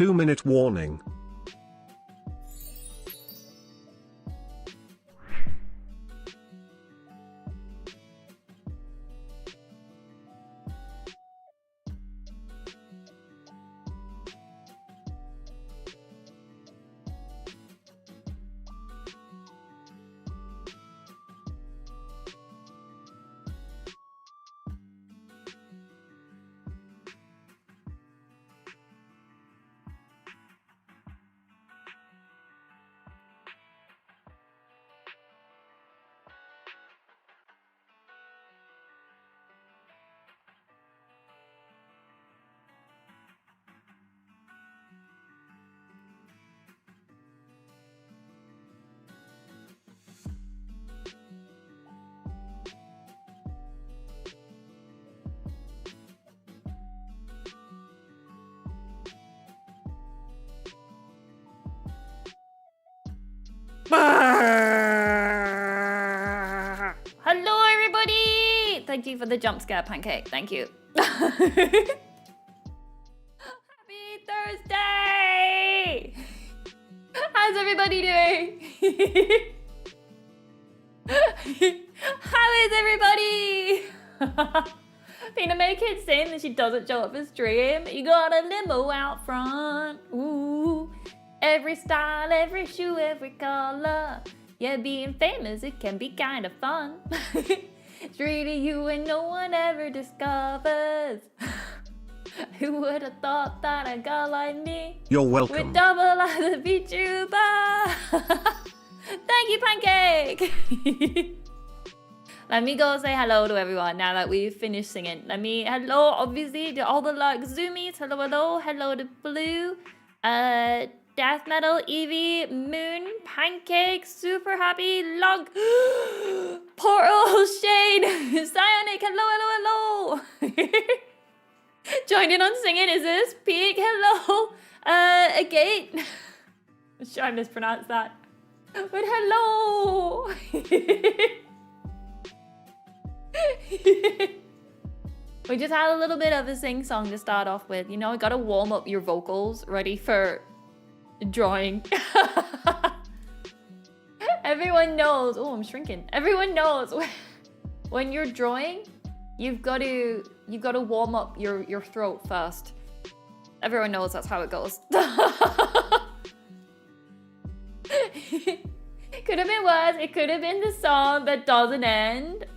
2-minute warning. Hello everybody! Thank you for the jump scare, Pancake. Thank you. Happy Thursday! How's everybody doing? How is everybody? Pina May keeps saying that she doesn't show up for stream. You got a limo out front. Ooh. Every style, every shoe, every color. Yeah, being famous, it can be kind of fun. It's really you and no one ever discovers. Who would have thought that a girl like me You're welcome. would double as a vtuber? Thank you, Pancake. Let me go say hello to everyone now that we've finished singing. Hello, obviously, to all the Zoomies. Hello to Blue. Death Metal, Evie, Moon, Pancake, Super Happy, Log, Portal, Shade, Psionic, hello. Joined in on singing, is this Peak, hello, Agate. I'm sure I mispronounced that, but hello. We just had a little bit of a sing song to start off with. You know, I gotta warm up your vocals, ready for drawing. Everyone knows. Oh, I'm shrinking. Everyone knows when you're drawing, you've got to warm up your throat first. Everyone knows that's how it goes. Could have been worse. It could have been the song that doesn't end.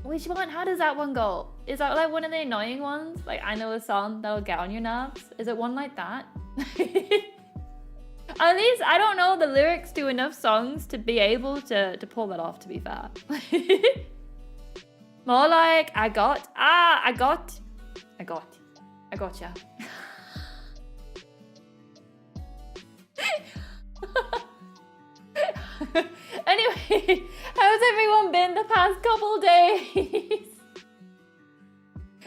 Which one? How does that one go? Is that like one of the annoying ones? Like, I know a song that'll get on your nerves. Is it one like that? At least I don't know the lyrics to enough songs to be able to pull that off, to be fair. More like I gotcha. Anyway, how's everyone been the past couple days?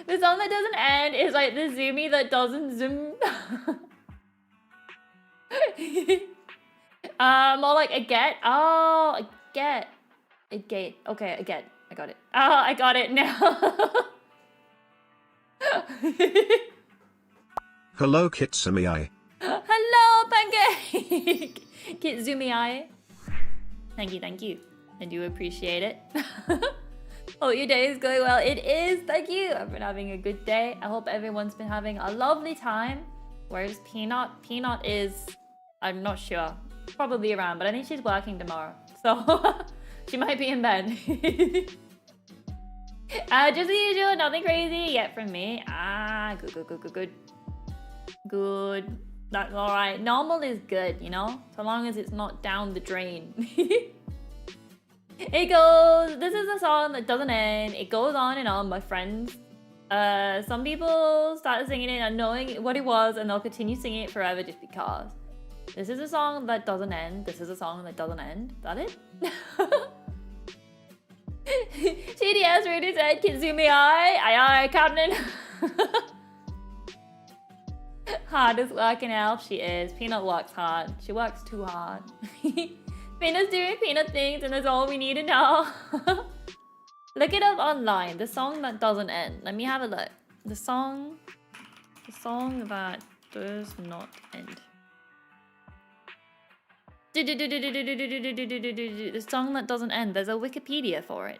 The song that doesn't end is like the zoomie that doesn't zoom. More like a get. Oh, a get. A gate. Okay, a get. I got it. Oh, I got it now. Hello, Kitzumii. Hello, Pancake. Kitzumii. Thank you. I do appreciate it. Hope your day is going well. It is, thank you. I've been having a good day. I hope everyone's been having a lovely time. Where's Peanut? Peanut is, I'm not sure, probably around, but I think she's working tomorrow. So she might be in bed. Just the usual, nothing crazy yet from me. Good. That's all right. Normal is good, you know, so long as it's not down the drain. It goes, this is a song that doesn't end. It goes on and on, my friends. Some people started singing it and knowing what it was, and they'll continue singing it forever just because. This is a song that doesn't end. This is a song that doesn't end. Is that it? TDS really said, Kitzumii, aye, Captain. Hardest working elf she is. Peanut works hard. She works too hard. Peanut's doing peanut things, and that's all we need to know. Look it up online. The song that doesn't end. Let me have a look. The song that does not end. The song that doesn't end. There's a Wikipedia for it.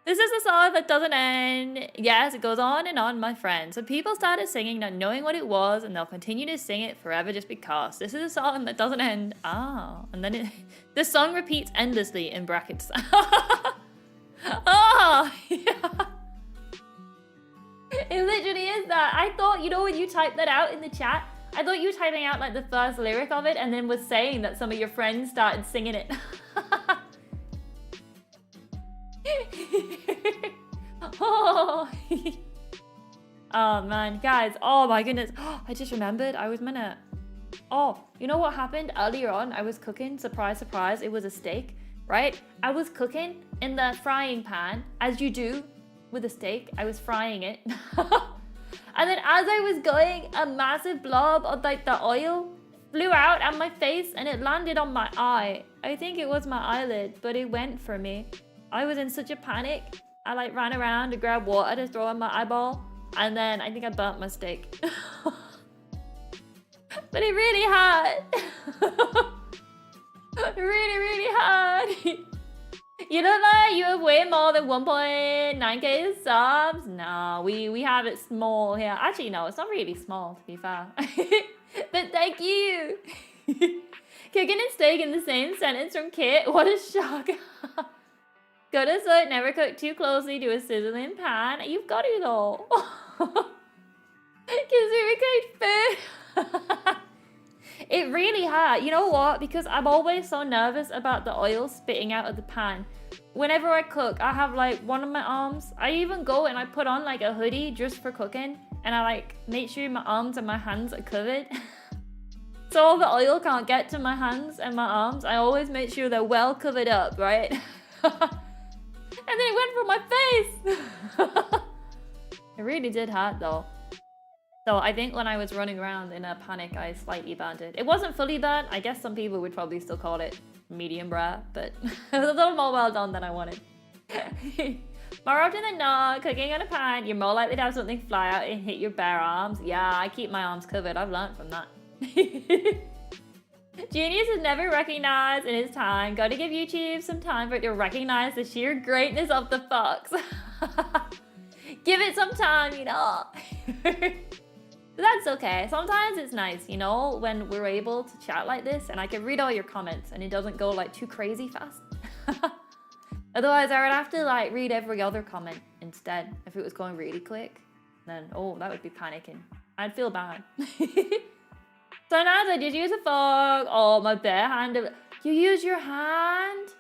This is the song that doesn't end. Yes, it goes on, my friend. So people started singing not knowing what it was, and they'll continue to sing it forever just because. This is a song that doesn't end. Ah, and then the song repeats endlessly in brackets. Oh, yeah. It literally is that. I thought, you know, when you type that out in the chat, I thought you were typing out like the first lyric of it and then was saying that some of your friends started singing it. Oh. Oh man, guys, oh my goodness. I just remembered I was meant to... Oh, you know what happened earlier on? I was cooking, surprise, surprise, it was a steak, right? I was cooking in the frying pan, as you do with a steak. I was frying it. And then as I was going, a massive blob of like the oil flew out at my face and it landed on my eye. I think it was my eyelid, but it went for me. I was in such a panic. I like ran around to grab water to throw on my eyeball, and then I think I burnt my steak. But it really hurt. Really, really hurt. You look like you have way more than 1.9k subs. No, we have it small here. Actually, no, it's not really small, to be fair. But thank you. Cooking and steak in the same sentence from Kit. What a shock. Go to soot, never cook too closely to a sizzling pan. You've got it all. Kitzumii cooked food. It really hurt. You know what? Because I'm always so nervous about the oil spitting out of the pan. Whenever I cook, I have like one of my arms. I even go and I put on like a hoodie just for cooking. And I like make sure my arms and my hands are covered. So all the oil can't get to my hands and my arms. I always make sure they're well covered up, right? And then it went from my face. It really did hurt though. So I think when I was running around in a panic, I slightly burnt it. It wasn't fully burnt. I guess some people would probably still call it medium rare, but it was a little more well done than I wanted. More often than not, cooking in a pan, you're more likely to have something fly out and hit your bare arms. Yeah, I keep my arms covered. I've learned from that. Genius is never recognized in his time. Gotta give YouTube some time for it to recognize the sheer greatness of the fox. Give it some time, you know. But that's okay. Sometimes it's nice, you know, when we're able to chat like this and I can read all your comments and it doesn't go like too crazy fast. Otherwise, I would have to like read every other comment instead. If it was going really quick, then oh, that would be panicking. I'd feel bad. Sometimes I just use a fork. Oh, my bare hand. You use your hand?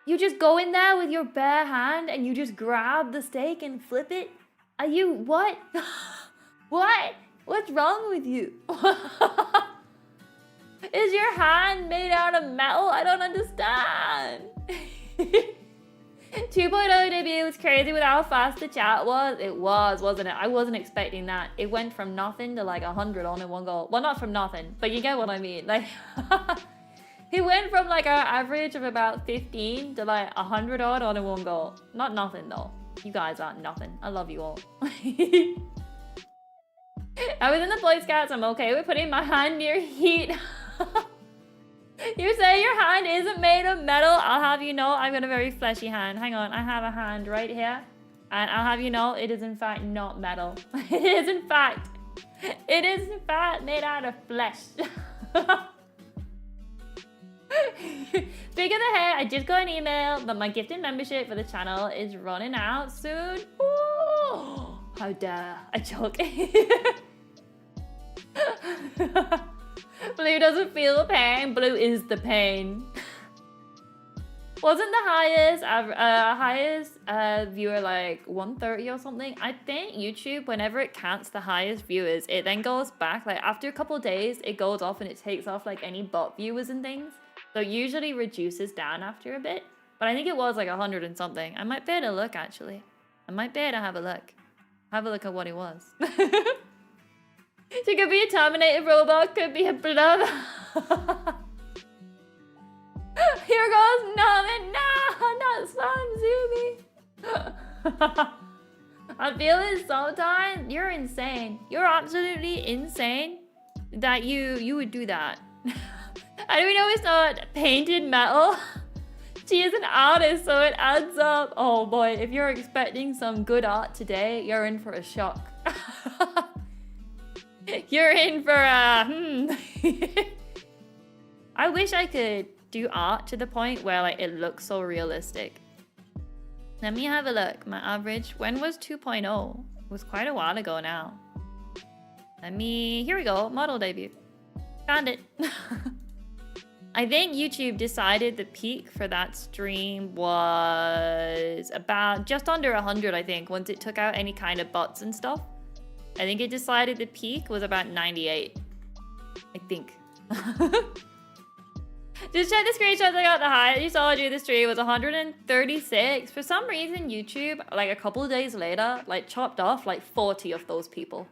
You just go in there with your bare hand and you just grab the steak and flip it? Are you, what? What? What's wrong with you? Is your hand made out of metal? I don't understand. 2.0 debut was crazy with how fast the chat was. It was, wasn't it? I wasn't expecting that. It went from nothing to like 100 on in one go. Well, not from nothing, but you get what I mean. Like, it went from like our average of about 15 to like 100 odd on in one go. Not nothing though. You guys aren't nothing. I love you all. I was in the Boy Scouts. I'm okay with putting my hand near heat. You say your hand isn't made of metal. I'll have you know I've got a very fleshy hand. Hang on, I have a hand right here. And I'll have you know it is in fact not metal. It is in fact made out of flesh. Speaking of the hair, I just got an email that my gifted membership for the channel is running out soon. Ooh, how dare I joke. Blue doesn't feel pain. Blue is the pain. Wasn't the highest viewer like 130 or something? I think YouTube, whenever it counts the highest viewers, it then goes back. Like after a couple of days, it goes off and it takes off like any bot viewers and things. So it usually reduces down after a bit. But I think it was like 100 and something. I might be able to look actually. I might be able to have a look. Have a look at what it was. She could be a Terminator robot, could be a blood. Here goes nothing. No, not Slime Zoomy. I feel it sometimes. You're insane. You're absolutely insane that you would do that. I don't know it's not painted metal. She is an artist, so it adds up. Oh boy, if you're expecting some good art today, you're in for a shock. You're in for a I wish I could do art to the point where like it looks so realistic. Let me have a look. My average, when was 2.0? It was quite a while ago now. Here we go, model debut. Found it. I think YouTube decided the peak for that stream was about just under 100, I think, once it took out any kind of bots and stuff. I think it decided the peak was about 98. I think. Just check the screenshots I got. The highest you saw during the stream was 136. For some reason, YouTube, like a couple of days later, like chopped off like 40 of those people.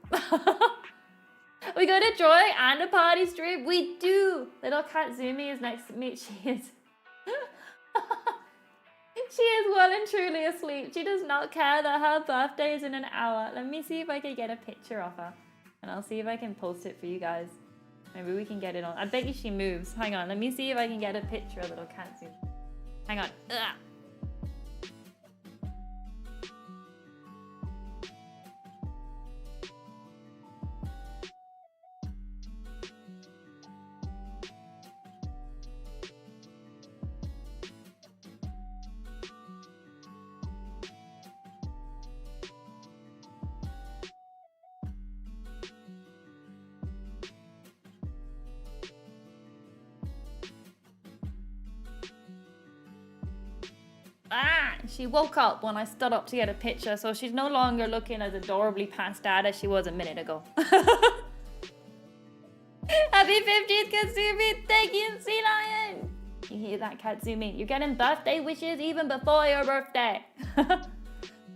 We go to Joy and a party stream. We do. Little Kitzumii is next to me. She is. She is well and truly asleep. She does not care that her birthday is in an hour. Let me see if I can get a picture of her. And I'll see if I can post it for you guys. Maybe we can get it on. I bet you she moves. Hang on. Let me see if I can get a picture of little Kitzumii. Hang on. Ugh. She woke up when I stood up to get a picture, so she's no longer looking as adorably passed out as she was a minute ago. Happy 50th, Kitzumii! Thank you, Sea Lion! You hear that, Kitzumii? You're getting birthday wishes even before your birthday.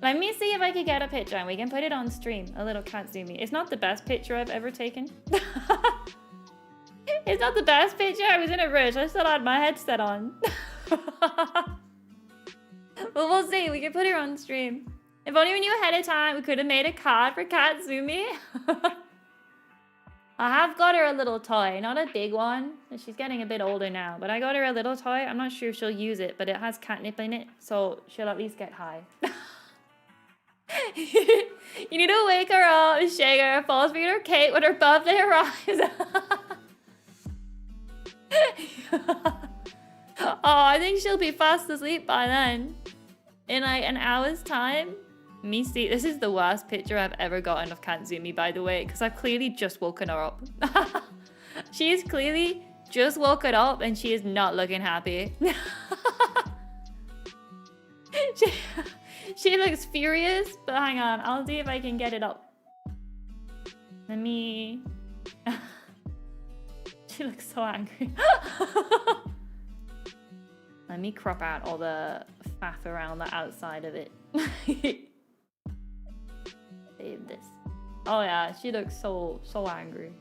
Let me see if I can get a picture and we can put it on stream. A little Kitzumii. It's not the best picture I've ever taken. It's not the best picture. I was in a rush. I still had my headset on. But we'll see. We can put her on stream. If only we knew ahead of time, we could have made a card for Kitzumii. I have got her a little toy, not a big one. She's getting a bit older now, but I got her a little toy. I'm not sure if she'll use it, but it has catnip in it, so she'll at least get high. You need to wake her up, shake her, false feed her cake when her birthday arrives. Oh, I think she'll be fast asleep by then. In like an hour's time. Let me see. This is the worst picture I've ever gotten of Kitzumii, by the way, because I've clearly just woken her up. She is clearly just woken up and she is not looking happy. She looks furious, but hang on. I'll see if I can get it up. Let me... She looks so angry. Let me crop out all the faff around the outside of it. Save this. Oh yeah, she looks so angry.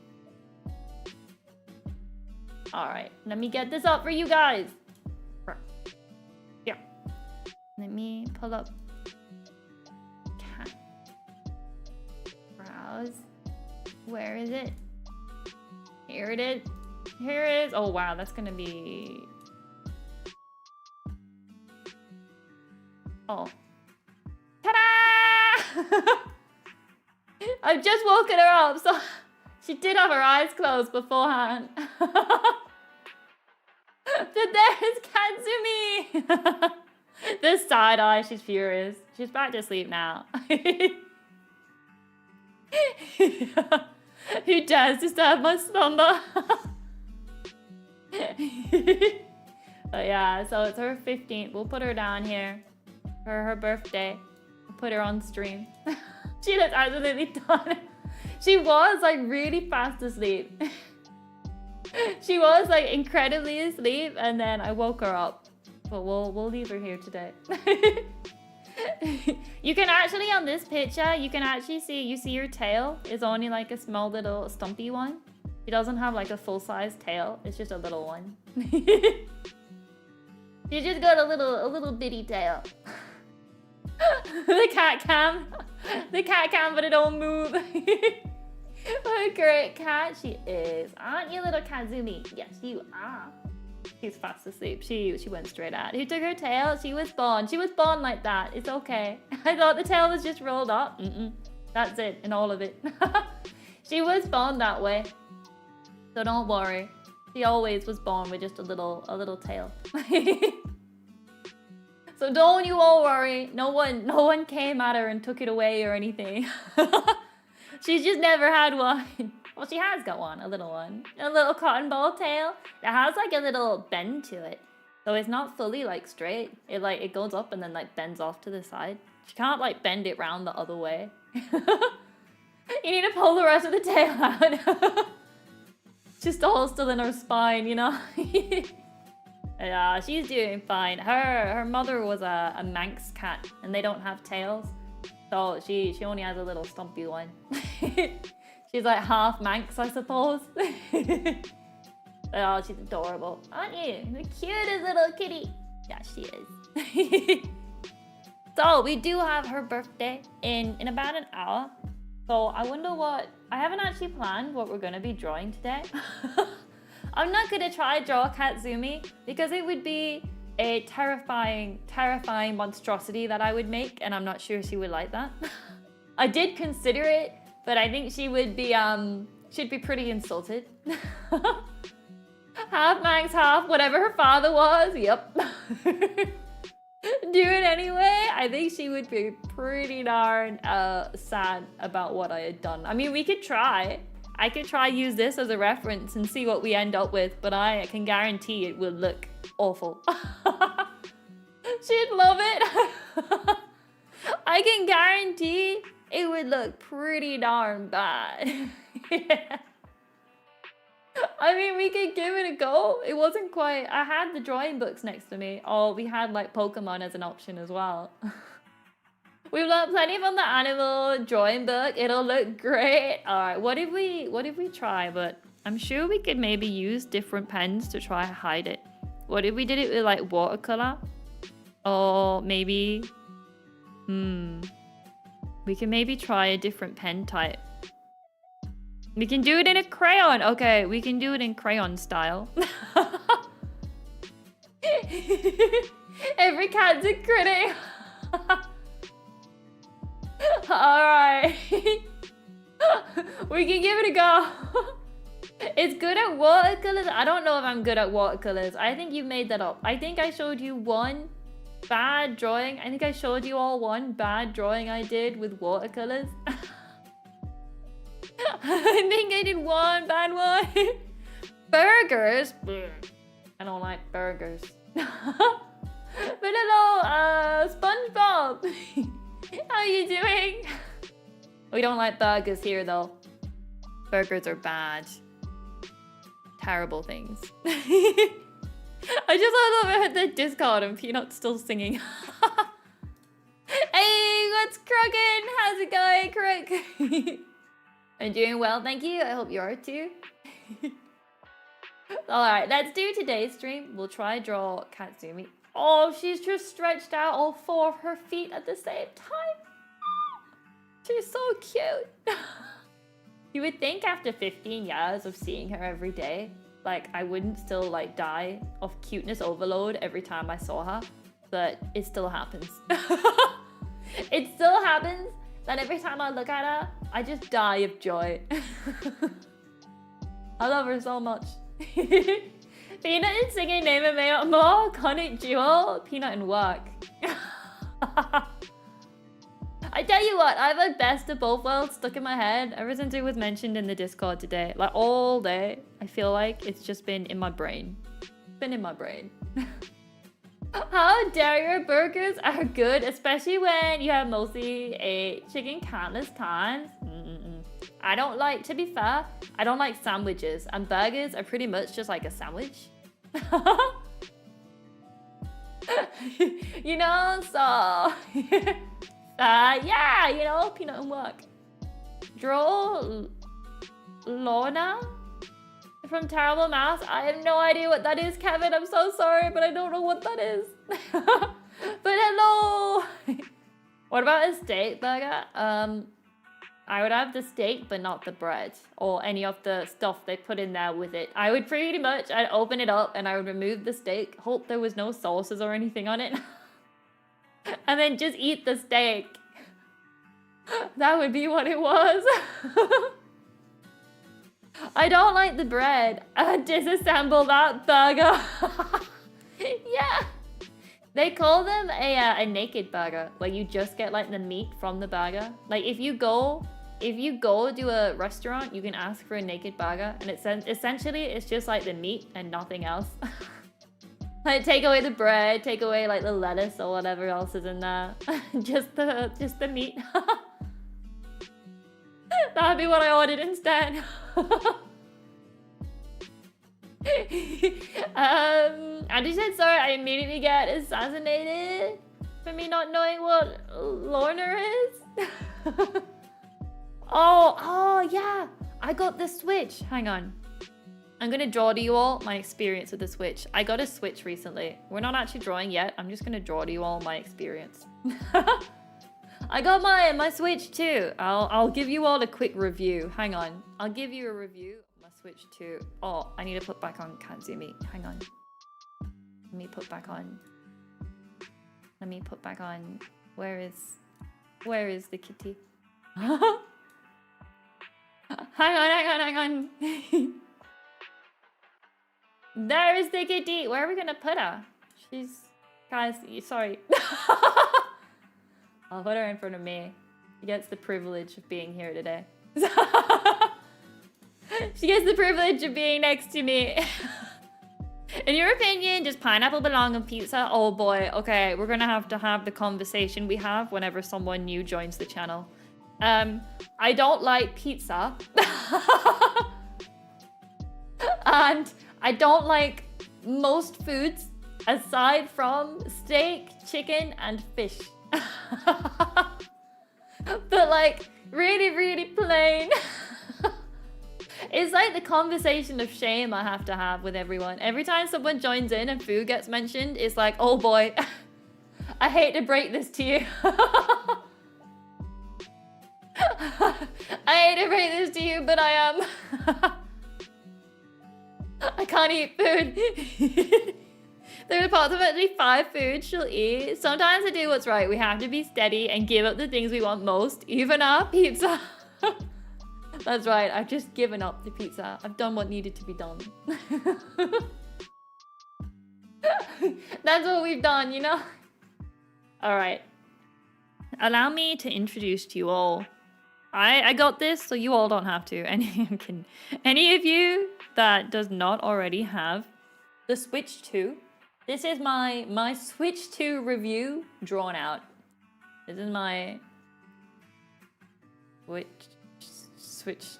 Alright, let me get this up for you guys. Yeah. Let me pull up cat. Browse. Where is it? Here it is. Here it is. Oh wow, that's gonna be... Oh. Ta-da! I've just woken her up, so she did have her eyes closed beforehand. But there's Kitzumii! This side eye, she's furious. She's back to sleep now. Who dares disturb my slumber? But yeah, so it's her 15th. We'll put her down here for her birthday. We'll put her on stream. She looks absolutely done. She was like really fast asleep. She was like incredibly asleep, and then I woke her up. But we'll leave her here today. You can actually, on this picture, you can actually see, you see her tail is only like a small little stumpy one. She doesn't have like a full-size tail. It's just a little one. She just got a little bitty tail. The cat cam. The cat can, but it don't move. What a great cat she is. Aren't you, little Kitzumii? Yes, you are. She's fast asleep. She went straight out. Who took her tail? She was born. She was born like that. It's okay. I thought the tail was just rolled up. That's it, and all of it. She was born that way. So don't worry. She always was born with just a little tail. So don't you all worry. No one came at her and took it away or anything. She's just never had one. Well, she has got one, a little one. A little cotton ball tail that has like a little bend to it. So it's not fully like straight. It goes up and then like bends off to the side. She can't like bend it round the other way. You need to pull the rest of the tail out. Just all still in her spine, you know? Yeah, she's doing fine. Her mother was a Manx cat and they don't have tails. So she only has a little stumpy one. She's like half Manx, I suppose. Oh, she's adorable. Aren't you? The cutest little kitty. Yeah, she is. So we do have her birthday in about an hour. So I wonder what... I haven't actually planned what we're going to be drawing today. I'm not going to try draw Kitzumii because it would be a terrifying monstrosity that I would make, and I'm not sure she would like that. I did consider it, but I think she would be, she'd be pretty insulted. Half Manx, half whatever her father was, yep. Do it anyway. I think she would be pretty darn sad about what I had done. I mean, we could try. I could try use this as a reference and see what we end up with, but I can guarantee it will look awful. She'd love it. I can guarantee it would look pretty darn bad. Yeah. I mean, we could give it a go. It wasn't quite... I had the drawing books next to me. Oh, we had like Pokemon as an option as well. We've learned plenty from the animal drawing book. It'll look great. All right, what if we try? But I'm sure we could maybe use different pens to try to hide it. What if we did it with like watercolor? Or maybe... We can maybe try a different pen type. We can do it in a crayon. Okay, we can do it in crayon style. Every cat's a critic. Alright. We can give it a go. It's good at watercolors. I don't know if I'm good at watercolors. I think you made that up. I think I showed you one bad drawing. I think I showed you all one bad drawing I did with watercolors. I think I did one bad one. Burgers? I don't like burgers. But hello, SpongeBob. How you doing? We don't like burgers here though. Burgers are bad. Terrible things. I just love it at the Discord and Peanut's still singing. Hey, what's crooking? How's it going, Crook? I'm doing well, thank you. I hope you are too. Alright, let's do today's stream. We'll try draw Kitzumii. Oh, she's just stretched out all 4 of her feet at the same time. She's so cute. You would think after 15 years of seeing her every day, like I wouldn't still like die of cuteness overload every time I saw her, but it still happens. It still happens that every time I look at her, I just die of joy. I love her so much. Peanut and singing name it made a more iconic duo. Peanut and work. I tell you what, I've had best of both worlds stuck in my head ever since it was mentioned in the Discord today. Like all day, I feel like it's just been in my brain. Been in my brain. How dare your burgers are good, especially when you have mostly ate chicken countless times. I don't like, to be fair, I don't like sandwiches, and burgers are pretty much just like a sandwich. You know, so... yeah, you know, Peanut and work. Draw Lorna from Terrible Mouse. I have no idea what that is, Kevin. I'm so sorry, but I don't know what that is. But hello. What about a steak burger? I would have the steak, but not the bread or any of the stuff they put in there with it. I would pretty much, I'd open it up and I would remove the steak, hope there was no sauces or anything on it, and then just eat the steak. That would be what it was. I don't like the bread. Disassemble that burger. Yeah. They call them a naked burger, where you just get like the meat from the burger. Like if you go to a restaurant, you can ask for a naked burger, and it's essentially it's just like the meat and nothing else. Like take away the bread, take away like the lettuce or whatever else is in there. just the meat. That'd be what I ordered instead. Andy said sorry, I immediately get assassinated for me not knowing what Lorna is. Oh yeah, I got the Switch. Hang on. I'm gonna draw to you all my experience with the Switch. I got a Switch recently. We're not actually drawing yet. I'm just gonna draw to you all my experience. I got my Switch too. I'll give you all a quick review. Hang on. I'll give you a review. Switch to... Oh, I need to put back on Kitzumii. Hang on. Let me put back on... Where is the kitty? Hang on. There is the kitty. Where are we gonna put her? She's... Guys, sorry. I'll put her in front of me. She gets the privilege of being here today. She gets the privilege of being next to me. In your opinion, does pineapple belong on pizza? Oh boy, okay, we're gonna have to have the conversation we have whenever someone new joins the channel. I don't like pizza. And I don't like most foods aside from steak, chicken, and fish. But like, really, really plain. It's like the conversation of shame I have to have with everyone. Every time someone joins in and food gets mentioned, it's like, oh boy, I hate to break this to you. I hate to break this to you, but I am. I can't eat food. There are approximately 5 foods she'll eat. Sometimes I do what's right. We have to be steady and give up the things we want most, even our pizza. That's right, I've just given up the pizza. I've done what needed to be done. That's what we've done, you know? Alright. Allow me to introduce to you all. I got this, so you all don't have to. Any of you that does not already have the Switch 2, this is my Switch 2 review drawn out. This is my Switch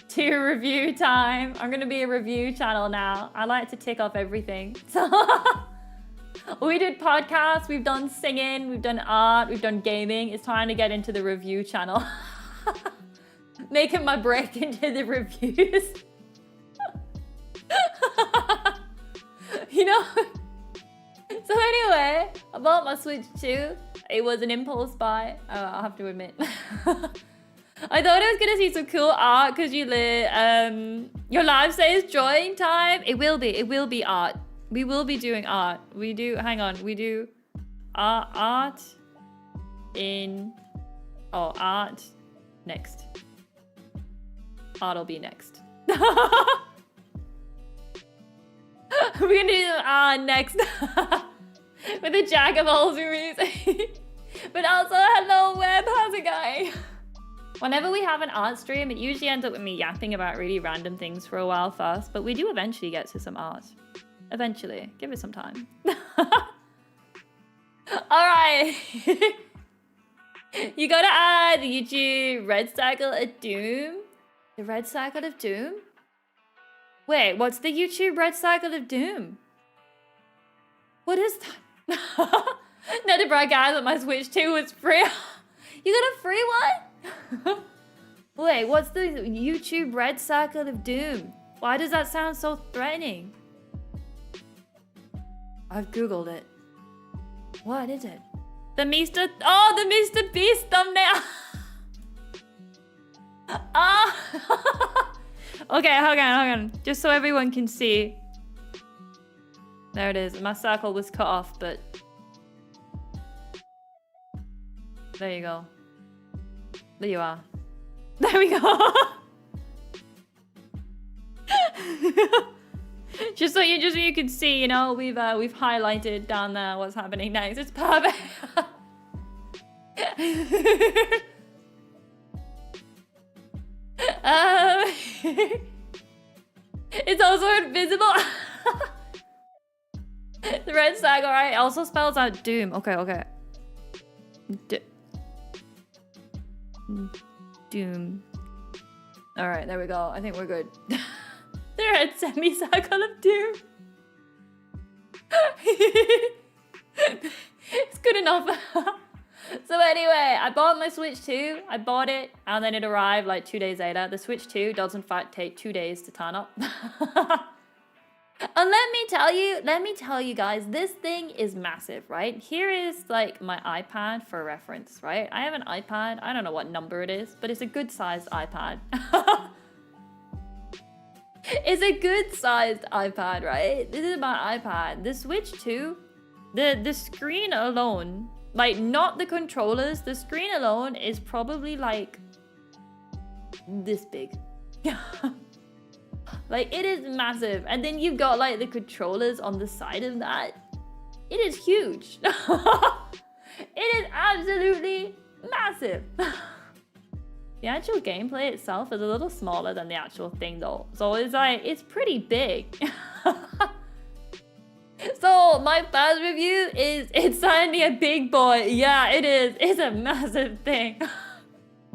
2 review time. I'm gonna be a review channel now. I like to tick off everything. So we did podcasts, we've done singing, we've done art, we've done gaming. It's time to get into the review channel. Making my break into the reviews. You know? So anyway, I bought my Switch 2. It was an impulse buy, I'll have to admit. I thought I was gonna see some cool art because your live says drawing time. It will be art. We will be doing art. We do art next. Art'll be next. We're gonna do next. With the jack of all music. But also, hello web, how's it going? Whenever we have an art stream, it usually ends up with me yapping about really random things for a while first, but we do eventually get to some art. Eventually. Give it some time. Alright. You gotta add the YouTube Red Cycle of Doom. The Red Cycle of Doom? Wait, what's the YouTube Red Cycle of Doom? What is that? Not to brag, guys, but my Switch 2 was free. You got a free one? Wait, what's the YouTube Red Circle of Doom? Why does that sound so threatening? I've googled it. What is it? The Mr. Beast thumbnail. Okay, hang on. Just so everyone can see. There it is. My circle was cut off, but there you go. There you are. There we go. just so you can see, you know, we've highlighted down there what's happening next. It's perfect. It's also invisible. The red sag, alright, also spells out doom. Okay. Doom. Alright, there we go. I think we're good. The red semicircle of doom. It's good enough. So anyway, I bought my Switch 2. I bought it and then it arrived like 2 days later. The Switch 2 does in fact take 2 days to turn up. And let me tell you guys, this thing is massive, right? Here is like my iPad for reference, right? I have an iPad. I don't know what number it is, but it's a good sized iPad. It's a good sized iPad, right? This is my iPad. The Switch 2, the screen alone, like not the controllers, the screen alone is probably like this big. Like it is massive. And then you've got like the controllers on the side of that. It is huge. It is absolutely massive. The actual gameplay itself is a little smaller than the actual thing though. So it's like, it's pretty big. So my first review is, it's certainly a big boy. Yeah, it is. It's a massive thing.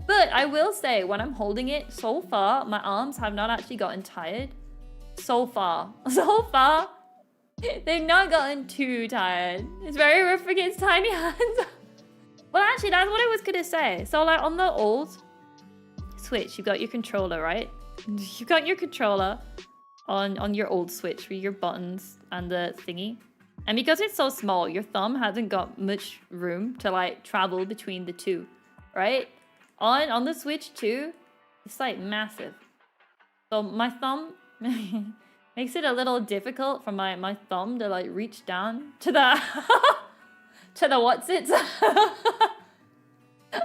But I will say, when I'm holding it, so far, my arms have not actually gotten tired. So far, they've not gotten too tired. It's very rough against tiny hands. Well, actually, that's what I was gonna say. So like on the old Switch, you've got your controller, right? You've got your controller on your old Switch with your buttons and the thingy. And because it's so small, your thumb hasn't got much room to like travel between the two, right? On the Switch 2, it's like massive. So my thumb makes it a little difficult for my thumb to like reach down to the to the what's-its.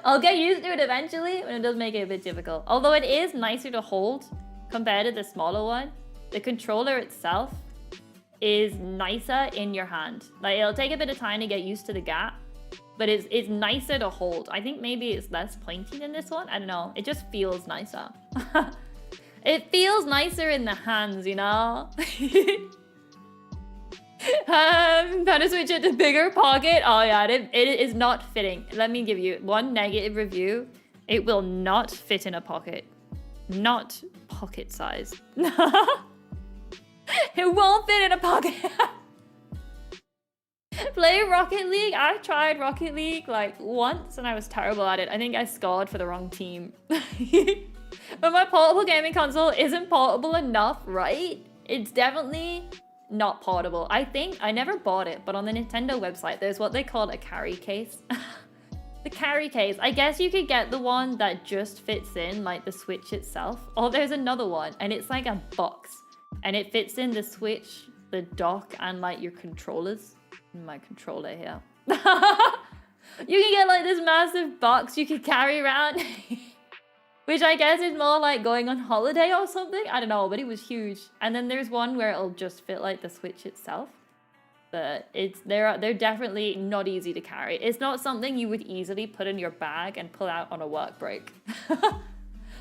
I'll get used to it eventually, but it does make it a bit difficult. Although it is nicer to hold compared to the smaller one. The controller itself is nicer in your hand. Like it'll take a bit of time to get used to the gap, but it's nicer to hold. I think maybe it's less pointy than this one. I don't know. It just feels nicer. It feels nicer in the hands, you know? Better switch it to bigger pocket. Oh yeah, it is not fitting. Let me give you one negative review. It will not fit in a pocket. Not pocket size. It won't fit in a pocket. Play Rocket League. I've tried Rocket League like once and I was terrible at it. I think I scored for the wrong team. But my portable gaming console isn't portable enough, right? It's definitely not portable. I think I never bought it, but on the Nintendo website, there's what they call a carry case. The carry case. I guess you could get the one that just fits in like the Switch itself. Or there's another one and it's like a box and it fits in the Switch, the dock, and like your controllers. My controller here. You can get like this massive box you could carry around. Which I guess is more like going on holiday or something. I don't know, but it was huge. And then there's one where it'll just fit like the Switch itself. But they're definitely not easy to carry. It's not something you would easily put in your bag and pull out on a work break.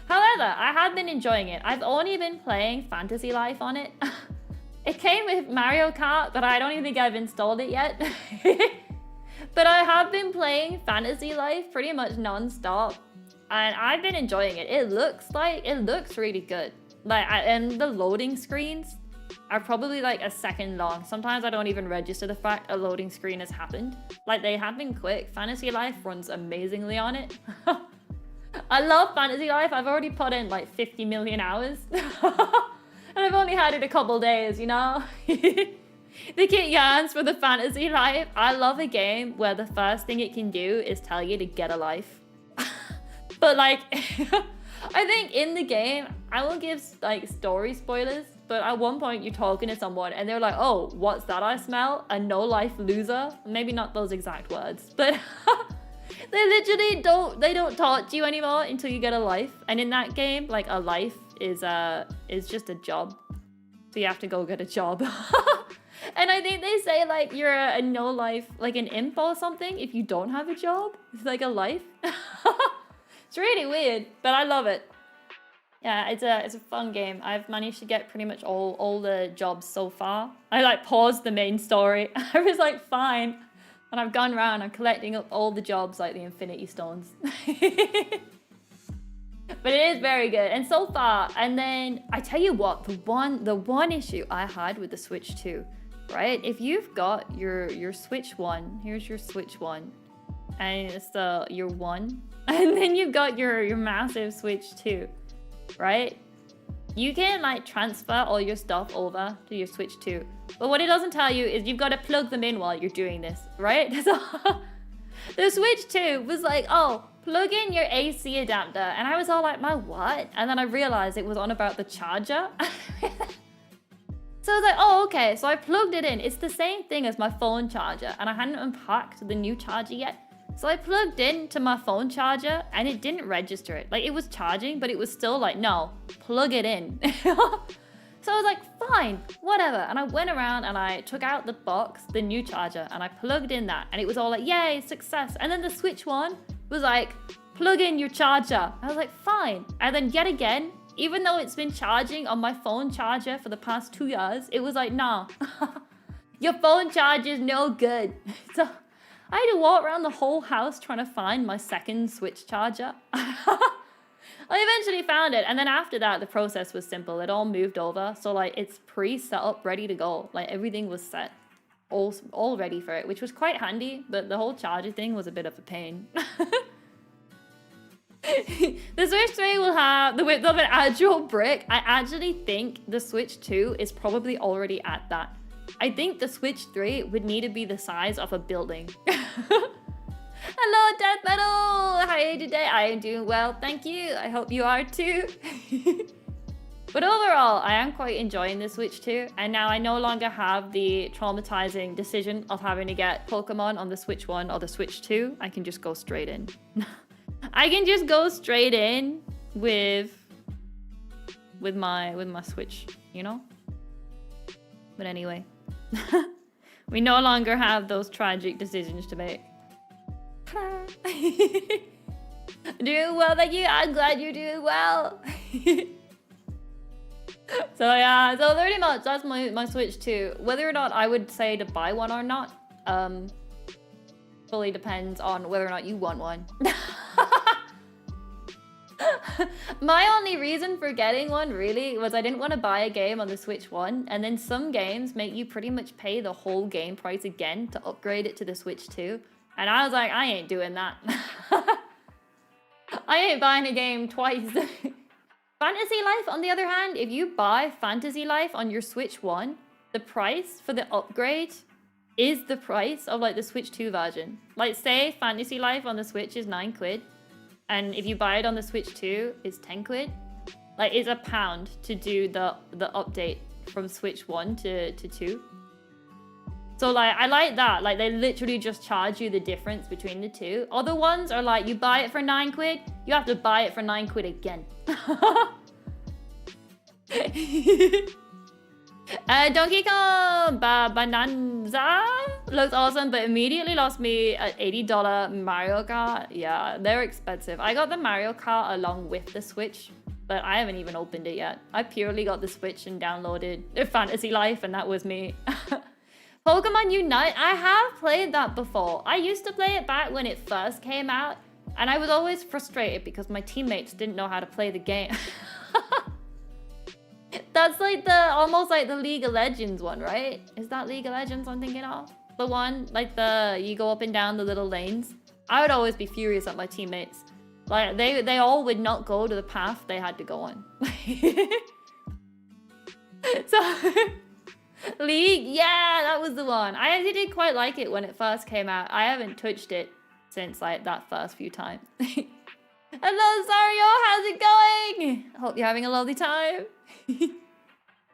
However, I have been enjoying it. I've only been playing Fantasy Life on it. It came with Mario Kart, but I don't even think I've installed it yet. But I have been playing Fantasy Life pretty much non-stop. And I've been enjoying it. It looks really good. Like, and the loading screens are probably like a second long. Sometimes I don't even register the fact a loading screen has happened. Like, they happen quick. Fantasy Life runs amazingly on it. I love Fantasy Life. I've already put in like 50 million hours. And I've only had it a couple days, you know? The Kit Yans for the fantasy life. I love a game where the first thing it can do is tell you to get a life. But like, I think in the game, I won't give like story spoilers, but at one point you're talking to someone and they're like, oh, what's that I smell? A no life loser? Maybe not those exact words, but they literally don't talk to you anymore until you get a life. And in that game, like a life is just a job. So you have to go get a job. And I think they say like you're a no life, like an imp or something if you don't have a job. It's like a life. It's really weird, but I love it. Yeah, it's a fun game. I've managed to get pretty much all the jobs so far. I like paused the main story. I was like, fine. And I've gone around, I'm collecting up all the jobs like the Infinity Stones. But it is very good. And so far, and then I tell you what, the one issue I had with the Switch 2, right? If you've got your Switch 1, here's your Switch 1, and it's your 1, and then you've got your massive Switch 2, right? You can like transfer all your stuff over to your Switch 2. But what it doesn't tell you is you've got to plug them in while you're doing this, right? So the Switch 2 was like, oh, plug in your AC adapter. And I was all like, my what? And then I realized it was on about the charger. So I was like, oh, okay. So I plugged it in. It's the same thing as my phone charger. And I hadn't unpacked the new charger yet. So I plugged into my phone charger and it didn't register it. Like it was charging, but it was still like, no, plug it in. So I was like, fine, whatever. And I went around and I took out the box, the new charger, and I plugged in that. And it was all like, yay, success. And then the Switch 1 was like, plug in your charger. I was like, fine. And then yet again, even though it's been charging on my phone charger for the past 2 years, it was like, nah, your phone charger's no good. So I had to walk around the whole house trying to find my second Switch charger. I eventually found it, and then after that, the process was simple. It all moved over, so like it's pre-set up, ready to go. Like everything was set, all ready for it, which was quite handy, but the whole charger thing was a bit of a pain. The Switch 3 will have the width of an actual brick. I actually think the Switch 2 is probably already at that. I think the Switch 3 would need to be the size of a building. Hello, Death Metal! How are you today? I am doing well, thank you. I hope you are too. But overall, I am quite enjoying the Switch 2, and now I no longer have the traumatizing decision of having to get Pokemon on the Switch 1 or the Switch 2. I can just go straight in. I can just go straight in with my Switch, you know? But anyway, we no longer have those tragic decisions to make. Doing well, thank you. I'm glad you're doing well. So yeah, so pretty much that's my Switch 2. Whether or not I would say to buy one or not, fully depends on whether or not you want one. My only reason for getting one really was I didn't want to buy a game on the Switch 1, and then some games make you pretty much pay the whole game price again to upgrade it to the Switch 2. And I was like, I ain't doing that. I ain't buying a game twice. Fantasy Life, on the other hand, if you buy Fantasy Life on your Switch 1, the price for the upgrade is the price of like the Switch 2 version. Like say Fantasy Life on the Switch is 9 quid. And if you buy it on the Switch 2, it's 10 quid. Like it's £1 to do the update from Switch 1 to 2. So like, I like that. Like they literally just charge you the difference between the two. Other ones are like, you buy it for 9 quid, you have to buy it for 9 quid again. Donkey Kong Bonanza looks awesome, but immediately lost me an $80 Mario Kart. Yeah, they're expensive. I got the Mario Kart along with the Switch, but I haven't even opened it yet. I purely got the Switch and downloaded Fantasy Life, and that was me. Pokemon Unite, I have played that before. I used to play it back when it first came out, and I was always frustrated because my teammates didn't know how to play the game. That's like almost like the League of Legends one, right? Is that League of Legends I'm thinking of? The one, like you go up and down the little lanes. I would always be furious at my teammates. Like they all would not go to the path they had to go on. So League? Yeah, that was the one. I actually did quite like it when it first came out. I haven't touched it since like that first few times. Hello, Sario, how's it going? Hope you're having a lovely time.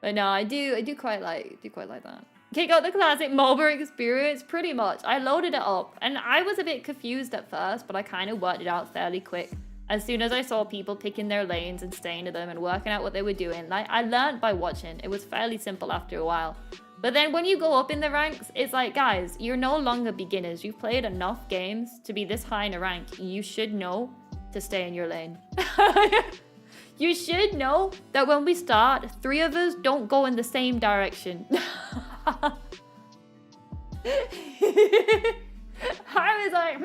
But no, I do quite like that. Kick out the classic MOBA experience, pretty much. I loaded it up, and I was a bit confused at first, but I kind of worked it out fairly quick. As soon as I saw people picking their lanes and staying to them and working out what they were doing, like, I learned by watching. It was fairly simple after a while. But then when you go up in the ranks, it's like, guys, you're no longer beginners. You've played enough games to be this high in a rank. You should know to stay in your lane. You should know that when we start, 3 of us don't go in the same direction. I was like,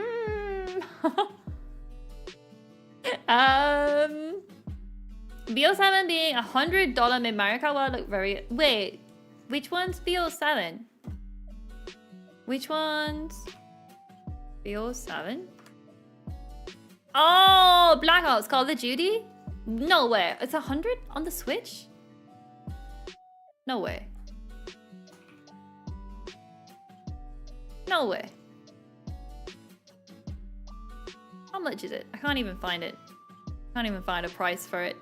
BO7 being $100 mid-America will look very... Wait, which one's BO7? Which one's BO7? Oh, Black Ops Call of Duty? No way. It's 100 on the Switch? No way. No way. How much is it? I can't even find it. Can't even find a price for it.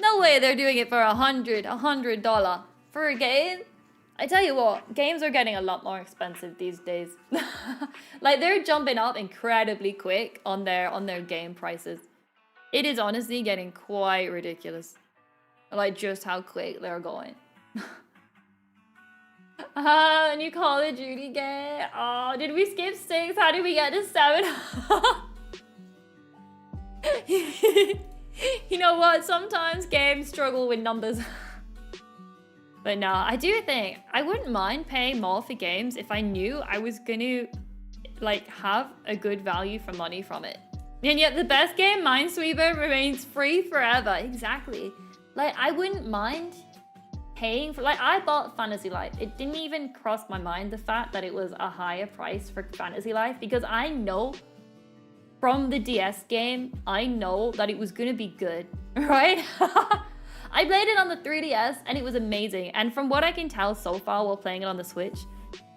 No way they're doing it for $100 for a game. I tell you what, games are getting a lot more expensive these days. Like, they're jumping up incredibly quick on their game prices. It is honestly getting quite ridiculous. Like, just how quick they're going. New Call of Duty game. Oh, did we skip 6? How did we get to 7? You know what? Sometimes games struggle with numbers. But no, I do think I wouldn't mind paying more for games if I knew I was gonna like have a good value for money from it. And yet the best game, Minesweeper, remains free forever. Exactly. Like, I wouldn't mind paying for, like, I bought Fantasy Life. It didn't even cross my mind the fact that it was a higher price for Fantasy Life, because I know from the DS game, I know that it was gonna be good, right? I played it on the 3DS and it was amazing. And from what I can tell so far while playing it on the Switch,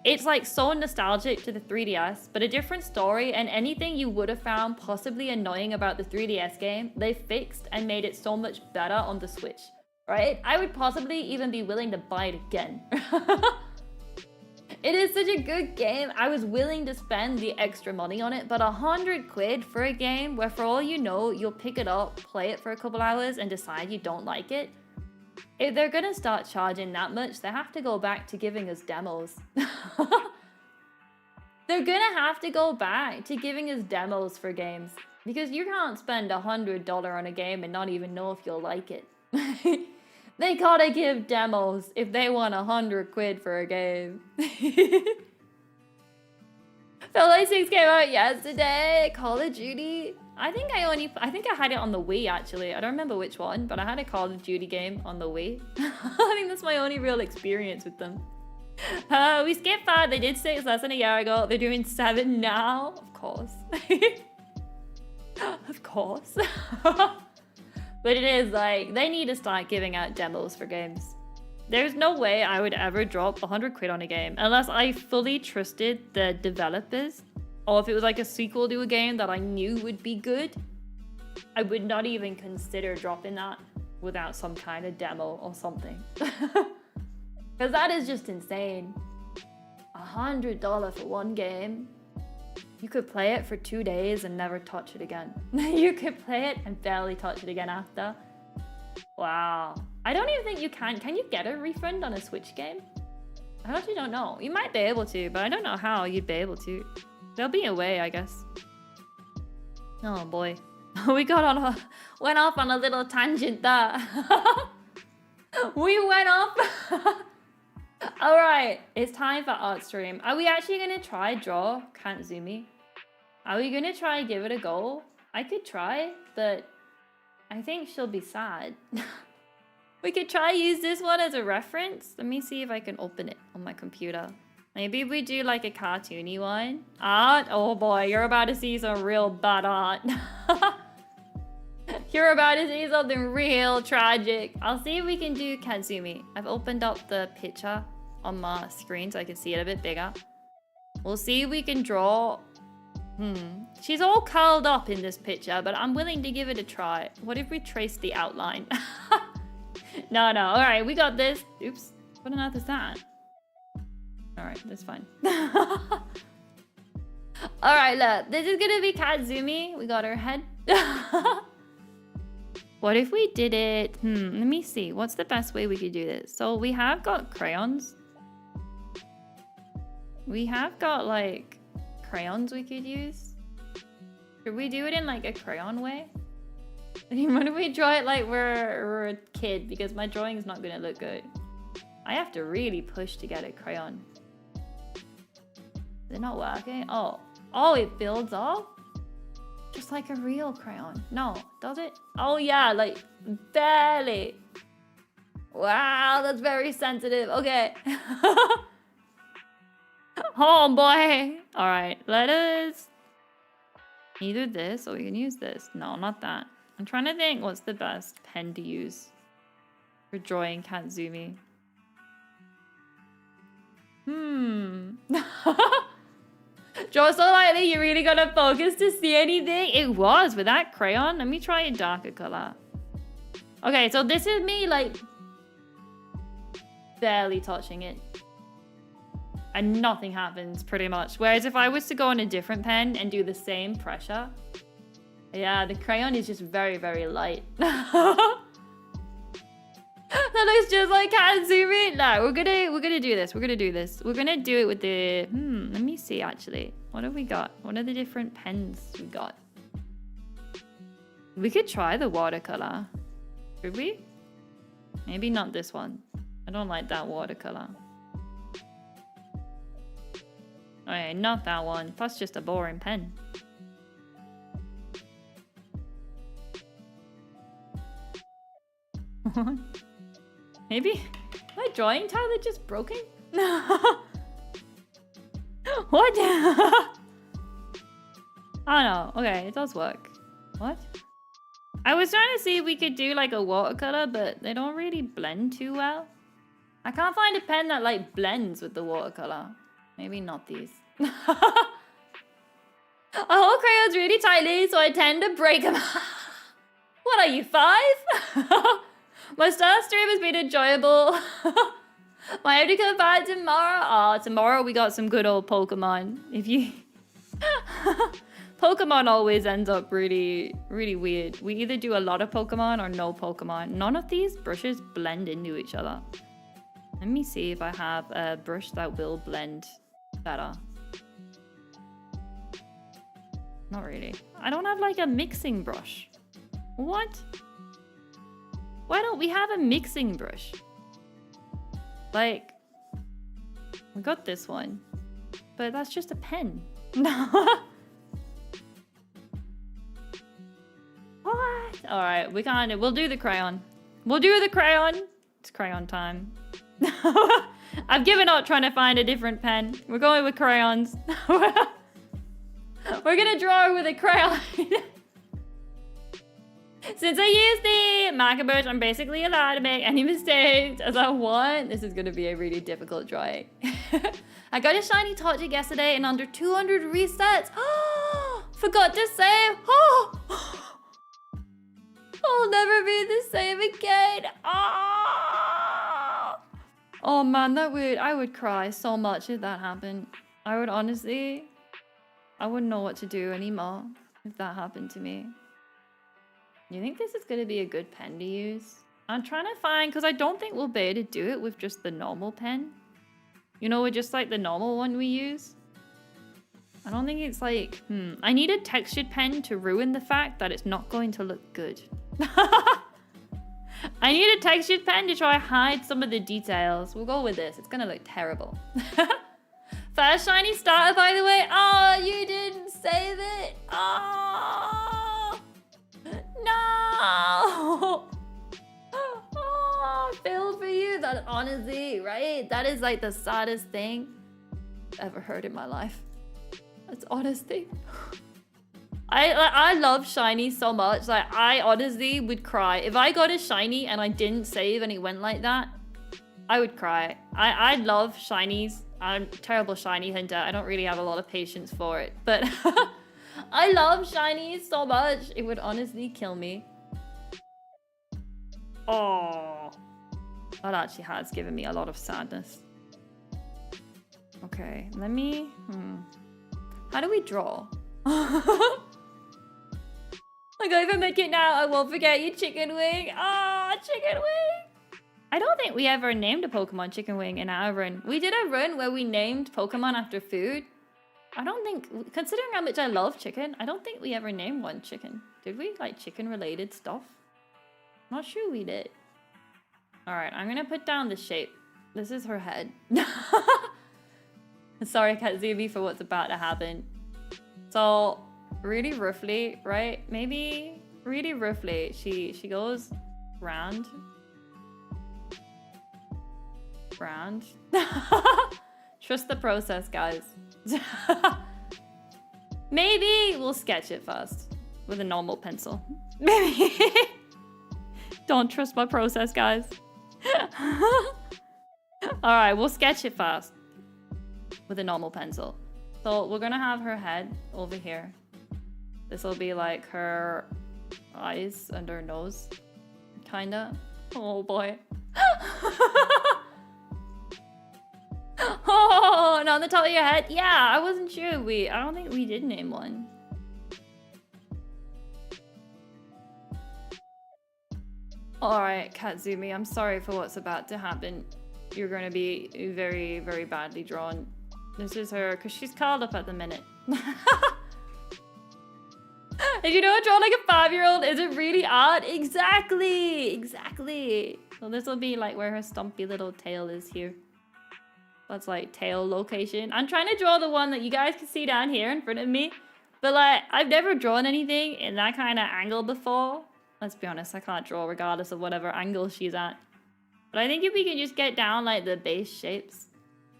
it's like so nostalgic to the 3DS, but a different story, and anything you would have found possibly annoying about the 3DS game, they fixed and made it so much better on the Switch, right? I would possibly even be willing to buy it again. It is such a good game. I was willing to spend the extra money on it, but 100 quid for a game where, for all you know, you'll pick it up, play it for a couple hours and decide you don't like it. If they're gonna start charging that much, they have to go back to giving us demos. They're gonna have to go back to giving us demos for games, because you can't spend $100 on a game and not even know if you'll like it. They gotta give demos if they want 100 quid for a game. Felt like 6 came out yesterday. Call of Duty. I think I had it on the Wii, actually. I don't remember which one, but I had a Call of Duty game on the Wii. I think that's my only real experience with them. We skipped 5. They did 6 less than a year ago. They're doing 7 now. Of course. Of course. But it is like, they need to start giving out demos for games. There's no way I would ever drop 100 quid on a game unless I fully trusted the developers, or if it was like a sequel to a game that I knew would be good. I would not even consider dropping that without some kind of demo or something. Because that is just insane. $100 for one game. You could play it for 2 days and never touch it again. You could play it and barely touch it again after. Wow. I don't even think you can. Can you get a refund on a Switch game? I actually don't know. You might be able to, but I don't know how you'd be able to. There'll be a way, I guess. Oh boy. We went off on a little tangent there. We went off. All right, it's time for art stream. Are we actually gonna try draw Kitzumii? Are we gonna try give it a go? I could try, but I think she'll be sad. We could try use this one as a reference. Let me see if I can open it on my computer. Maybe we do like a cartoony one. Art? Oh boy, you're about to see some real bad art. You're about to see something real tragic. I'll see if we can do Kitzumii. I've opened up the picture on my screen so I can see it a bit bigger. We'll see if we can draw. She's all curled up in this picture, but I'm willing to give it a try. What if we trace the outline? No. All right, we got this. Oops. What on earth is that? All right, that's fine. All right, look. This is gonna be Kitzumii. We got her head. What if we did it? Let me see. What's the best way we could do this? So we have got crayons. We have got like crayons we could use. Should we do it in like a crayon way? What if we draw it like we're a kid? Because my drawing is not gonna look good. I have to really push to get a crayon. Is it not working? Oh, it builds up? Just like a real crayon. No, does it? Oh yeah, like barely. Wow, that's very sensitive. Okay. Oh boy. All right, let us either this or we can use this. No, not that. I'm trying to think what's the best pen to use for drawing Kitzumii. Draw so lightly, you really gotta focus to see anything. It was with that crayon. Let me try a darker color. Okay, so this is me like barely touching it. And nothing happens pretty much. Whereas if I was to go on a different pen and do the same pressure, yeah, the crayon is just very, very light. That looks just like Kitzumii. No, we're gonna do this. We're gonna do this. We're gonna do it with the let me see actually. What have we got? What are the different pens we got? We could try the watercolor. Should we? Maybe not this one. I don't like that watercolor. Okay, not that one. That's just a boring pen. Maybe my drawing tablet just broken? What? I don't know. Okay, it does work. What? I was trying to see if we could do like a watercolor, but they don't really blend too well. I can't find a pen that like blends with the watercolor. Maybe not these. I hold crayons really tightly, so I tend to break them. What are you, 5? My start stream has been enjoyable. Might have to come back tomorrow. Oh, tomorrow we got some good old Pokemon. If you... Pokemon always ends up really, really weird. We either do a lot of Pokemon or no Pokemon. None of these brushes blend into each other. Let me see if I have a brush that will blend better. Not really. I don't have like a mixing brush. What? Why don't we have a mixing brush? Like, we got this one, but that's just a pen. No. What? All right, we'll do the crayon. We'll do the crayon. It's crayon time. I've given up trying to find a different pen. We're going with crayons. We're gonna draw with a crayon. Since I used the marker brush, I'm basically allowed to make any mistakes as I want. This is gonna be a really difficult drawing. I got a shiny Torchic yesterday in under 200 resets. Forgot to save. I'll never be the same again. Oh man, I would cry so much if that happened. I would honestly, I wouldn't know what to do anymore if that happened to me. You think this is going to be a good pen to use? I'm trying to find, because I don't think we'll be able to do it with just the normal pen. You know, with just like the normal one we use. I don't think it's like, I need a textured pen to ruin the fact that it's not going to look good. I need a textured pen to try and hide some of the details. We'll go with this. It's going to look terrible. First shiny starter, by the way. Oh, you didn't save it. Oh, no. Oh, feel for you. That honestly, right? That is like the saddest thing I've ever heard in my life. That's honesty. I love shiny so much. Like, I honestly would cry. If I got a shiny and I didn't save and it went like that, I would cry. I love shinies. I'm a terrible shiny hunter. I don't really have a lot of patience for it. But I love shinies so much. It would honestly kill me. Oh. That actually has given me a lot of sadness. Okay, let me... How do we draw? Like, if I make it now, I won't forget you, Chicken Wing. Ah, Chicken Wing! I don't think we ever named a Pokemon Chicken Wing in our run. We did a run where we named Pokemon after food. I don't think, considering how much I love chicken, I don't think we ever named one chicken. Did we? Like, chicken-related stuff? Not sure we did. Alright, I'm gonna put down the shape. This is her head. Sorry, Kitzumii, for what's about to happen. So, really roughly, right? Maybe really roughly, she goes round. Round. Trust the process, guys. Maybe we'll sketch it first with a normal pencil. Maybe. Don't trust my process, guys. Alright, we'll sketch it first with a normal pencil. So we're gonna have her head over here. This will be like her eyes and her nose. Kinda. Oh boy. Oh, and on the top of your head? Yeah, I wasn't sure I don't think we did name one. Alright, Kitzumii, I'm sorry for what's about to happen. You're gonna be very, very badly drawn. This is her, because she's curled up at the minute. If you don't draw like a 5-year-old, is it really odd? Exactly! Exactly! So this will be like where her stumpy little tail is here. That's like tail location. I'm trying to draw the one that you guys can see down here in front of me. But like, I've never drawn anything in that kind of angle before. Let's be honest, I can't draw regardless of whatever angle she's at. But I think if we can just get down like the base shapes.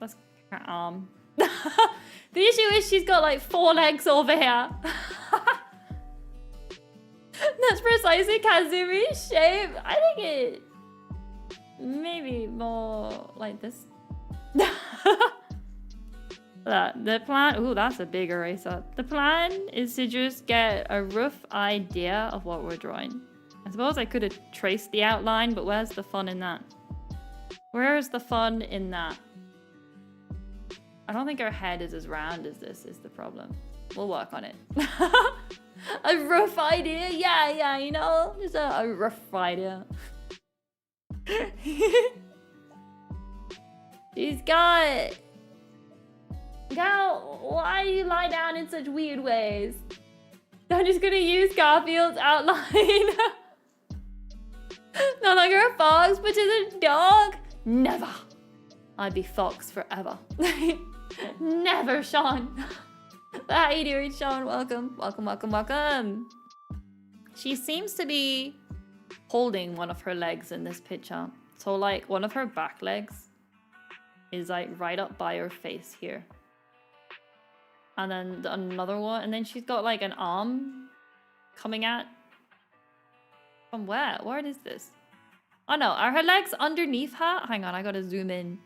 That's her arm. The issue is she's got like 4 legs over here. That's precisely Kitsumii's shape. I think it... maybe more like this. The plan... ooh, that's a big eraser. The plan is to just get a rough idea of what we're drawing. I suppose I could have traced the outline, but where's the fun in that? Where is the fun in that? I don't think our head is as round as this is the problem. We'll work on it. A rough idea? Yeah, you know? Just a rough idea. She's got... Gal, why do you lie down in such weird ways? I'm just gonna use Garfield's outline. No longer a fox, but just a dog? Never. I'd be fox forever. Never, Sean. How you doing, Sean? Welcome. Welcome. She seems to be holding one of her legs in this picture. So like one of her back legs is like right up by her face here. And then another one, and then she's got like an arm coming out. From where? Where is this? Oh no, are her legs underneath her? Hang on, I gotta zoom in.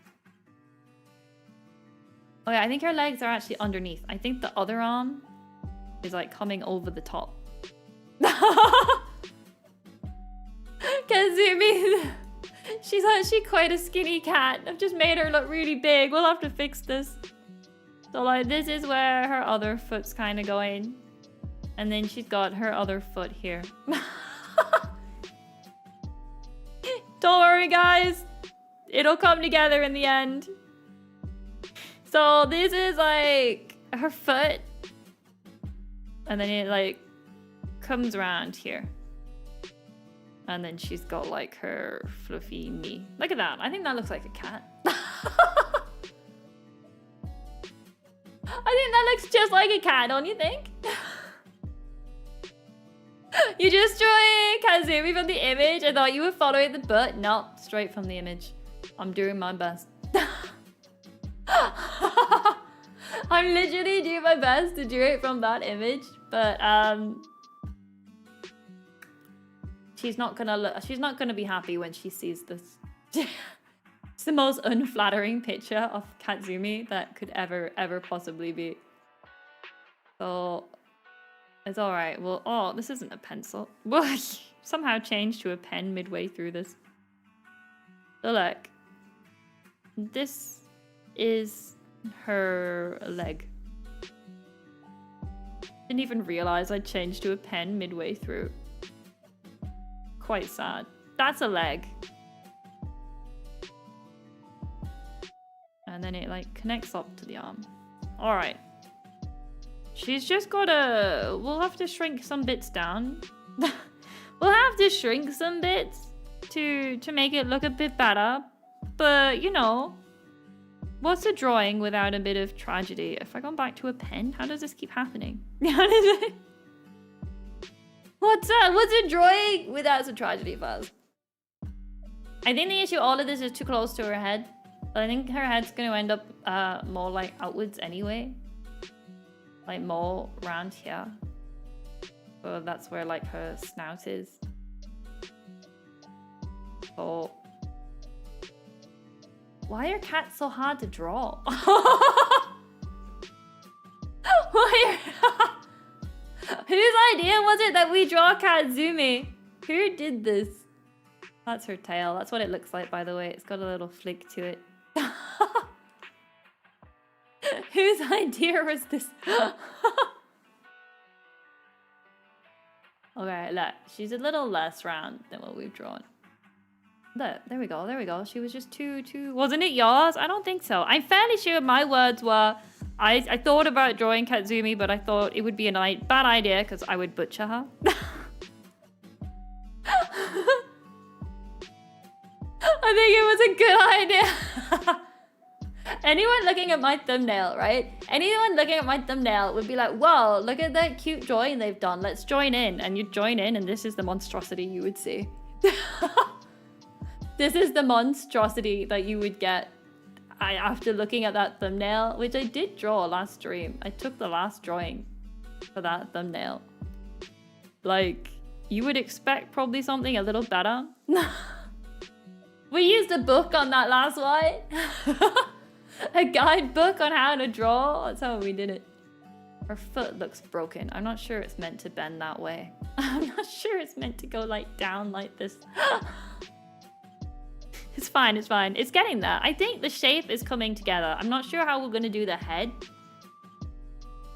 Oh yeah, I think her legs are actually underneath. I think the other arm is like coming over the top. Kitzumii, she's actually quite a skinny cat. I've just made her look really big. We'll have to fix this. So like this is where her other foot's kind of going. And then she's got her other foot here. Don't worry guys. It'll come together in the end. So this is like her foot. And then it like comes around here. And then she's got like her fluffy knee. Look at that. I think that looks like a cat. I think that looks just like a cat, don't you think? You just drew Kitzumii from the image. I thought you were following the butt. No, straight from the image. I'm doing my best. I'm literally doing my best to do it from that image, but she's not gonna be happy when she sees this. It's the most unflattering picture of Kitzumii that could ever possibly be. So it's all right. Well, oh, this isn't a pencil. Well, somehow changed to a pen midway through this. So look, this is her leg. Didn't even realize I changed to a pen midway through. Quite sad. That's a leg. And then it like connects up to the arm. All right. She's just gotta, we'll have to shrink some bits down. We'll have to shrink some bits to make it look a bit better. But you know, what's a drawing without a bit of tragedy? If I go back to a pen, how does this keep happening? What's a drawing without some tragedy, Fuzz? I think the issue, all of this is too close to her head. But I think her head's gonna end up more like outwards anyway. Like more around here. So that's where like her snout is. So why are cats so hard to draw? Why are... Whose idea was it that we draw Kitzumii? Who did this? That's her tail. That's what it looks like, by the way. It's got a little flick to it. Whose idea was this? Okay, look. She's a little less round than what we've drawn. Look, there we go, there we go. She was just too... Wasn't it yours? I don't think so. I'm fairly sure my words were... I thought about drawing Kitzumii, but I thought it would be a bad idea because I would butcher her. I think it was a good idea. Anyone looking at my thumbnail, right? Anyone looking at my thumbnail would be like, whoa, look at that cute drawing they've done. Let's join in. And you'd join in and this is the monstrosity you would see. This is the monstrosity that you would get after looking at that thumbnail, which I did draw last stream. I took the last drawing for that thumbnail. Like, you would expect probably something a little better. We used a book on that last one. A guidebook on how to draw. That's how we did it. Her foot looks broken. I'm not sure it's meant to bend that way. I'm not sure it's meant to go like down like this. It's fine, it's fine. It's getting there. I think the shape is coming together. I'm not sure how we're gonna do the head.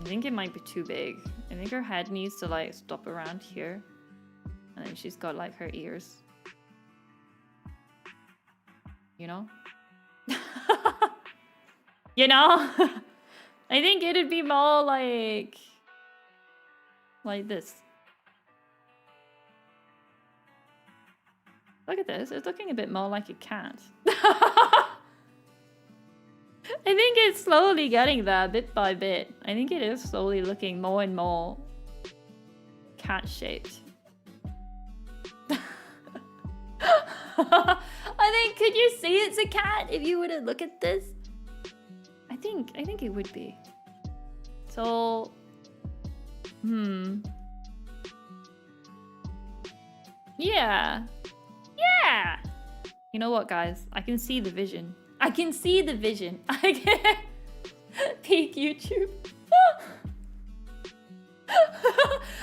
I think it might be too big. I think her head needs to like stop around here. And then she's got like her ears. You know? You know? I think it'd be more like this. Look at this. It's looking a bit more like a cat. I think it's slowly getting there bit by bit. I think it is slowly looking more and more cat-shaped. I think, could you see it's a cat if you were to look at this? I think it would be. So, yeah. Yeah! You know what, guys? I can see the vision. I can see the vision. I can... Peak YouTube.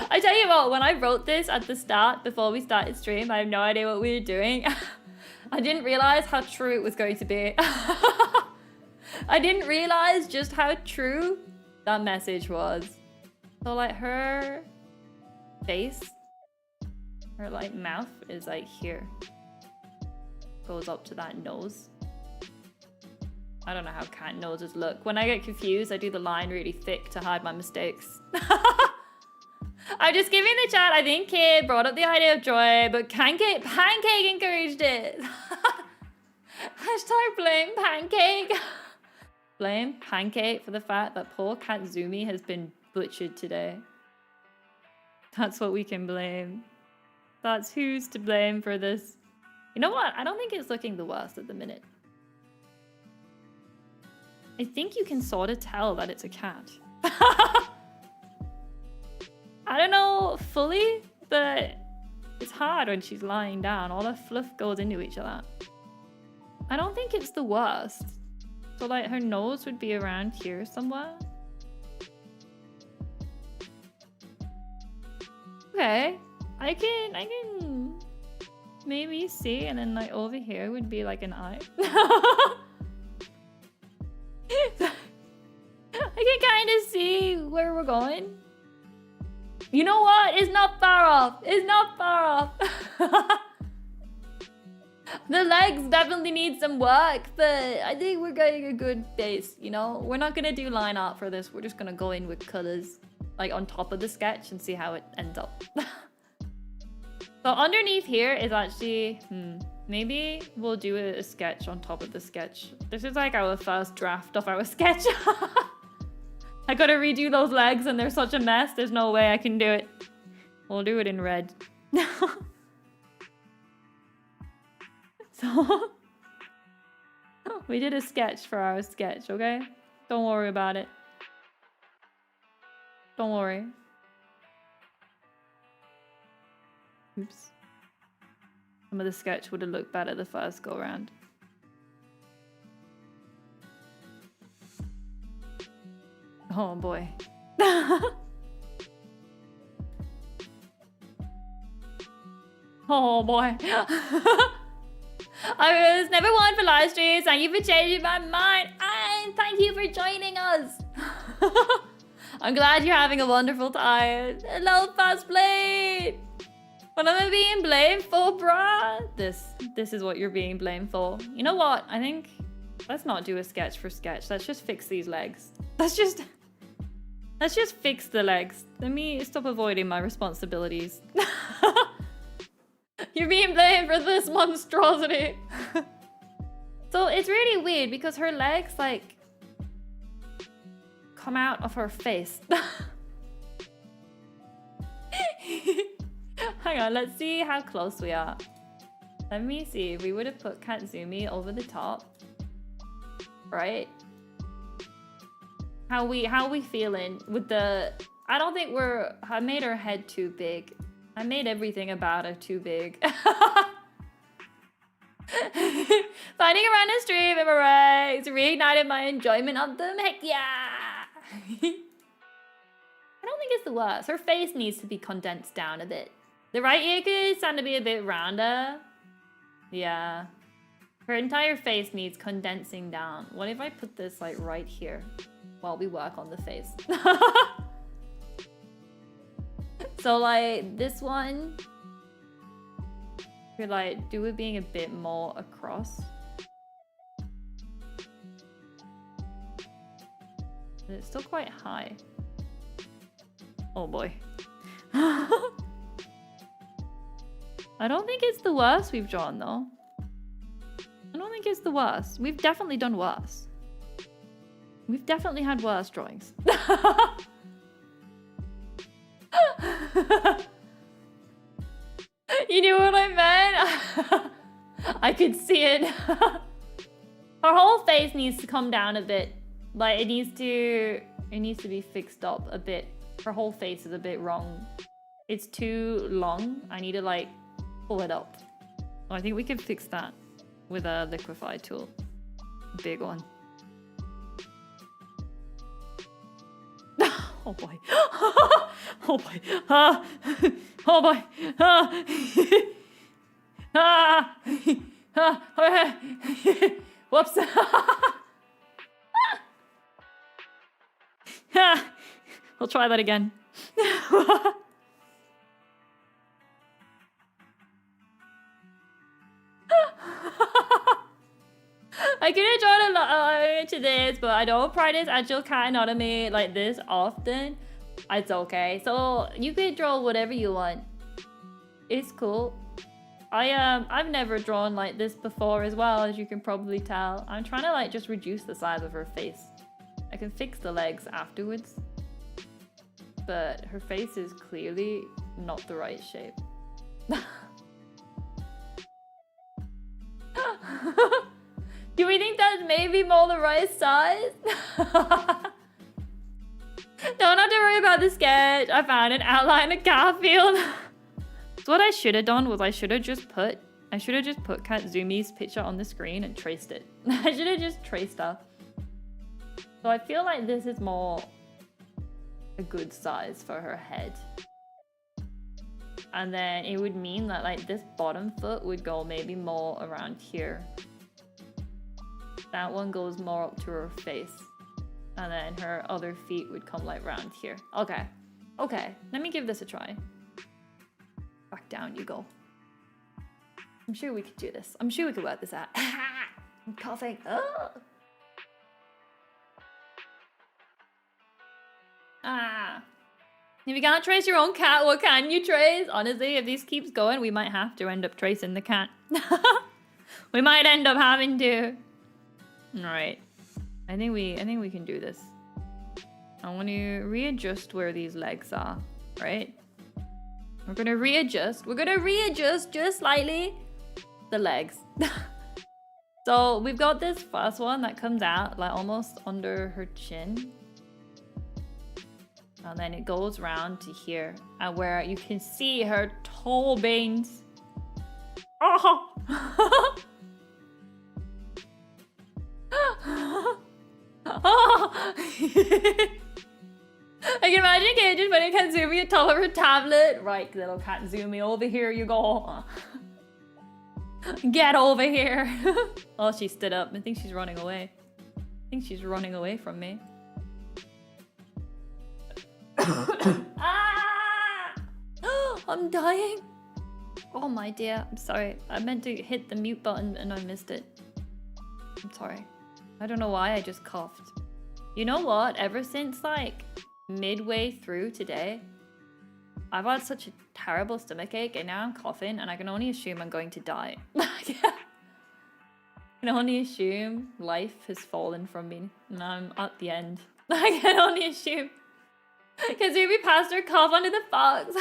I tell you what, when I wrote this at the start, before we started stream, I have no idea what we were doing. I didn't realize how true it was going to be. I didn't realize just how true that message was. So like her face, her like mouth is like here. Goes up to that nose. I don't know how cat noses look. When I get confused, I do the line really thick to hide my mistakes. I'm just giving the chat. I think Kid brought up the idea of joy, but Pancake encouraged it. Hashtag blame Pancake. Blame Pancake for the fact that poor Kitzumii has been butchered today. That's what we can blame. That's who's to blame for this. You know what? I don't think it's looking the worst at the minute. I think you can sort of tell that it's a cat. I don't know fully, but it's hard when she's lying down. All her fluff goes into each other. I don't think it's the worst. So like her nose would be around here somewhere. Okay, I can maybe see, and then like over here would be like an eye. I can kind of see where we're going. You know what? It's not far off. It's not far off. The legs definitely need some work, but I think we're getting a good base, you know? We're not gonna do line art for this. We're just gonna go in with colors, like on top of the sketch, and see how it ends up. So underneath here is actually, maybe we'll do a sketch on top of the sketch. This is like our first draft of our sketch. I gotta redo those legs and they're such a mess. There's no way I can do it. We'll do it in red. So, we did a sketch for our sketch, okay? Don't worry about it. Don't worry. Oops. Some of the sketch would have looked better the first go around. Oh boy. Oh boy. I was never one for live streams. Thank you for changing my mind. And thank you for joining us. I'm glad you're having a wonderful time. Hello, Fast Blade. What am I being blamed for, bruh? This is what you're being blamed for. You know what? I think let's not do a sketch for sketch. Let's just fix these legs. Let's just fix the legs. Let me stop avoiding my responsibilities. You're being blamed for this monstrosity. So it's really weird because her legs like come out of her face. Hang on, let's see how close we are. Let me see if we would have put Kitzumii over the top. Right? How we feeling with the... I don't think I made her head too big. I made everything about her too big. Finding around a stream, am I right? It's reignited my enjoyment of them. Heck yeah! I don't think it's the worst. Her face needs to be condensed down a bit. The right ear could sound to be a bit rounder. Yeah. Her entire face needs condensing down. What if I put this like right here while we work on the face? So like this one, could like do it being a bit more across. And it's still quite high. Oh boy. I don't think it's the worst we've drawn though. I don't think it's the worst. We've definitely done worse. We've definitely had worse drawings. You knew what I meant? I could see it. Her whole face needs to come down a bit. Like it needs to be fixed up a bit. Her whole face is a bit wrong. It's too long. I need to like pull it up. Oh, I think we can fix that with a liquefy tool. Big one. Oh boy. Oh boy. Oh boy. Whoops. We'll try that again. I could have drawn a lot to this, but I don't practice actual cat anatomy like this often. It's okay. So you could draw whatever you want. It's cool. I've never drawn like this before as well, as you can probably tell. I'm trying to like just reduce the size of her face. I can fix the legs afterwards. But her face is clearly not the right shape. Do we think that's maybe more the right size. Don't have to worry about the sketch. I found an outline of Garfield. So what I should have done was I should have just put Kitsumii's picture on the screen and traced it. I should have just traced her. So I feel like this is more a good size for her head. And then it would mean that like this bottom foot would go maybe more around here. That one goes more up to her face. And then her other feet would come like round here. Okay. Okay, let me give this a try. Back down you go. I'm sure we could do this. I'm sure we could work this out. I'm coughing. Oh. Ah. If you can't trace your own cat, what can you trace? Honestly, if this keeps going, we might have to end up tracing the cat. We might end up having to. Alright. I think we can do this. I want to readjust where these legs are, right? We're gonna readjust. We're gonna readjust just slightly the legs. So we've got this first one that comes out like almost under her chin. And then it goes round to here, where you can see her toe veins. Oh! Oh! I can imagine Kate just putting Kitzumii atop of her tablet. Right, little Kitzumii, over here you go. Get over here. Oh, she stood up. I think she's running away. I think she's running away from me. Ah! I'm dying. Oh my dear, I'm sorry. I meant to hit the mute button and I missed it. I'm sorry. I don't know why I just coughed. You know what? Ever since like midway through today, I've had such a terrible stomachache and now I'm coughing and I can only assume I'm going to die. I can only assume life has fallen from me and I'm at the end. I can only assume. Kitzumii passed her cough onto the fox.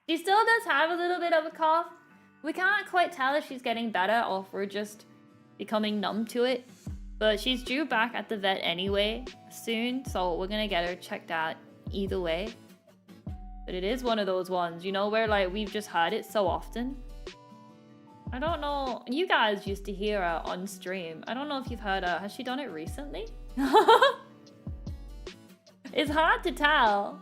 She still does have a little bit of a cough. We can't quite tell if she's getting better or if we're just becoming numb to it. But she's due back at the vet anyway soon, so we're gonna get her checked out either way. But it is one of those ones, you know, where like we've just heard it so often. I don't know, you guys used to hear her on stream. I don't know if you've heard her. Has she done it recently? It's hard to tell,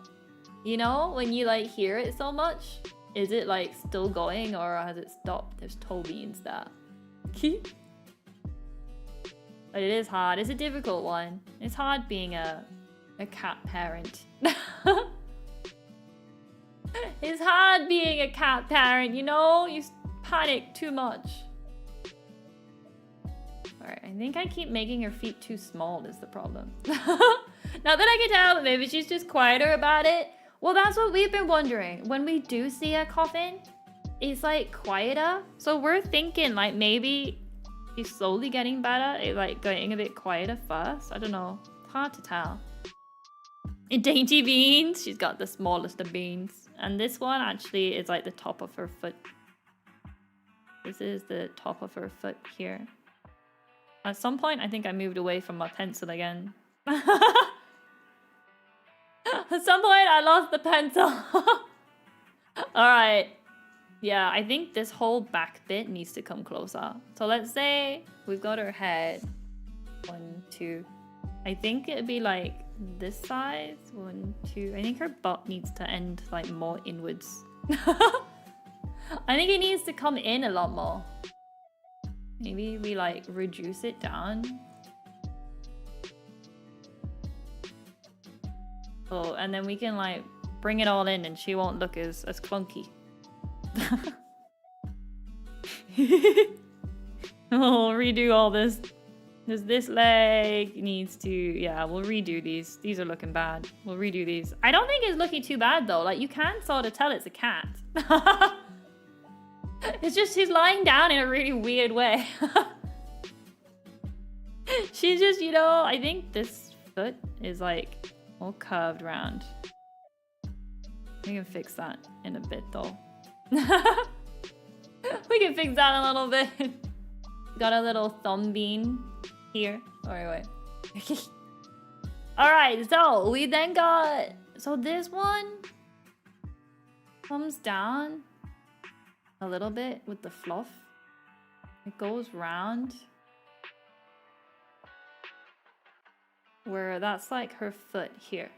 you know, when you like hear it so much. Is it like still going or has it stopped? There's toe beans there. But it is hard. It's a difficult one. It's hard being a cat parent. It's hard being a cat parent, you know? You panic too much. Alright, I think I keep making her feet too small is the problem. Now that I can tell, maybe she's just quieter about it. Well, that's what we've been wondering. When we do see her coughing, it's like quieter. So we're thinking like maybe she's slowly getting better. It's like getting a bit quieter first. I don't know. It's hard to tell. In dainty beans, she's got the smallest of beans. And this one actually is like the top of her foot. This is the top of her foot here. At some point, I think I moved away from my pencil again. At some point, I lost the pencil. Alright. Yeah, I think this whole back bit needs to come closer. So let's say we've got her head. 1, 2. I think it'd be like this size. 1, 2. I think her butt needs to end like more inwards. I think it needs to come in a lot more. Maybe we like reduce it down. Oh, and then we can like bring it all in and she won't look as clunky. Oh, redo all this. This leg needs to, yeah, we'll redo these. These are looking bad. We'll redo these. I don't think it's looking too bad though. Like you can sort of tell it's a cat. It's just she's lying down in a really weird way. She's just, you know, I think this foot is like all curved round. We can fix that in a bit though. We can fix that a little bit. Got a little thumb bean Here. Alright, wait. Alright, so we then got... So this one comes down a little bit with the fluff. It goes round. Where that's like her foot here.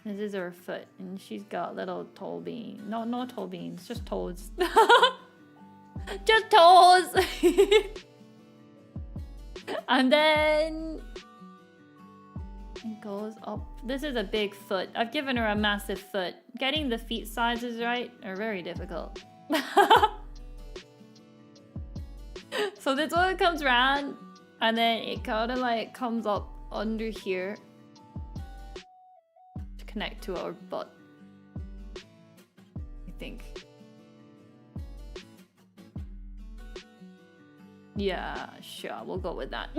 This is her foot, and she's got little toe beans. No, no toe beans, just toes. Just toes! And then it goes up. This is a big foot. I've given her a massive foot. Getting the feet sizes right are very difficult. So this one comes around, and then it kind of like comes up under here to connect to our butt, I think. Yeah, sure, we'll go with that.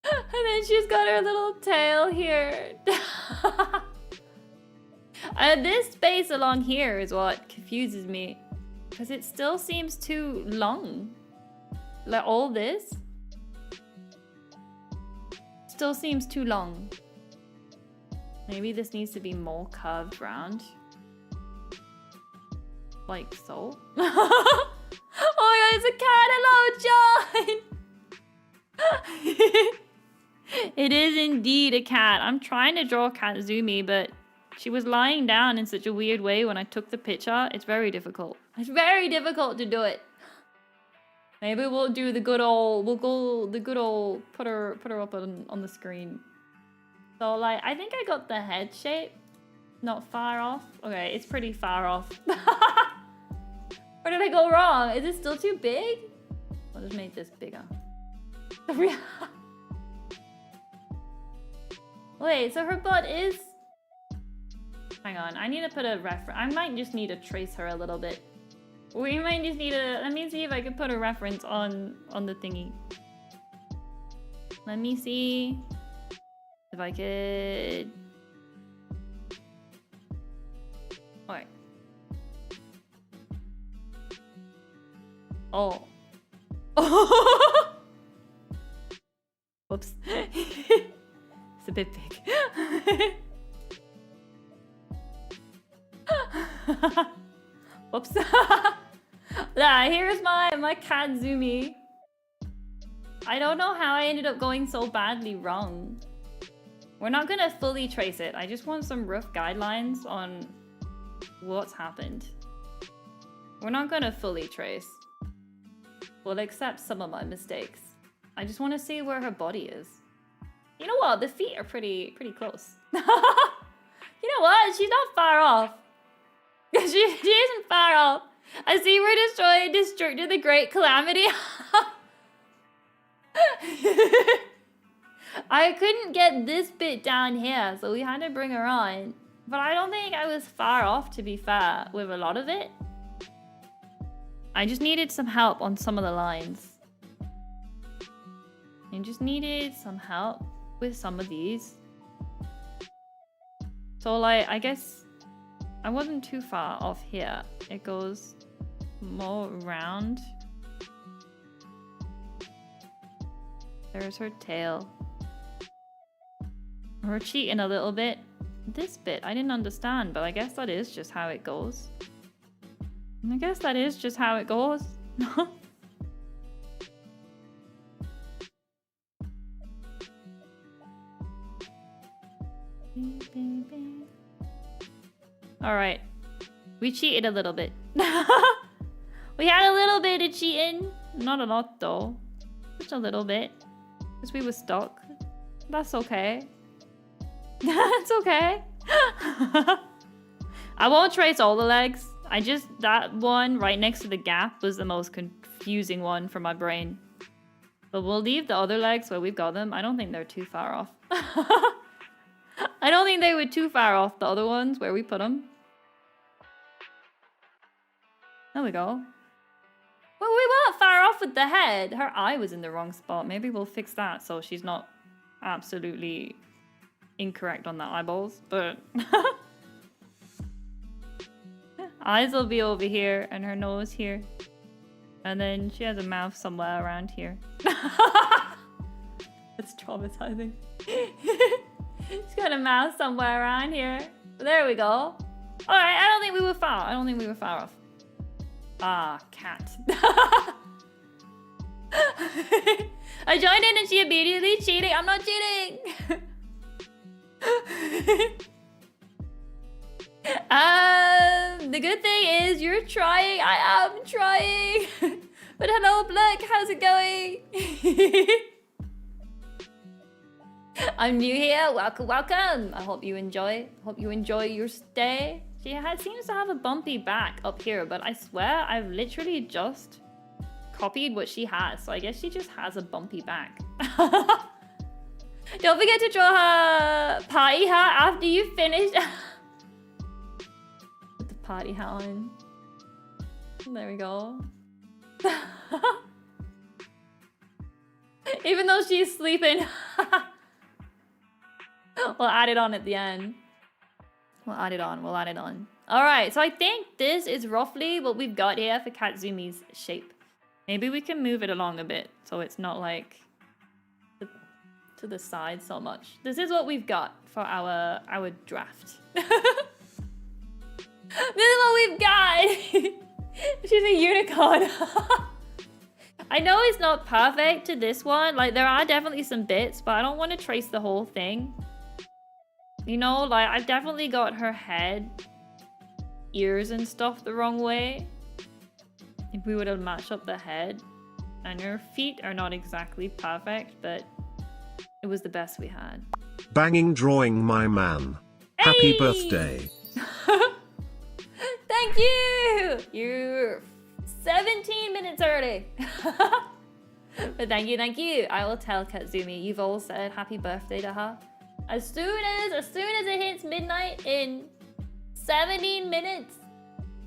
And then she's got her little tail here. And this space along here is what confuses me. Because it still seems too long. Like all this still seems too long. Maybe this needs to be more curved round. Like so. Oh my god, it's a cat! Hello, John! It is indeed a cat. I'm trying to draw Kitzumii, but she was lying down in such a weird way when I took the picture. It's very difficult. It's very difficult to do it. Maybe we'll do the good old, put her up on the screen. So like, I think I got the head shape not far off. Okay, it's pretty far off. Where did I go wrong? Is it still too big? I'll just make this bigger. Wait, so her butt is... Hang on, I need to put a reference. I might just need to trace her a little bit. We might just need to... Let me see if I can put a reference on the thingy. Let me see if I could... Alright. Oh. Whoops. It's a bit big. Whoops. Yeah, here's my Kitzumii. I don't know how I ended up going so badly wrong. We're not gonna fully trace it. I just want some rough guidelines on what's happened. We're not gonna fully trace. We'll accept some of my mistakes. I just want to see where her body is. You know what? The feet are pretty close. You know what? She's not far off. She isn't far off. I see we're destroyed the great calamity. I couldn't get this bit down here, so we had to bring her on. But I don't think I was far off, to be fair, with a lot of it. I just needed some help on some of the lines. I just needed some help with some of these. So like, I guess I wasn't too far off here. It goes more round. There's her tail. We're cheating a little bit. This bit, I didn't understand, but I guess that is just how it goes. I guess that is just how it goes. Alright. We cheated a little bit. We had a little bit of cheating. Not a lot though. Just a little bit. Because we were stuck. That's okay. That's okay. I won't trace all the legs. That one right next to the gap was the most confusing one for my brain. But we'll leave the other legs where we've got them. I don't think they're too far off. I don't think they were too far off, the other ones, where we put them. There we go. Well, we weren't far off with the head. Her eye was in the wrong spot. Maybe we'll fix that so she's not absolutely incorrect on the eyeballs, but... Eyes will be over here and her nose here. And then she has a mouth somewhere around here. That's traumatizing. She's got a mouth somewhere around here. There we go. Alright, I don't think we were far. I don't think we were far off. Ah, cat. I joined in and she immediately cheated. I'm not cheating. The good thing is you're trying. I am trying. But hello, Black. How's it going? I'm new here. Welcome, welcome. I hope you enjoy. Hope you enjoy your stay. She seems to have a bumpy back up here, but I swear I've literally just copied what she has. So I guess she just has a bumpy back. Don't forget to draw her party hat after you finish. Put the party hat on. There we go. Even though she's sleeping. We'll add it on at the end. We'll add it on. We'll add it on. All right. So I think this is roughly what we've got here for Kitsumii's shape. Maybe we can move it along a bit so it's not like to the side so much. This is what we've got for our draft. This is what we've got. She's a unicorn. I know it's not perfect to this one. Like, there are definitely some bits, but I don't want to trace the whole thing. You know, like, I've definitely got her head, ears and stuff the wrong way. If we would have matched up the head. And her feet are not exactly perfect, but it was the best we had. Banging drawing, my man. Hey! Happy birthday. Thank you! You're 17 minutes early. But thank you, thank you. I will tell Kitzumii. You've all said happy birthday to her. As soon as it hits midnight in 17 minutes.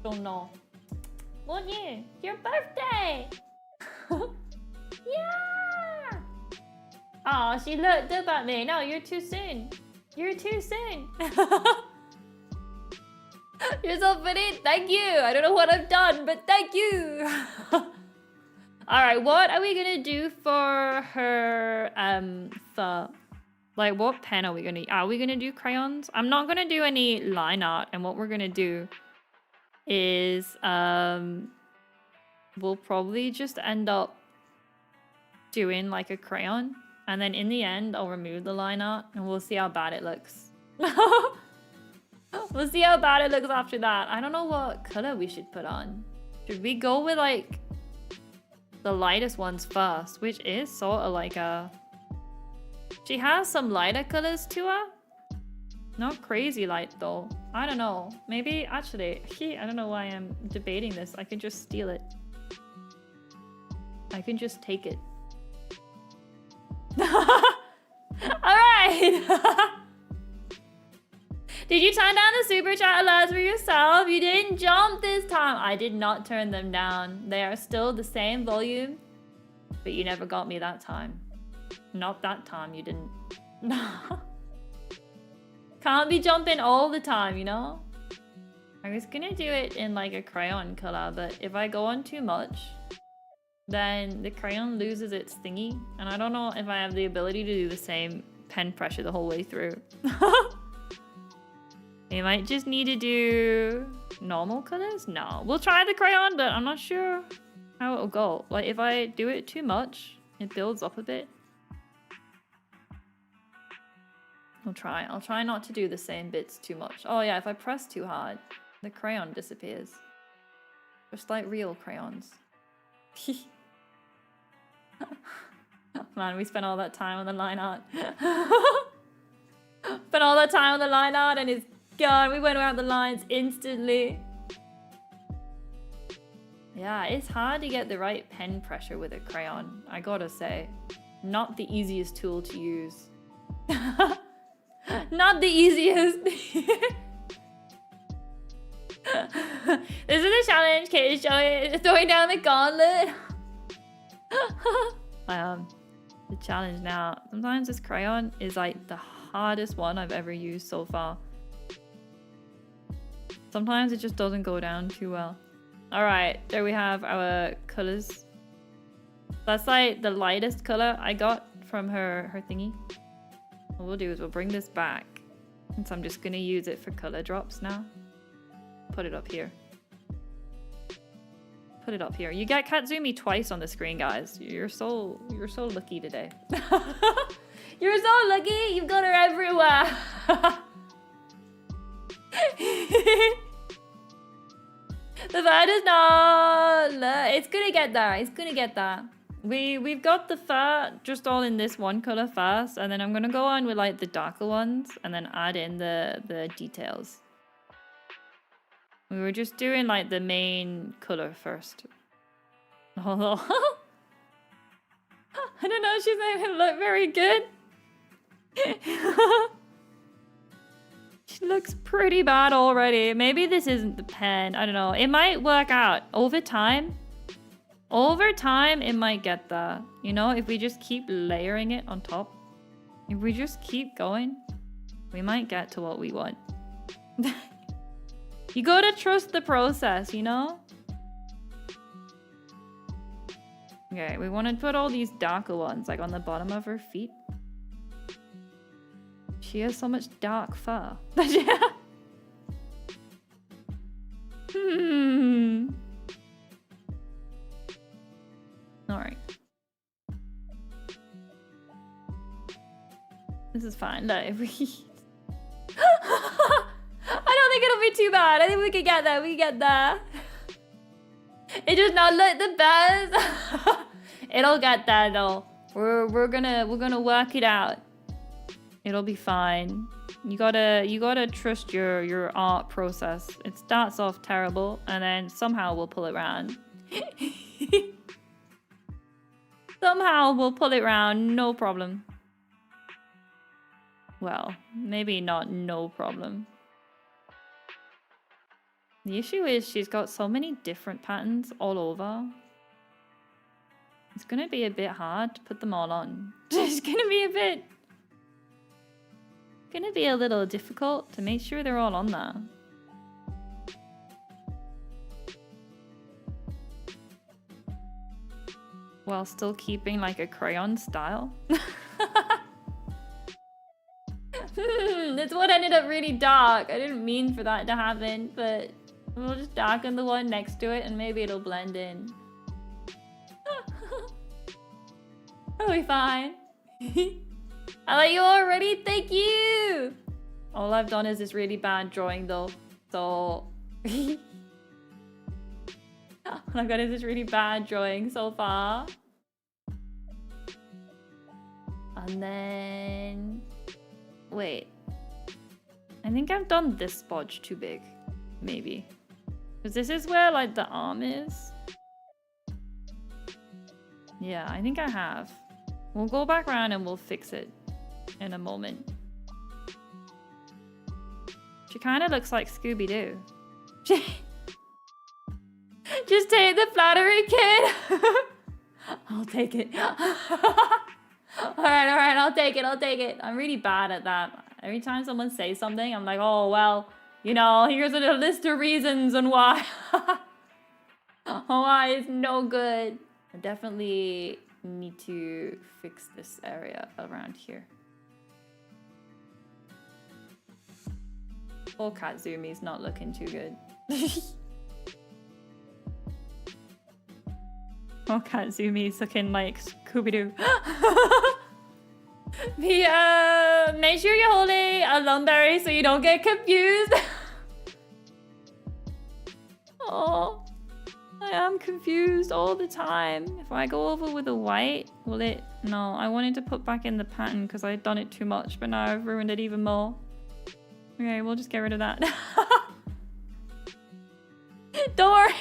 Don't know. Won't you? Your birthday! Yeah! Oh, she looked up at me. No, you're too soon. You're too soon. You're so funny. Thank you. I don't know what I've done, but thank you. Alright, what are we gonna do for her like, what pen are we gonna do crayons? I'm not gonna do any line art, and what we're gonna do is we'll probably just end up doing like a crayon, and then in the end I'll remove the line art and we'll see how bad it looks. We'll see how bad it looks after that. I don't know what color we should put on. Should we go with like the lightest ones first, which is sort of like a... She has some lighter colors to her. Not crazy light though. I don't know. Maybe actually, I don't know why I'm debating this. I can just steal it. I can just take it. Alright! Did you turn down the super chat alerts for yourself? You didn't jump this time. I did not turn them down. They are still the same volume. But you never got me that time. Not that time, you didn't. Can't be jumping all the time, you know? I was gonna do it in like a crayon color, but if I go on too much, then the crayon loses its thingy. And I don't know if I have the ability to do the same pen pressure the whole way through. You might just need to do normal colors? No. We'll try the crayon, but I'm not sure how it'll go. Like, if I do it too much, it builds up a bit. I'll try not to do the same bits too much. Oh yeah, if I press too hard, the crayon disappears. Just like real crayons. Man, we spent all that time on the line art. Spent all that time on the line art and it's gone. We went around the lines instantly. Yeah, it's hard to get the right pen pressure with a crayon, I gotta say. Not the easiest tool to use. Not the easiest. This is a challenge. Kate is throwing down the gauntlet. The challenge now. Sometimes this crayon is like the hardest one I've ever used so far. Sometimes it just doesn't go down too well. All right, there we have our colors. That's like the lightest color I got from her thingy. What we'll do is we'll bring this back. And so I'm just gonna use it for color drops now. Put it up here. Put it up here. You get Kitzumii twice on the screen, guys. You're so lucky today. You're so lucky. You've got her everywhere. The fur does not. It's gonna get there. It's gonna get there. We've got the fur just all in this one color first, and then I'm gonna go on with like the darker ones, and then add in the details. We were just doing like the main color first. Although I don't know, she's not gonna look very good. She looks pretty bad already. Maybe this isn't the pen. I don't know. It might work out over time. Over time, it might get there. You know, if we just keep layering it on top. If we just keep going, we might get to what we want. You gotta trust the process, you know? Okay, we want to put all these darker ones, like on the bottom of her feet. She has so much dark fur. Alright. This is fine. Look, if we... I don't think it'll be too bad. I think we can get there. We can get there. It does not look the best. It'll get there though. We're gonna work it out. It'll be fine. You gotta trust your art process. It starts off terrible and then somehow we'll pull it around. Somehow we'll pull it around, no problem. Well, maybe not no problem. The issue is she's got so many different patterns all over. It's gonna be a bit hard to put them all on. It's gonna be a little difficult to make sure they're all on there. While still keeping like a crayon style. This one ended up really dark. I didn't mean for that to happen, but we'll just darken the one next to it and maybe it'll blend in. It'll be fine. I like you already, thank you! All I've done is this really bad drawing though, so... All I've got is this really bad drawing so far. And then... Wait. I think I've done this bodge too big. Maybe. Because this is where like the arm is. Yeah, I think I have. We'll go back around and we'll fix it in a moment. She kind of looks like Scooby-Doo. Just take the flattery, kid. I'll take it. Alright, I'll take it. I'm really bad at that. Every time someone says something, I'm like, oh, well, you know, here's a list of reasons and why. Why it's no good. I definitely need to fix this area around here. Poor Kitsumii's not looking too good. Oh, Kitsumii's looking like Scooby-Doo. Make sure you're holding a lumberry so you don't get confused. Oh, I am confused all the time. If I go over with the white, will it? No, I wanted to put back in the pattern because I'd done it too much, but now I've ruined it even more. Okay, we'll just get rid of that. Don't worry.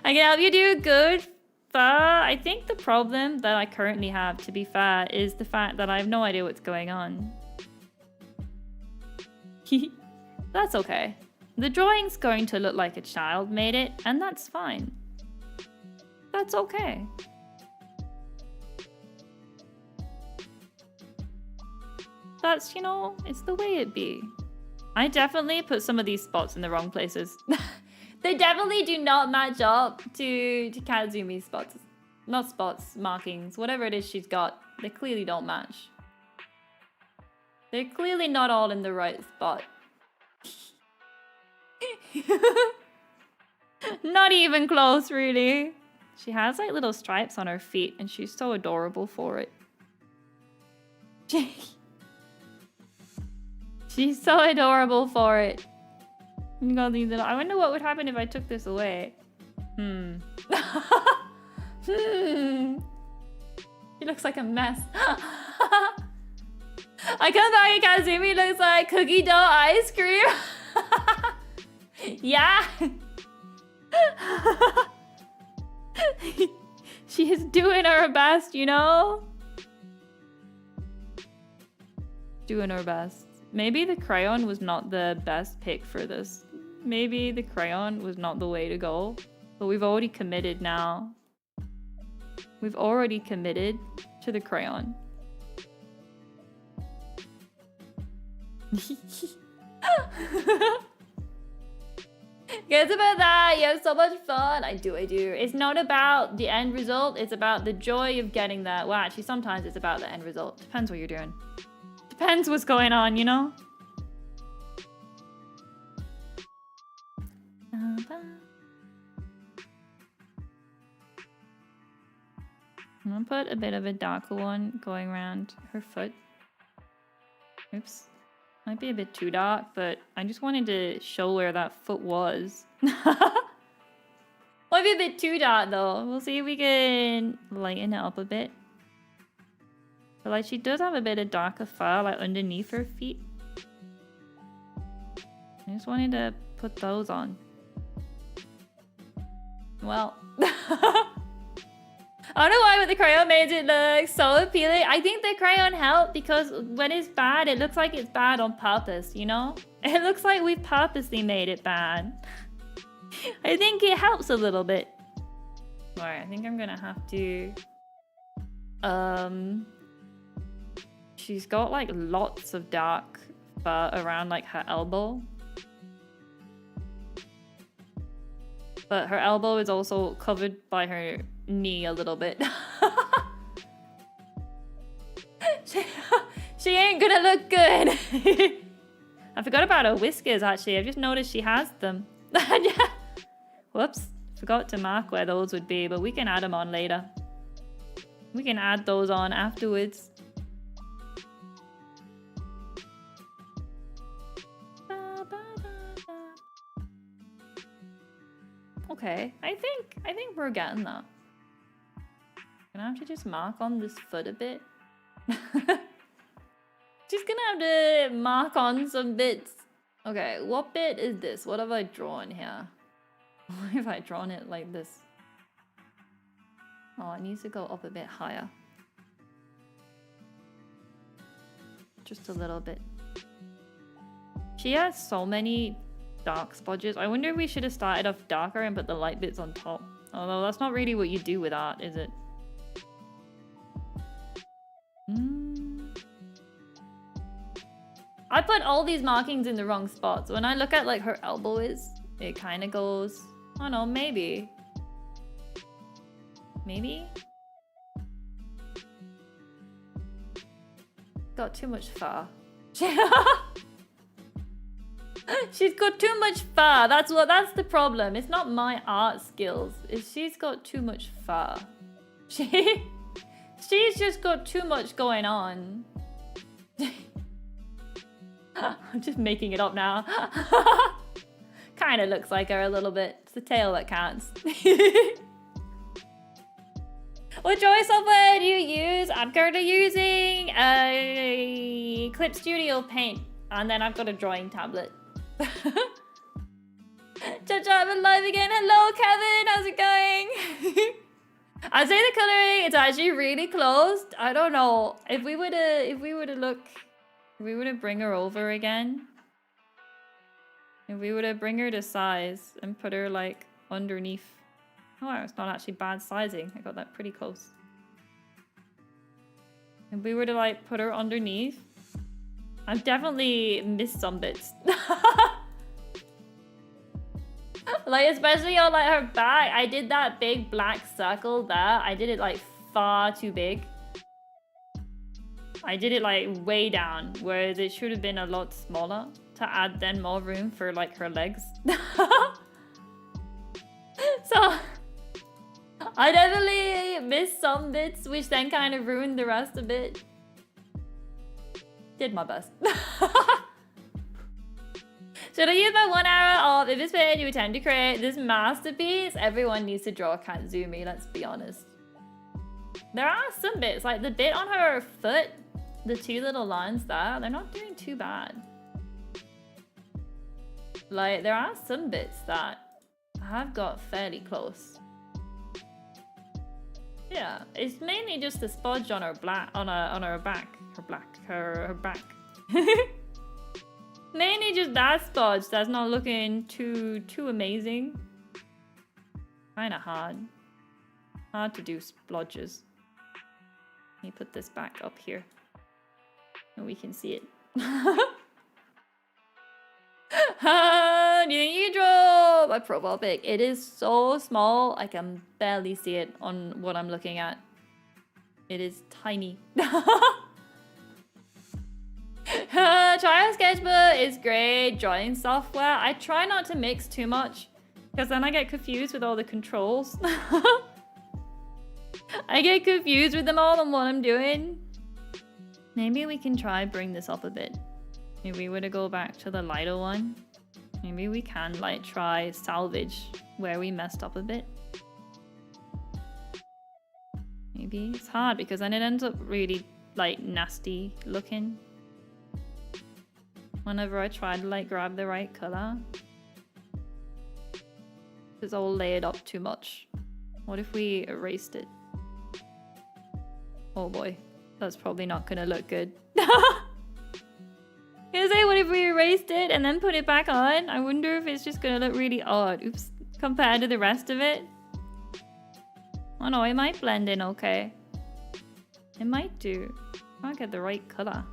I can help you do good fur. I think the problem that I currently have, to be fair, is the fact that I have no idea what's going on. That's okay. The drawing's going to look like a child made it, and that's fine. That's okay. That's, you know, it's the way it be. I definitely put some of these spots in the wrong places. They definitely do not match up to Kitsumii's spots. Not spots, markings, whatever it is she's got. They clearly don't match. They're clearly not all in the right spot. Not even close, really. She has like little stripes on her feet and she's so adorable for it. She's so adorable for it. I wonder what would happen if I took this away. She looks like a mess. I come back and Kazumi looks like cookie dough ice cream. Yeah. She is doing her best, you know? Doing her best. Maybe the crayon was not the best pick for this. Maybe the crayon was not the way to go. But we've already committed now. We've already committed to the crayon. It's about that. You have so much fun. I do. It's not about the end result. It's about the joy of getting that. Well, actually, sometimes it's about the end result. Depends what you're doing. Depends what's going on, you know? I'm gonna put a bit of a darker one going around her foot. Oops. Might be a bit too dark, but I just wanted to show where that foot was. Might be a bit too dark though. We'll see if we can lighten it up a bit. But like she does have a bit of darker fur like underneath her feet. I just wanted to put those on. Well. I don't know why with the crayon made it look so appealing. I think the crayon helped because when it's bad, it looks like it's bad on purpose, you know? It looks like we purposely made it bad. I think it helps a little bit. Alright, I think I'm gonna have to... She's got like lots of dark fur around like her elbow. But her elbow is also covered by her knee a little bit. She ain't gonna look good. I forgot about her whiskers actually. I've just noticed she has them. Yeah. Whoops. Forgot to mark where those would be, but we can add them on later. We can add those on afterwards. Okay, I think we're getting that. Gonna have to just mark on this foot a bit. Just gonna have to mark on some bits. Okay, what bit is this? What have I drawn here? Why have I drawn it like this? Oh, it needs to go up a bit higher. Just a little bit. She has so many dark splodges. I wonder if we should have started off darker and put the light bits on top. Although that's not really what you do with art, is it? I put all these markings in the wrong spots. When I look at like her elbow is, it kind of goes, oh no, maybe. Maybe? Got too much fur. She's got too much fur. That's the problem. It's not my art skills. It's she's got too much fur. She's just got too much going on. I'm just making it up now. Kind of looks like her a little bit. It's the tail that counts. What drawing software do you use? I'm currently using a Clip Studio Paint. And then I've got a drawing tablet. Cha-cha, I'm live again. Hello, Kevin. How's it going? I'd say the coloring, it's actually really close. I don't know. If we were to bring her over again. If we were to bring her to size and put her like underneath. Oh, it's not actually bad sizing. I got that pretty close. If we were to like put her underneath I've definitely missed some bits. Like, especially on like her back. I did that big black circle there. I did it like far too big. I did it like way down, whereas it should have been a lot smaller to add then more room for like her legs. So I definitely missed some bits, which then kind of ruined the rest a bit. Did my best. Should I use my 1 hour of if it's fair you attempt to create this masterpiece? Everyone needs to draw Kitzumii, let's be honest. There are some bits, like the bit on her foot, the 2 little lines there, they're not doing too bad. Like, there are some bits that have got fairly close. Yeah, it's mainly just the smudge on her back. Mainly just that smudge that's not looking too amazing. Kinda hard. Hard to do splodges. Let me put this back up here. And we can see it. Do you think you draw my profile pic? It is so small, I can barely see it on what I'm looking at. It is tiny. Try a sketchbook is great drawing software. I try not to mix too much because then I get confused with all the controls. I get confused with them all and what I'm doing. Maybe we can try bring this up a bit. Maybe we were to go back to the lighter one. Maybe we can like try salvage where we messed up a bit. Maybe it's hard because then it ends up really like nasty looking. Whenever I try to like grab the right color. It's all layered up too much. What if we erased it? Oh boy, that's probably not gonna look good. Gonna say, what if we erased it and then put it back on? I wonder if it's just gonna look really odd. Oops, compared to the rest of it. Oh no, it might blend in okay. It might do. I might get the right color.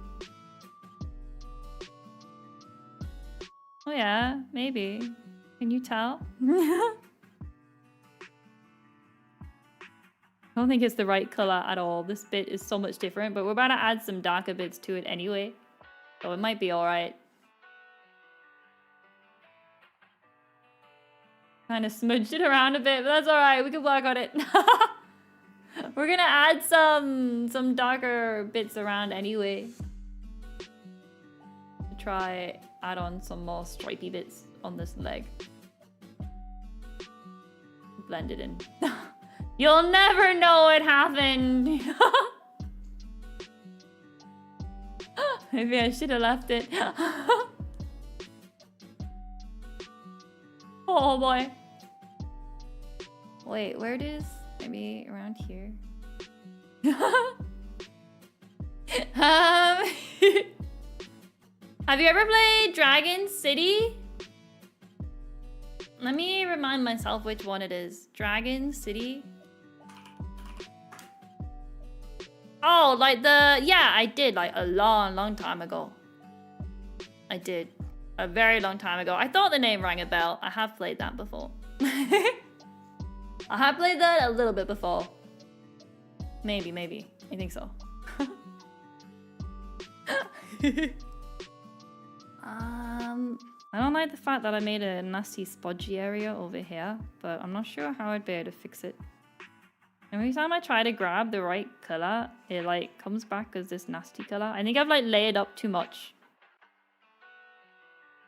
Oh yeah, maybe. Can you tell? I don't think it's the right color at all. This bit is so much different, but we're about to add some darker bits to it anyway. So it might be alright. Kind of smudged it around a bit, but that's alright. We can work on it. We're gonna add some darker bits around anyway. To try add on some more stripy bits on this leg. Blend it in. You'll never know what happened. Maybe I should have left it. Oh boy. Wait, where does... Maybe around here. Have you ever played Dragon City? Let me remind myself which one it is. Dragon City? Oh, like the... Yeah, I did, like a long time ago. I did. A very long time ago. I thought the name rang a bell. I have played that before. I have played that a little bit before. Maybe. I think so. I don't like the fact that I made a nasty spudgy area over here, but I'm not sure how I'd be able to fix it. Every time I try to grab the right color, it like comes back as this nasty color. I think I've like layered up too much.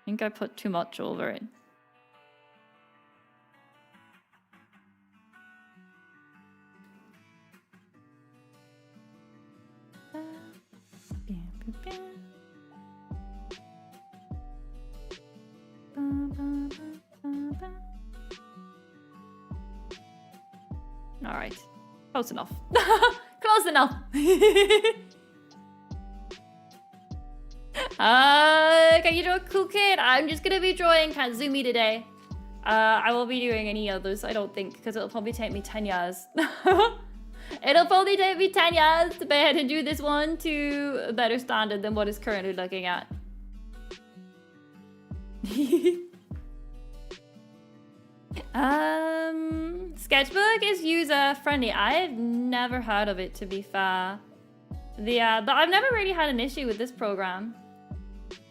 I think I put too much over it. All right, close enough. Close enough. Can you draw a cool kid? I'm just gonna be drawing Kitzumii today. I won't be doing any others, I don't think, because it'll probably take me 10 years. It'll probably take me 10 years to be able to do this one to a better standard than what it's currently looking at. Sketchbook is user friendly. I've never heard of it, to be fair. But I've never really had an issue with this program.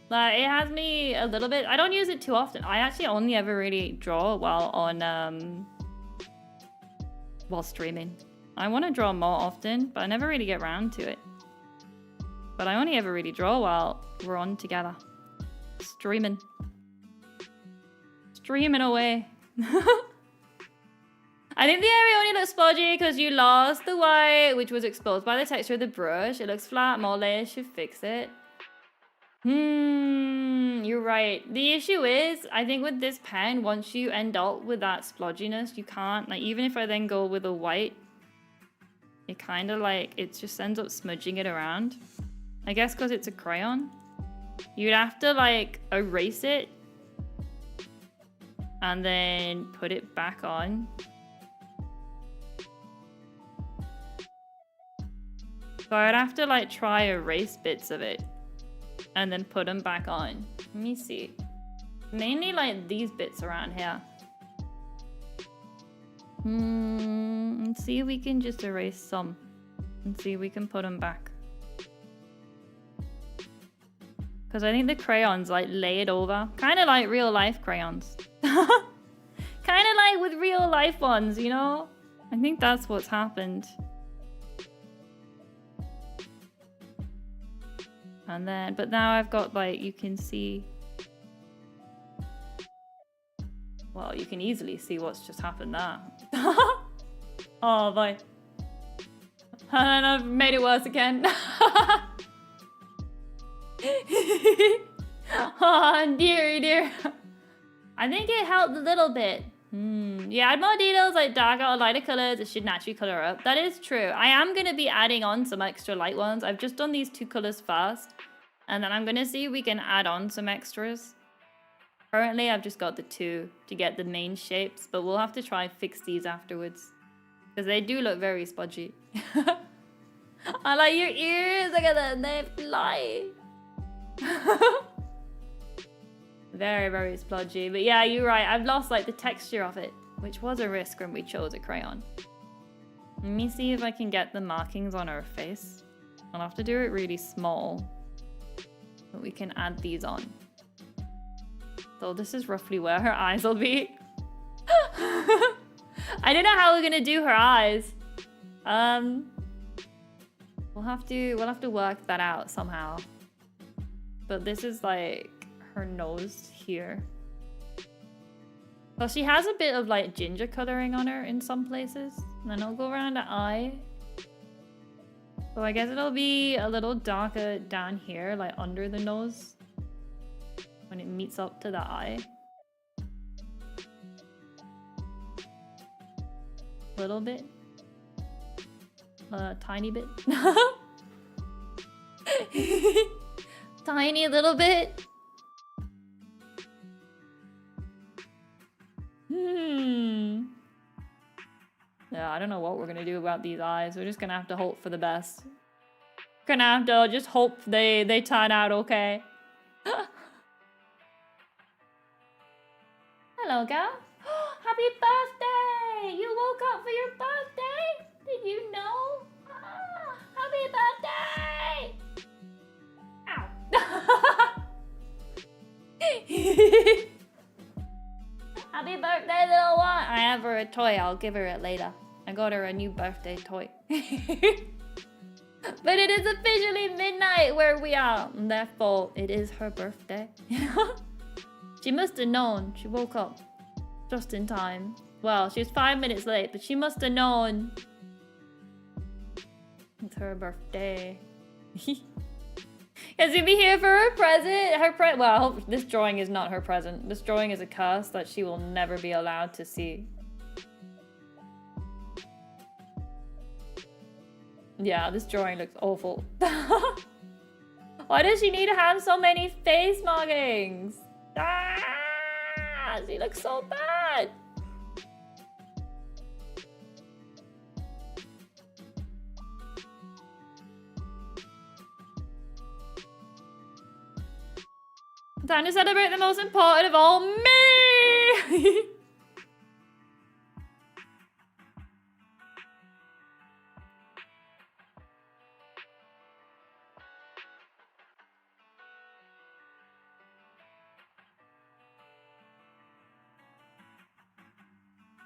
Like, it has me a little bit. I don't use it too often. I actually only ever really draw while streaming. I want to draw more often, but I never really get around to it. But I only ever really draw while we're on together. Streaming. Streaming away. I think the area only looks spotty because you lost the white, which was exposed by the texture of the brush. It looks flat. More layers should fix it. You're right. The issue is, I think with this pen, once you end up with that splodginess, you can't, like, even if I then go with a white, it kind of like, it just ends up smudging it around. I guess because it's a crayon. You'd have to like erase it and then put it back on. So I'd have to like try erase bits of it and then put them back on. Let me see. Mainly like these bits around here. Let's see if we can just erase some and see if we can put them back. Because I think the crayons like laid over. Kind of like real life crayons. Kind of like with real life ones, you know? I think that's what's happened. And then, but now I've got like, you can see. Well, you can easily see what's just happened there. Oh boy. And I've made it worse again. Oh, dearie dear. I think it helped a little bit. Yeah, add more details like darker or lighter colors. It should naturally color up. That is true. I am going to be adding on some extra light ones. I've just done these two colors first. And then I'm going to see if we can add on some extras. Currently, I've just got the two to get the main shapes. But we'll have to try and fix these afterwards. Because they do look very spudgy. I like your ears. Look at them. They fly. Very, very splodgy. But yeah, you're right. I've lost like the texture of it, which was a risk when we chose a crayon. Let me see if I can get the markings on her face. I'll have to do it really small, but we can add these on. So this is roughly where her eyes will be. I don't know how we're gonna do her eyes. We'll have to work that out somehow. But this is like her nose here. Well, she has a bit of like ginger coloring on her in some places. And then I'll go around the eye. So I guess it'll be a little darker down here, like under the nose. When it meets up to the eye. A little bit. A tiny bit. Tiny little bit. Yeah, I don't know what we're gonna do about these eyes. We're just gonna have to hope for the best. Gonna have to just hope they turn out okay. Hello, girl. Happy birthday! You woke up for your birthday? Did you know? Ah, happy birthday! Ow. Happy birthday, little one! I have her a toy. I'll give her it later. I got her a new birthday toy. But it is officially midnight where we are. And therefore, it is her birthday. She must have known. She woke up just in time. Well, she was 5 minutes late, but she must have known. It's her birthday. Is she be here for her present? Well, I hope this drawing is not her present. This drawing is a curse that she will never be allowed to see. Yeah, this drawing looks awful. Why does she need to have so many face markings? Ah, she looks so bad. Time to celebrate the most important of all, me!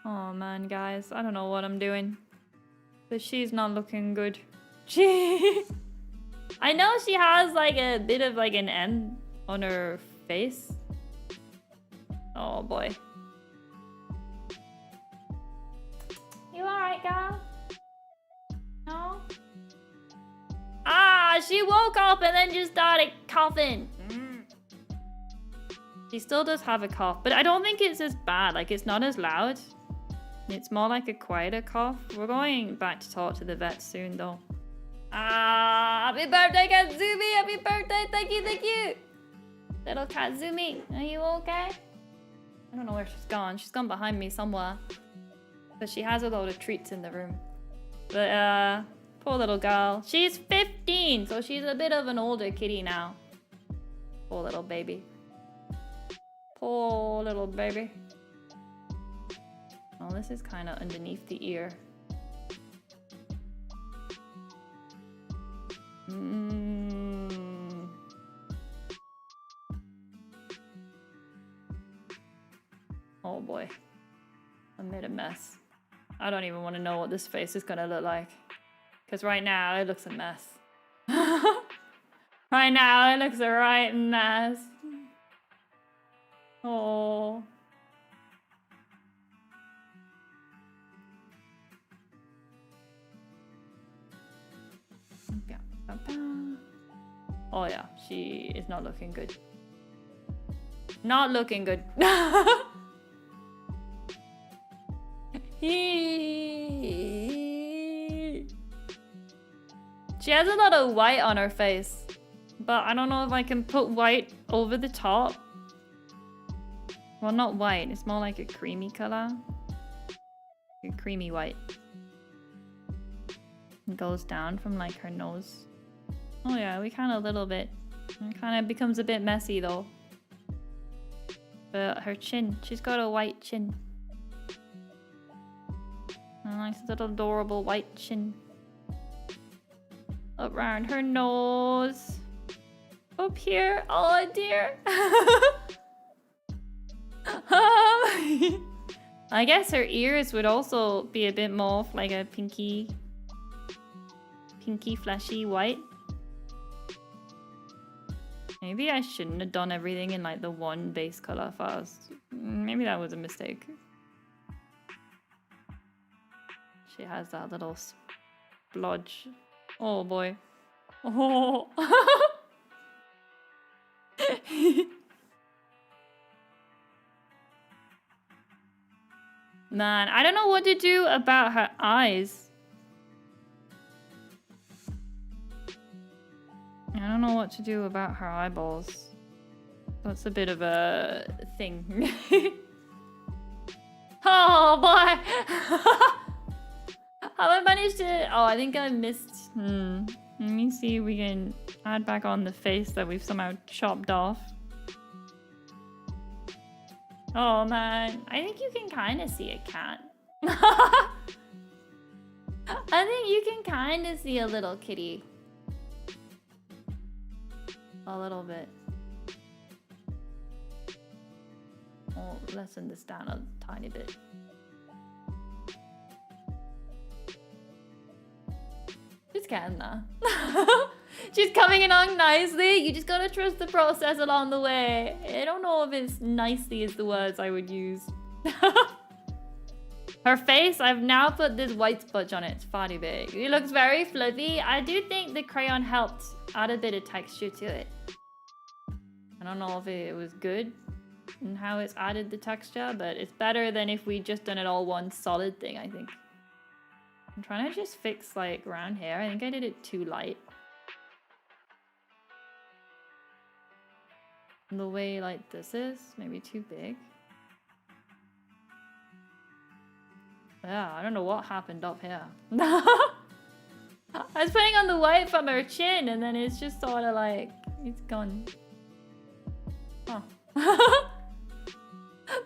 Oh man, guys, I don't know what I'm doing. But she's not looking good. She... I know she has like a bit of like an M on her face. Oh boy. You alright, girl? No? Ah, she woke up and then just started coughing. She still does have a cough, but I don't think it's as bad. Like, it's not as loud. It's more like a quieter cough. We're going back to talk to the vet soon, though. Ah, happy birthday, Kitzumii! Happy birthday! Thank you, thank you! Little Kitzumii, are you okay? I don't know where she's gone. She's gone behind me somewhere. But she has a load of treats in the room. But, poor little girl. She's 15, so she's a bit of an older kitty now. Poor little baby. Poor little baby. Oh, this is kind of underneath the ear. Oh boy. I made a mess. I don't even want to know what this face is gonna look like. Because right now, it looks a mess. Right now, it looks a right mess. Oh. Oh yeah, she is not looking good. Not looking good. She has a lot of white on her face, but I don't know if I can put white over the top. Well, not white, it's more like a creamy color. A creamy white. It goes down from like her nose. Oh yeah, we kind of a little bit. It kind of becomes a bit messy though. But her chin, she's got a white chin. A nice little adorable white chin. Around her nose. Up here, oh dear. I guess her ears would also be a bit more like a pinky fleshy white. Maybe I shouldn't have done everything in like the one base color first. Maybe that was a mistake. She has that little splodge. Oh boy. Oh. Man, I don't know what to do about her eyes. I don't know what to do about her eyeballs. That's a bit of a thing. Oh boy! Have I managed to... Oh, I think I missed... Let me see if we can add back on the face that we've somehow chopped off. Oh man, I think you can kind of see a cat. I think you can kind of see a little kitty. A little bit. I'll lessen this down a tiny bit. She's getting there. She's coming along nicely. You just gotta trust the process along the way. I don't know if it's nicely is the words I would use. Her face, I've now put this white smudge on it. It's fatty big. It looks very fluffy. I do think the crayon helped add a bit of texture to it. I don't know if it was good and how it's added the texture, but it's better than if we just done it all one solid thing, I think. I'm trying to just fix like around here. I think I did it too light. And the way like this is, maybe too big. Yeah, I don't know what happened up here. I was putting on the white from her chin and then it's just sort of like, it's gone. Huh.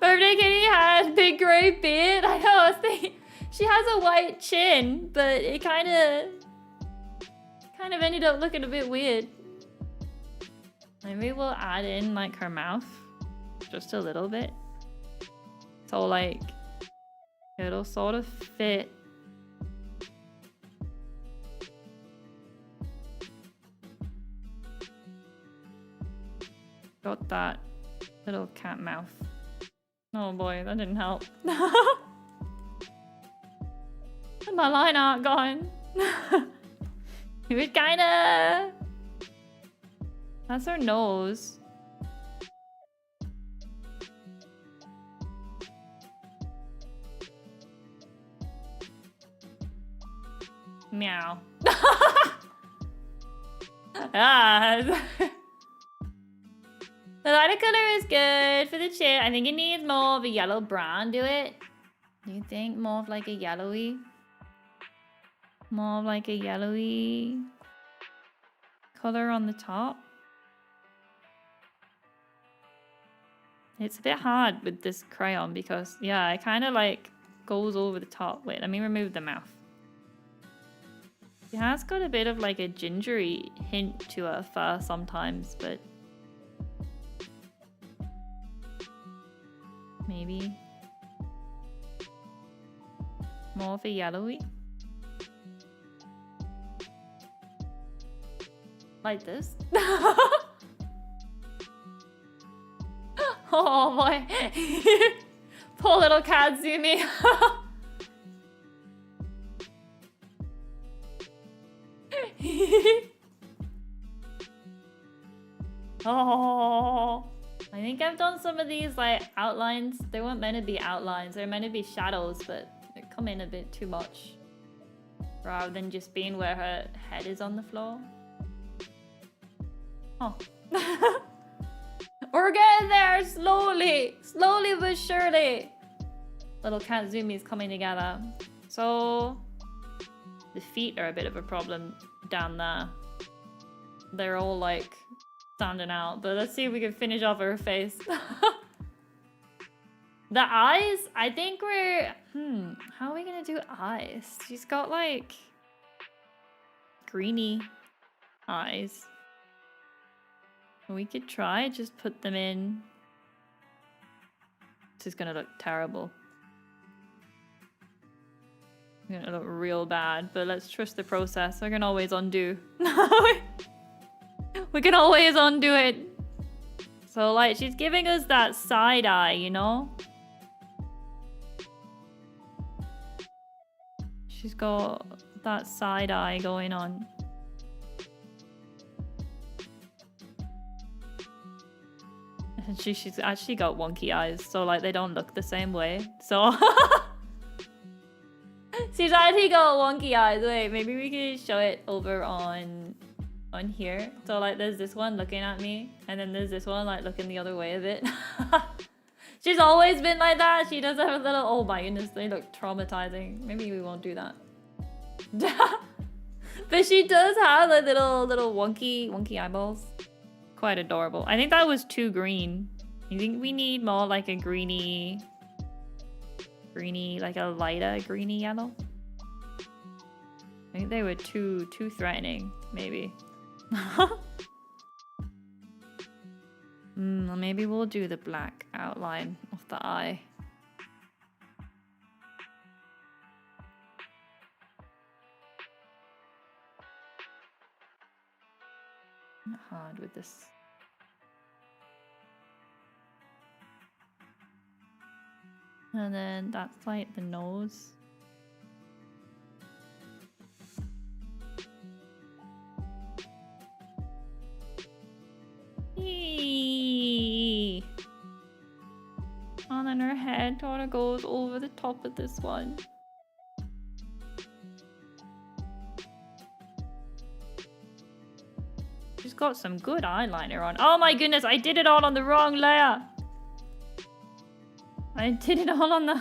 Birthday kitty has big gray beard. I know, I was thinking, she has a white chin, but it kind of ended up looking a bit weird. Maybe we'll add in like her mouth just a little bit. So like it'll sort of fit. Got that little cat mouth. Oh boy, that didn't help. My line art gone. It was kinda... That's her nose. Meow. Ah. The lighter color is good for the chin. I think it needs more of a yellow brown to it. Do you think more of like a yellowy? More of like a yellowy color on the top? It's a bit hard with this crayon because, yeah, it kind of like goes over the top. Wait, let me remove the mouth. It has got a bit of like a gingery hint to her fur sometimes, but maybe more of a yellowy. Like this. Oh boy. Poor little Kitzumii. Oh, I think I've done some of these like outlines. They weren't meant to be outlines. They're meant to be shadows, but they come in a bit too much rather than just being where her head is on the floor. Oh. We're getting there slowly but surely. Little Kitzumi's coming together. So the feet are a bit of a problem down there. They're all like standing out, but let's see if we can finish off her face. The eyes, I think we're how are we gonna do eyes? She's got like greeny eyes. We could try just put them in. This is gonna look terrible. It's gonna look real bad, but let's trust the process. We can always undo. We can always undo it. So like she's giving us that side eye, you know? She's got that side eye going on. And she's actually got wonky eyes, so like they don't look the same way. So she's actually got wonky eyes. Wait, maybe we could show it over on here. So like there's this one looking at me, and then there's this one like looking the other way a bit. She's always been like that. She does have a little, oh my goodness, they look traumatizing. Maybe we won't do that. But she does have like little wonky eyeballs. Quite adorable. I think that was too green. You think we need more like a greeny, like a lighter greeny yellow? I think they were too threatening, maybe. Maybe we'll do the black outline of the eye. Hard with this. And then that's like the nose. Eee. And then her head sort of goes over the top of this one. She's got some good eyeliner on. Oh my goodness, I did it all on the wrong layer. I did it all on the...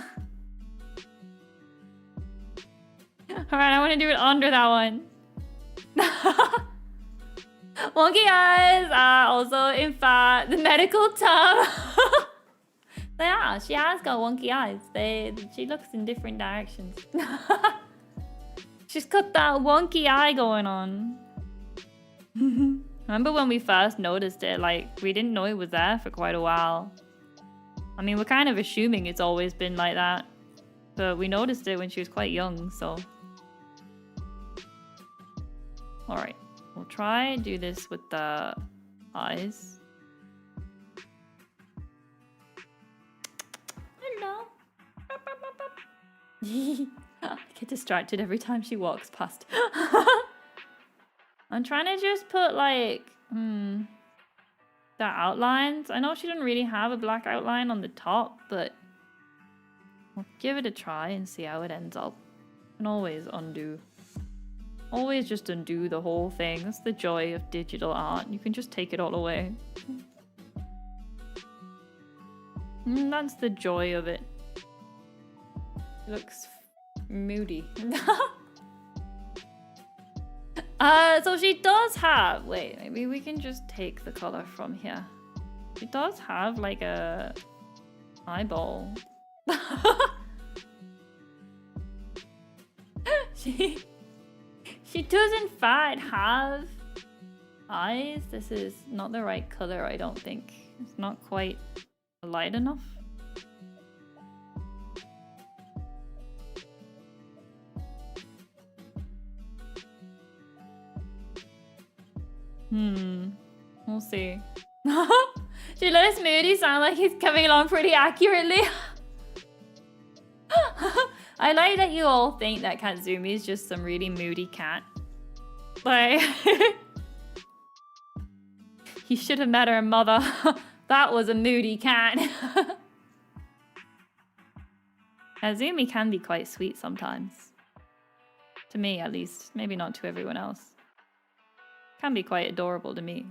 Alright, I want to do it under that one. Wonky eyes are also, in fact, the medical term. They are. She has got wonky eyes. She looks in different directions. She's got that wonky eye going on. Remember when we first noticed it? Like, we didn't know it was there for quite a while. I mean, we're kind of assuming it's always been like that. But we noticed it when she was quite young, so... Alright. We'll try do this with the eyes. Hello. I get distracted every time she walks past. I'm trying to just put like the outlines. I know she doesn't really have a black outline on the top, but we'll give it a try and see how it ends up. And always undo. Always just undo the whole thing. That's the joy of digital art. You can just take it all away. That's the joy of it. It looks moody. So she does have... Wait, maybe we can just take the color from here. She does have like a eyeball. She does in fact have eyes. This is not the right color, I don't think. It's not quite light enough. We'll see. She let us moody sound like he's coming along pretty accurately. I like that you all think that Kitzumii is just some really moody cat. Like, you should have met her mother. That was a moody cat. Kitzumii can be quite sweet sometimes. To me, at least. Maybe not to everyone else. Can be quite adorable to me.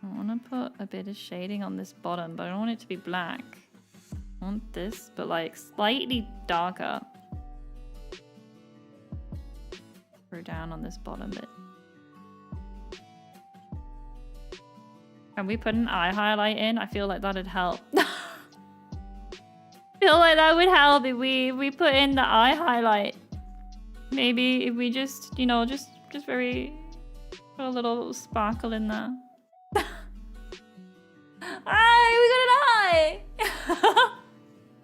I want to put a bit of shading on this bottom, but I don't want it to be black. I want this, but like slightly darker. Go down on this bottom bit. Can we put an eye highlight in? I feel like that'd help. Feel like that would help if we put in the eye highlight. Maybe if we just, you know, just very put a little sparkle in there. Hi, we got an eye.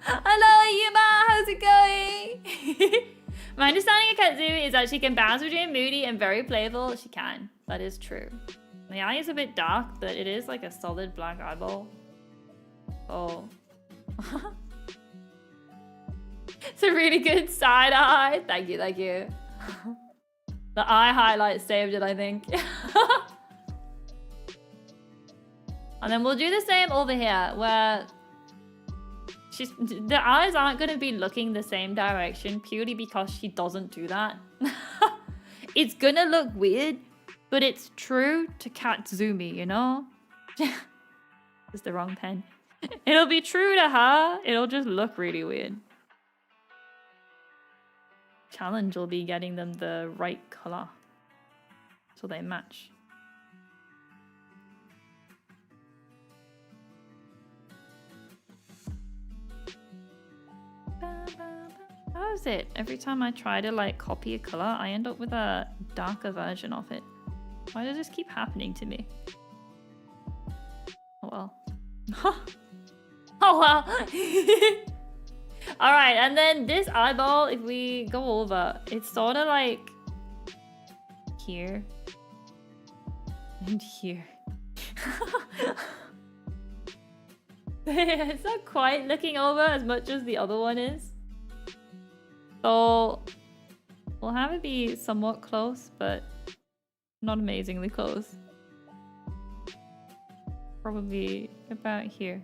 Hello, Yuma. How's it going? My understanding of Kitzumii is that she can bounce between moody and very playful. She can. That is true. The eye is a bit dark, but it is like a solid black eyeball. Oh. It's a really good side eye. Thank you, thank you. The eye highlight saved it, I think. And then we'll do the same over here, where the eyes aren't going to be looking the same direction purely because she doesn't do that. It's going to look weird, but it's true to Kitzumii, you know? It's the wrong pen. It'll be true to her. It'll just look really weird. Challenge will be getting them the right color so they match. How is it? Every time I try to like copy a color, I end up with a darker version of it. Why does this keep happening to me? Oh well. Oh well. Alright, and then this eyeball, if we go over, it's sort of like here and here. It's not quite looking over as much as the other one is. So we'll have it be somewhat close, but not amazingly close. Probably about here.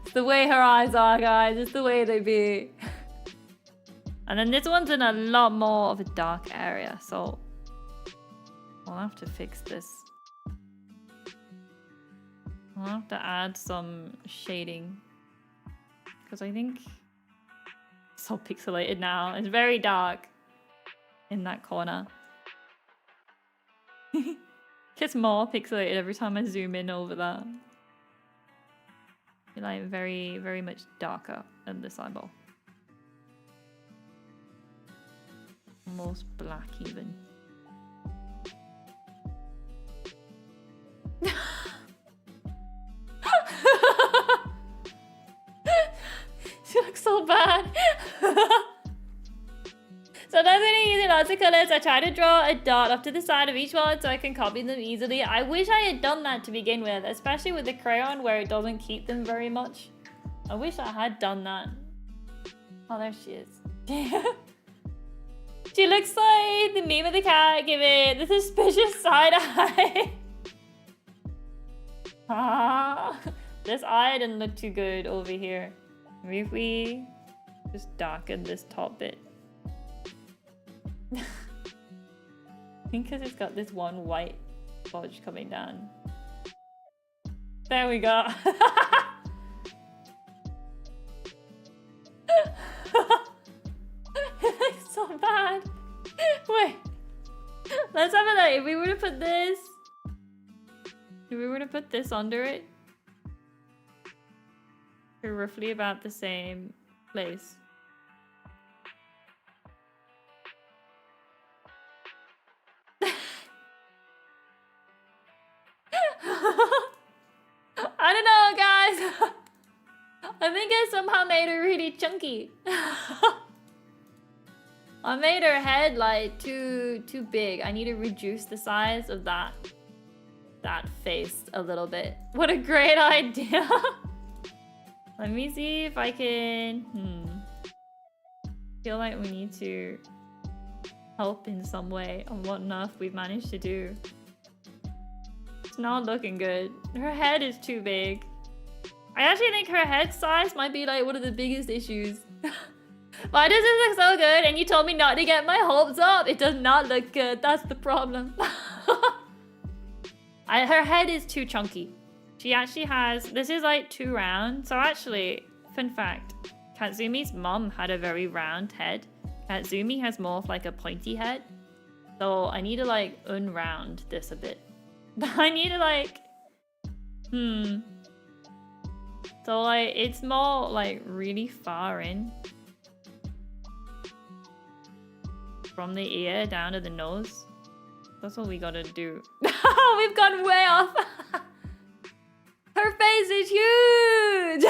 It's the way her eyes are, guys. It's the way they be. And then this one's in a lot more of a dark area, so we'll have to fix this. I'll have to add some shading. Because I think it's so pixelated now. It's very dark in that corner. Gets more pixelated every time I zoom in over that. You're like very, very much darker than this eyeball. Almost black even. She looks so bad. So that's when I use lots of colors. I try to draw a dot up to the side of each one so I can copy them easily. I wish I had done that to begin with, especially with the crayon where it doesn't keep them very much. I wish I had done that. Oh, there she is. She looks like the meme of the cat giving the suspicious side eye. Ah, this eye didn't look too good over here. Maybe if we just darken this top bit. I think because it's got this one white bodge coming down. There we go. It looks so bad. Wait. Let's have a look. If we were to put this... If we were to put this under it... We're roughly about the same place. I don't know, guys. I think I somehow made her really chunky. I made her head like too big. I need to reduce the size of that face a little bit. What a great idea. Let me see if I can. Feel like we need to help in some way on what enough we've managed to do. It's not looking good. Her head is too big. I actually think her head size might be like one of the biggest issues. Why does it look so good? And you told me not to get my hopes up. It does not look good. That's the problem. Her head is too chunky. She actually has... This is like too round. So actually, fun fact. Katsumi's mom had a very round head. Katsumi has more of like a pointy head. So I need to like unround this a bit. I need to like... So like, it's more like really far in. From the ear down to the nose. That's what we gotta do. We've gone way off. Her face is huge.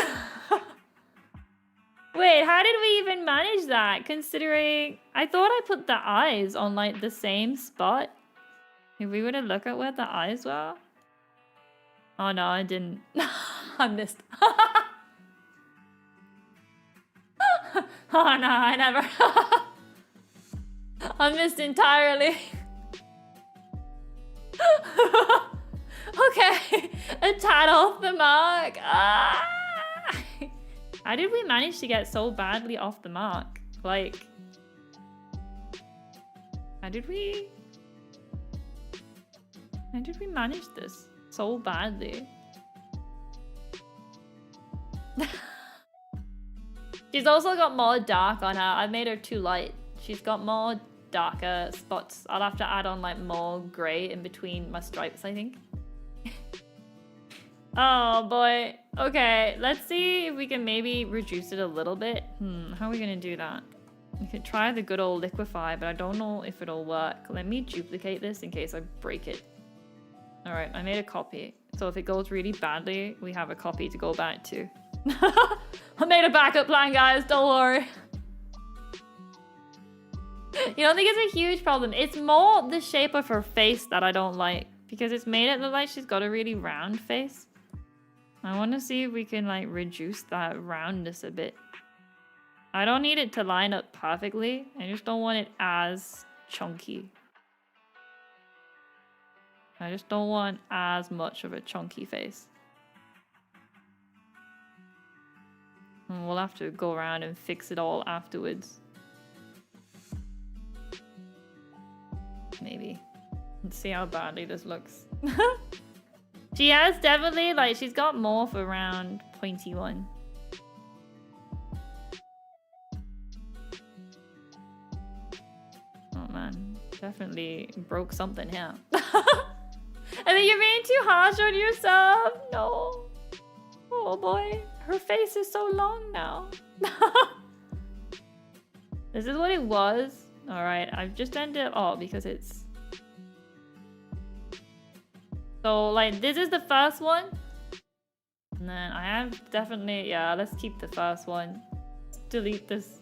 Wait, how did we even manage that? Considering I thought I put the eyes on like the same spot. If we were to look at where the eyes were. Oh no, I didn't. I missed. Oh no, I never. I missed entirely. Okay, a tad off the mark. Ah! How did we manage to get so badly off the mark? Like, how did we manage this so badly? She's also got more dark on her. I made her too light. She's got more darker spots. I'll have to add on like more grey in between my stripes, I think. Oh boy. Okay, let's see if we can maybe reduce it a little bit. How are we gonna do that? We could try the good old liquefy, but I don't know if it'll work. Let me duplicate this in case I break it. All right, I made a copy. So if it goes really badly, we have a copy to go back to. I made a backup plan, guys, don't worry. You don't think it's a huge problem? It's more the shape of her face that I don't like, because it's made it look like she's got a really round face. I want to see if we can like reduce that roundness a bit. I don't need it to line up perfectly. I just don't want it as chunky. I just don't want as much of a chunky face. And we'll have to go around and fix it all afterwards. Maybe. Let's see how badly this looks. She has definitely, like, she's got more for round pointy one. Oh man, definitely broke something here. I think you're being too harsh on yourself. No. Oh boy, her face is so long now. This is what it was. All right, I've just ended up, oh, because it's. So like, this is the first one. And then I have definitely, yeah, let's keep the first one. Let's delete this.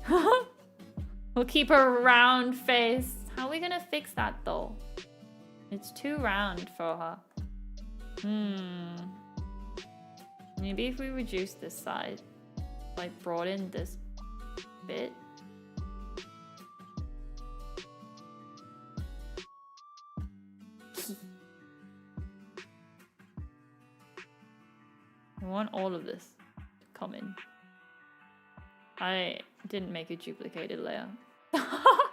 We'll keep her round face. How are we gonna fix that though? It's too round for her. Maybe if we reduce this side, like broaden this bit. I want all of this to come in. I didn't make a duplicated layer. I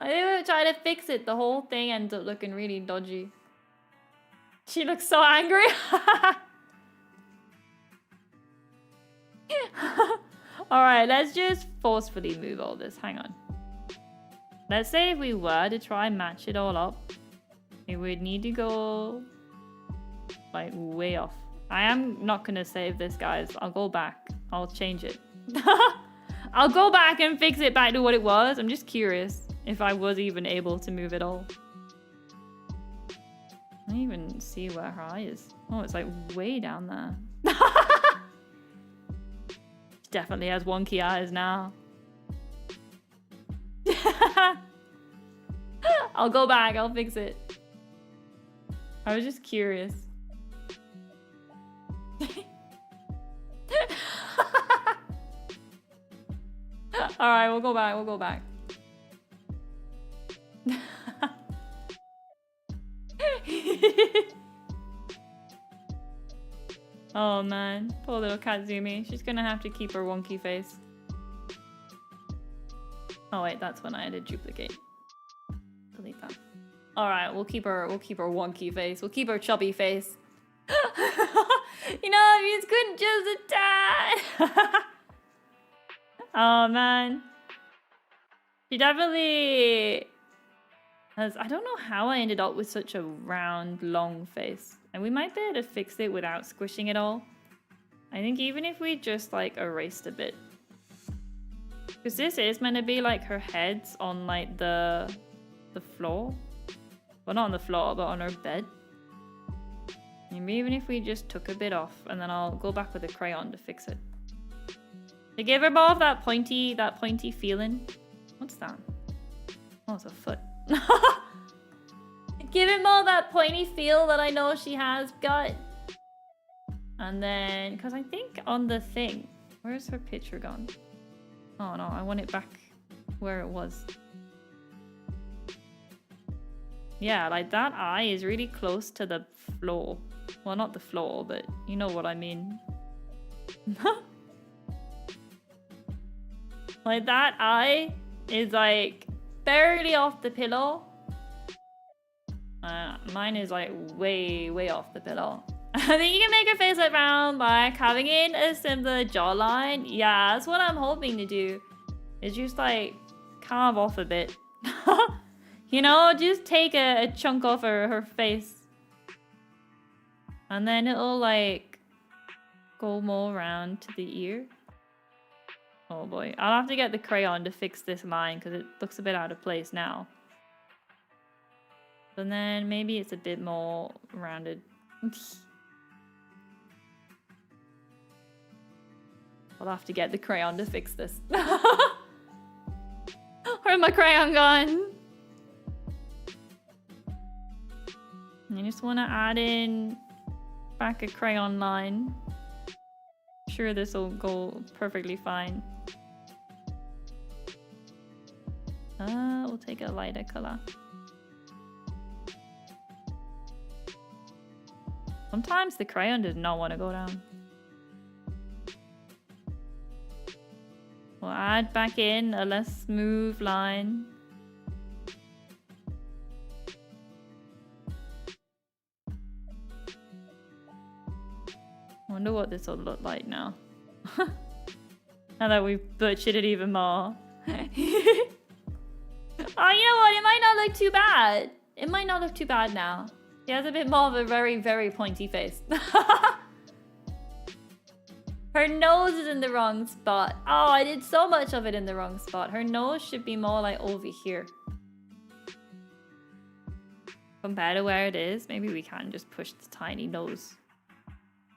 think we were trying to fix it. The whole thing ends up looking really dodgy. She looks so angry. Alright, let's just forcefully move all this. Hang on. Let's say if we were to try and match it all up, it would need to go like way off. I am not gonna save this, guys. I'll go back. I'll change it. I'll go back and fix it back to what it was. I'm just curious if I was even able to move it all. I don't even see where her eye is. Oh, it's like way down there. She definitely has wonky eyes now. I'll go back. I'll fix it. I was just curious. Alright, we'll go back. We'll go back. Oh man, poor little Kitzumii. She's gonna have to keep her wonky face. Oh wait, that's when I had to duplicate. Delete that. Alright, we'll keep her wonky face. We'll keep her chubby face. You know, it's good just a tad. Oh man. She definitely has, I don't know how I ended up with such a round, long face. And we might be able to fix it without squishing it all. I think even if we just like erased a bit. Because this is meant to be like her head's on like the floor. Well, not on the floor, but on her bed. Maybe even if we just took a bit off and then I'll go back with a crayon to fix it. To give her more of that pointy feeling. What's that? Oh, it's a foot. Give it more of that pointy feel that I know she has got. And then, because I think on the thing, where's her picture gone? Oh no, I want it back where it was. Yeah, like that eye is really close to the floor. Well, not the floor, but you know what I mean. Like that eye is like barely off the pillow. Mine is like way off the pillow. I think you can make her face like round by carving in a similar jawline. Yeah, that's what I'm hoping to do. Is just like carve off a bit. You know, just take a chunk off her face. And then it'll like go more around to the ear. Oh boy, I'll have to get the crayon to fix this line because it looks a bit out of place now. And then maybe it's a bit more rounded. I'll have to get the crayon to fix this. Where's my crayon gone? I just want to add in back a crayon line. I'm sure this will go perfectly fine. We'll take a lighter color. Sometimes the crayon does not want to go down. We'll add back in a less smooth line. wonder what this will look like now. Now that we've butchered it even more. Oh, you know what? It might not look too bad. It might not look too bad now. She has a bit more of a very, very pointy face. Her nose is in the wrong spot. Oh, I did so much of it in the wrong spot. Her nose should be more like over here. Compared to where it is, maybe we can just push the tiny nose.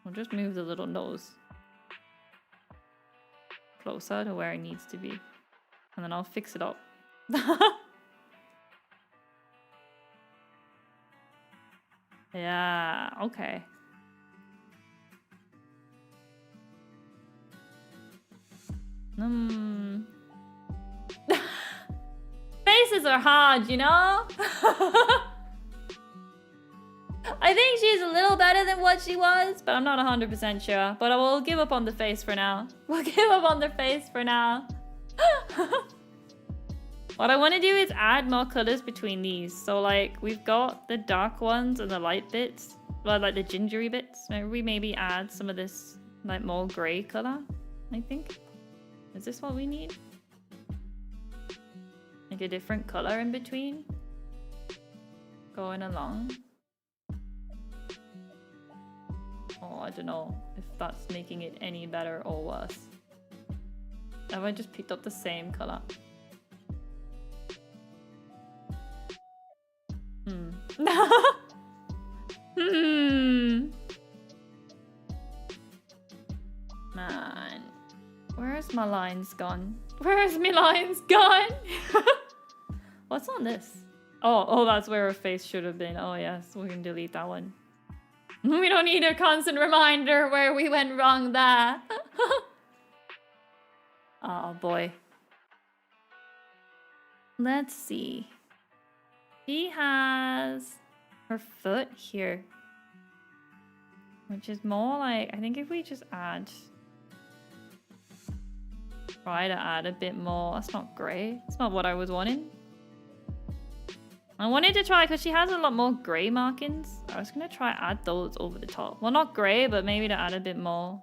We'll just move the little nose closer to where it needs to be. And then I'll fix it up. Yeah, okay. Faces are hard, you know? I think she's a little better than what she was, but I'm not 100% sure. But I will give up on the face for now. We'll give up on the face for now. What I want to do is add more colors between these. So like we've got the dark ones and the light bits, well, like the gingery bits. Maybe add some of this like more gray color, I think. Is this what we need? Like a different color in between? Going along. Oh, I don't know if that's making it any better or worse. Have I just picked up the same color? Man. Where's my lines gone? Where's my lines gone? What's on this? Oh, that's where her face should have been. Oh yes, we can delete that one. We don't need a constant reminder where we went wrong there. Oh boy. Let's see. She has her foot here. Which is more like, I think if we just add... Try to add a bit more. That's not grey. That's not what I was wanting. I wanted to try, because she has a lot more grey markings. I was going to try add those over the top. Well, not grey, but maybe to add a bit more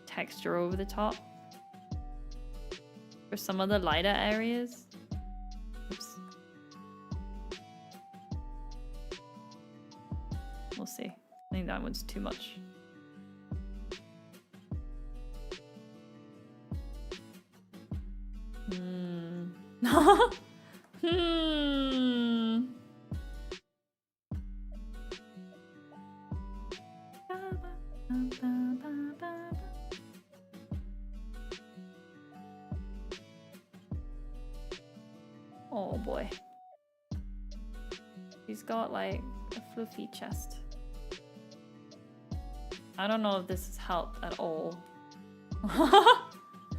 texture over the top. For some of the lighter areas. Oops. We'll see. I think that one's too much. Oh boy. She's got like a fluffy chest. I don't know if this has helped at all.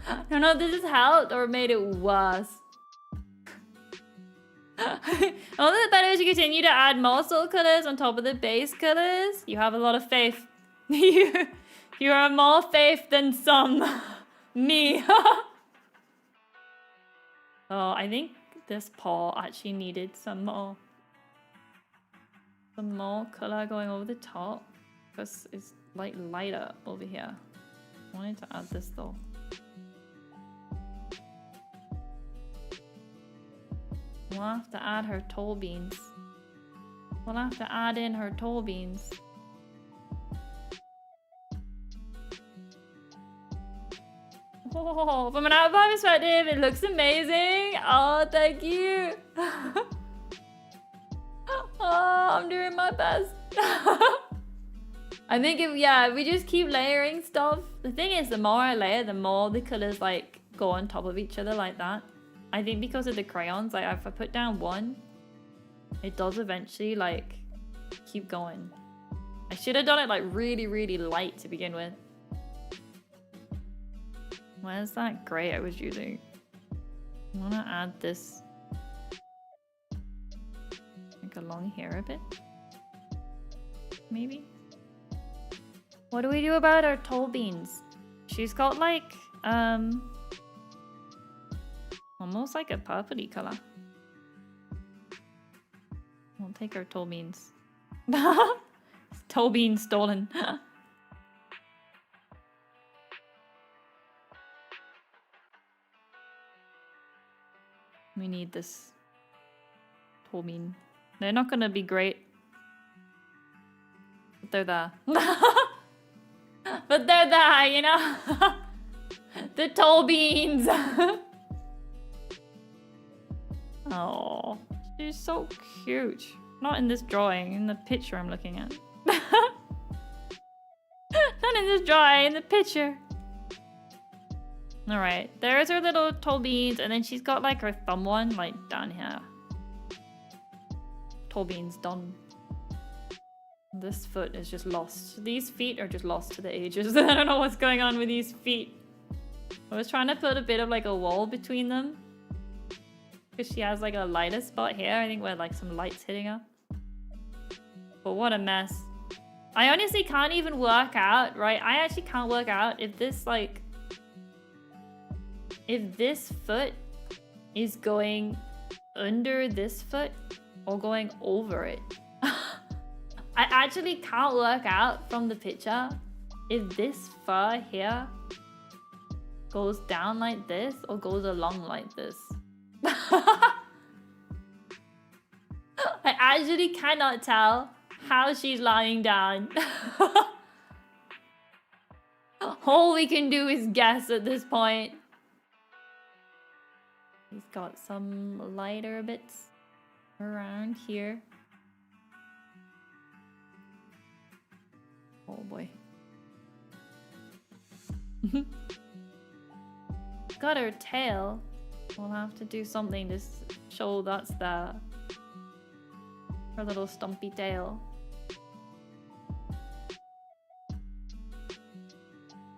I don't know if this has helped or made it worse. All the better as you continue to add more soul colors on top of the base colors. You have a lot of faith. You are more faith than some. Me. Oh, I think this paw actually needed some more color going over the top because it's like lighter over here. I wanted to add this though. We'll have to add her toe beans. We'll have to add in her toe beans. Oh, from an outside perspective, it looks amazing. Oh, thank you. Oh, I'm doing my best. I think if we just keep layering stuff. The thing is, the more I layer, the more the colors like go on top of each other like that. I think because of the crayons, like if I put down one, it does eventually like keep going. I should have done it like really, really light to begin with. Where's that gray I was using? I want to add this like along here a bit. Maybe. What do we do about our toe beans? She's got like almost like a purpley color. We'll take our toe beans. Toe beans stolen. need this tall bean. They're not gonna be great. But they're there. But they're there, you know? The tall beans. Oh, she's so cute. Not in this drawing, in the picture I'm looking at. Not in this drawing, in the picture. Alright, there's her little tall beans, and then she's got like her thumb one, like down here. Tall beans done. This foot is just lost. These feet are just lost to the ages. I don't know what's going on with these feet. I was trying to put a bit of like a wall between them. Because she has like a lighter spot here, I think, where like some light's hitting her. But what a mess. I honestly can't even work out, right? I actually can't work out if this like... if this foot is going under this foot or going over it. I actually can't work out from the picture if this fur here goes down like this or goes along like this. I actually cannot tell how she's lying down. All we can do is guess at this point. He's got some lighter bits around here. Oh boy. Got her tail. We'll have to do something to show that's the her little stumpy tail.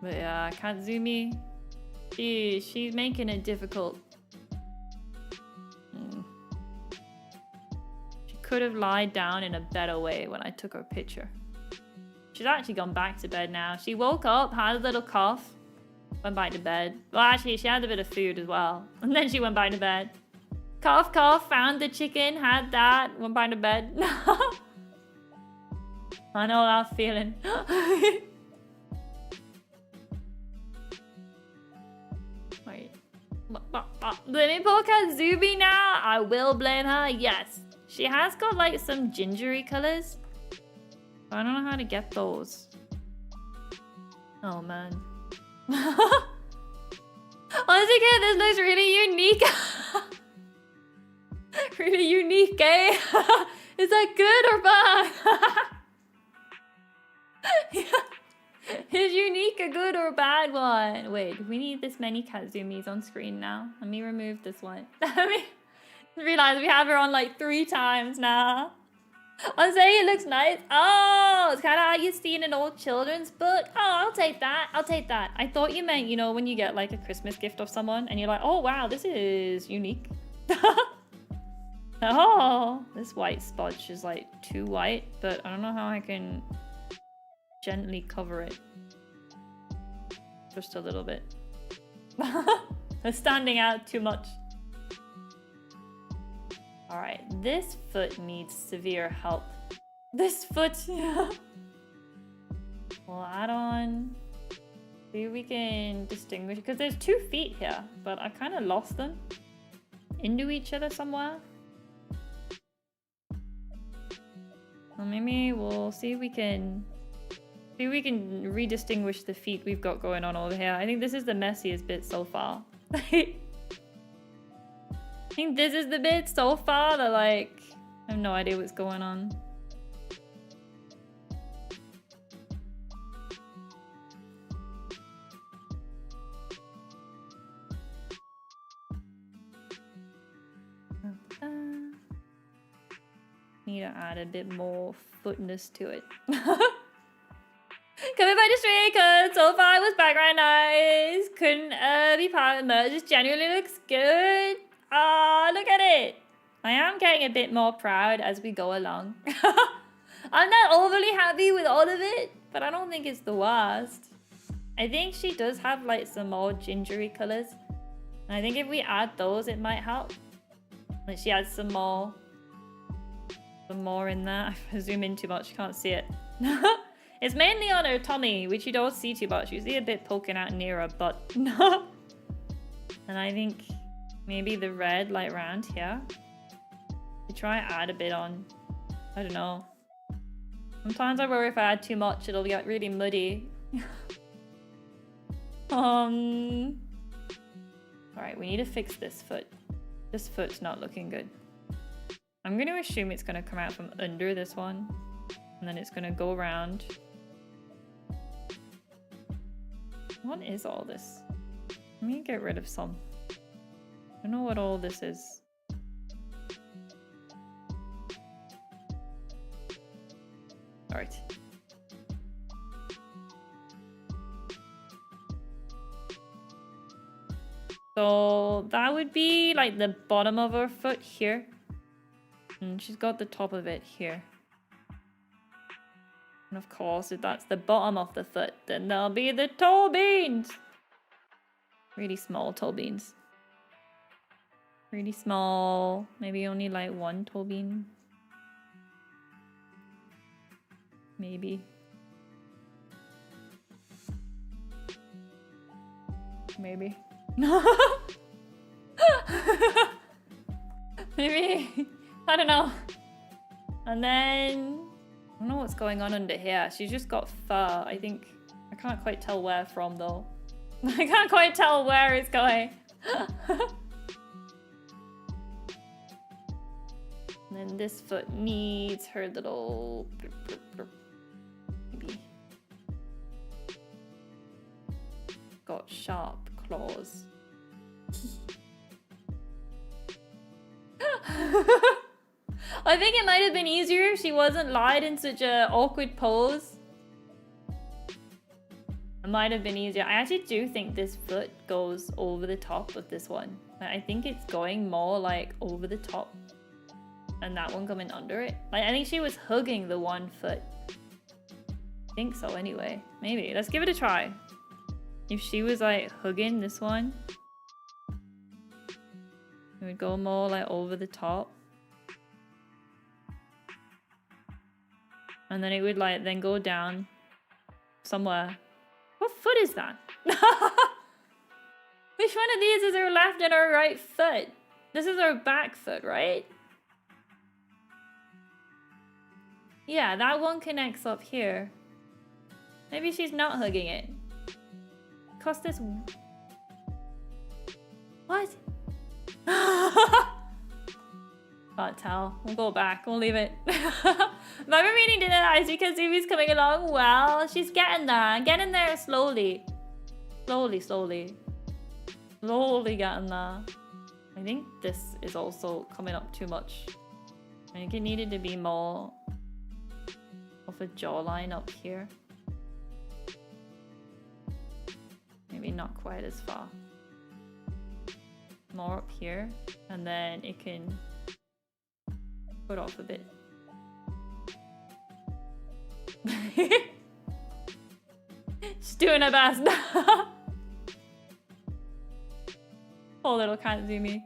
But yeah, Kitzumii, she's making it difficult. She could have lied down in a better way when I took her picture. She's actually gone back to bed now. She woke up, had a little cough, went back to bed. Well, actually, she had a bit of food as well. And then she went back to bed. Cough, cough, found the chicken, had that, went back to bed. I know that feeling. Wait. Let me pull Kitzumii now. I will blame her, yes. She has got like some gingery colors. I don't know how to get those. Oh man. Honestly, kid, this looks really unique. Really unique, eh? Is that good or bad? Is unique a good or bad one? Wait, we need this many Kitzumis on screen now. Let me remove this one. Let me realize we have her on like 3 times now. I'm saying it looks nice. Oh, it's kind of how you see in an old children's book. Oh, I'll take that. I'll take that. I thought you meant, you know, when you get like a Christmas gift of someone and you're like, oh, wow, this is unique. Oh, this white spotch is like too white, but I don't know how I can gently cover it. Just a little bit. It's standing out too much. All right, this foot needs severe help. This foot, yeah. We'll add on. See if we can distinguish, because there's 2 feet here, but I kind of lost them into each other somewhere. Well, maybe we'll see if we can redistinguish the feet we've got going on over here. I think this is the messiest bit so far. I think this is the bit so far that like I have no idea what's going on. Need to add a bit more footness to it. Coming by the street, cause so far it was background noise. Couldn't be part of the merge. Just genuinely looks good. Ah, look at it. I am getting a bit more proud as we go along. I'm not overly happy with all of it, but I don't think it's the worst. I think she does have like some more gingery colors. And I think if we add those, it might help. Like she adds some more in there. I zoom in too much, can't see it. It's mainly on her tummy, which you don't see too much. You see a bit poking out near her butt. And I think maybe the red like round here. You try and add a bit on. I don't know. Sometimes I worry if I add too much, it'll get really muddy. Alright, we need to fix this foot. This foot's not looking good. I'm going to assume it's going to come out from under this one. And then it's going to go around. What is all this? Let me get rid of some. I don't know what all this is. Alright. So that would be like the bottom of her foot here. And she's got the top of it here. And of course, if that's the bottom of the foot, then there'll be the toe beans. Really small toe beans. Really small. Maybe only like one toe bean. Maybe. Maybe. Maybe. I don't know. And then I don't know what's going on under here. She's just got fur, I think. I can't quite tell where from though. I can't quite tell where it's going. And then this foot needs her little maybe. Got sharp claws. I think it might have been easier if she wasn't lied in such an awkward pose. It might have been easier. I actually do think this foot goes over the top of this one. I think it's going more like over the top. And that one coming under it. Like, I think she was hugging the one foot. I think so anyway. Maybe. Let's give it a try. If she was like hugging this one, it would go more like over the top. And then it would like then go down somewhere. What foot is that? Which one of these is her left and her right foot? This is her back foot, right? Yeah, that one connects up here. Maybe she's not hugging it. Cause this... What? Can't tell. We'll go back. We'll leave it. My meaning to that is because Zubi's coming along well. She's getting there. Getting there slowly. Slowly, slowly. Slowly getting there. I think this is also coming up too much. I think it needed to be more of a jawline up here. Maybe not quite as far. More up here. And then it can put off a bit. She's doing her best. Poor little Kitzumii.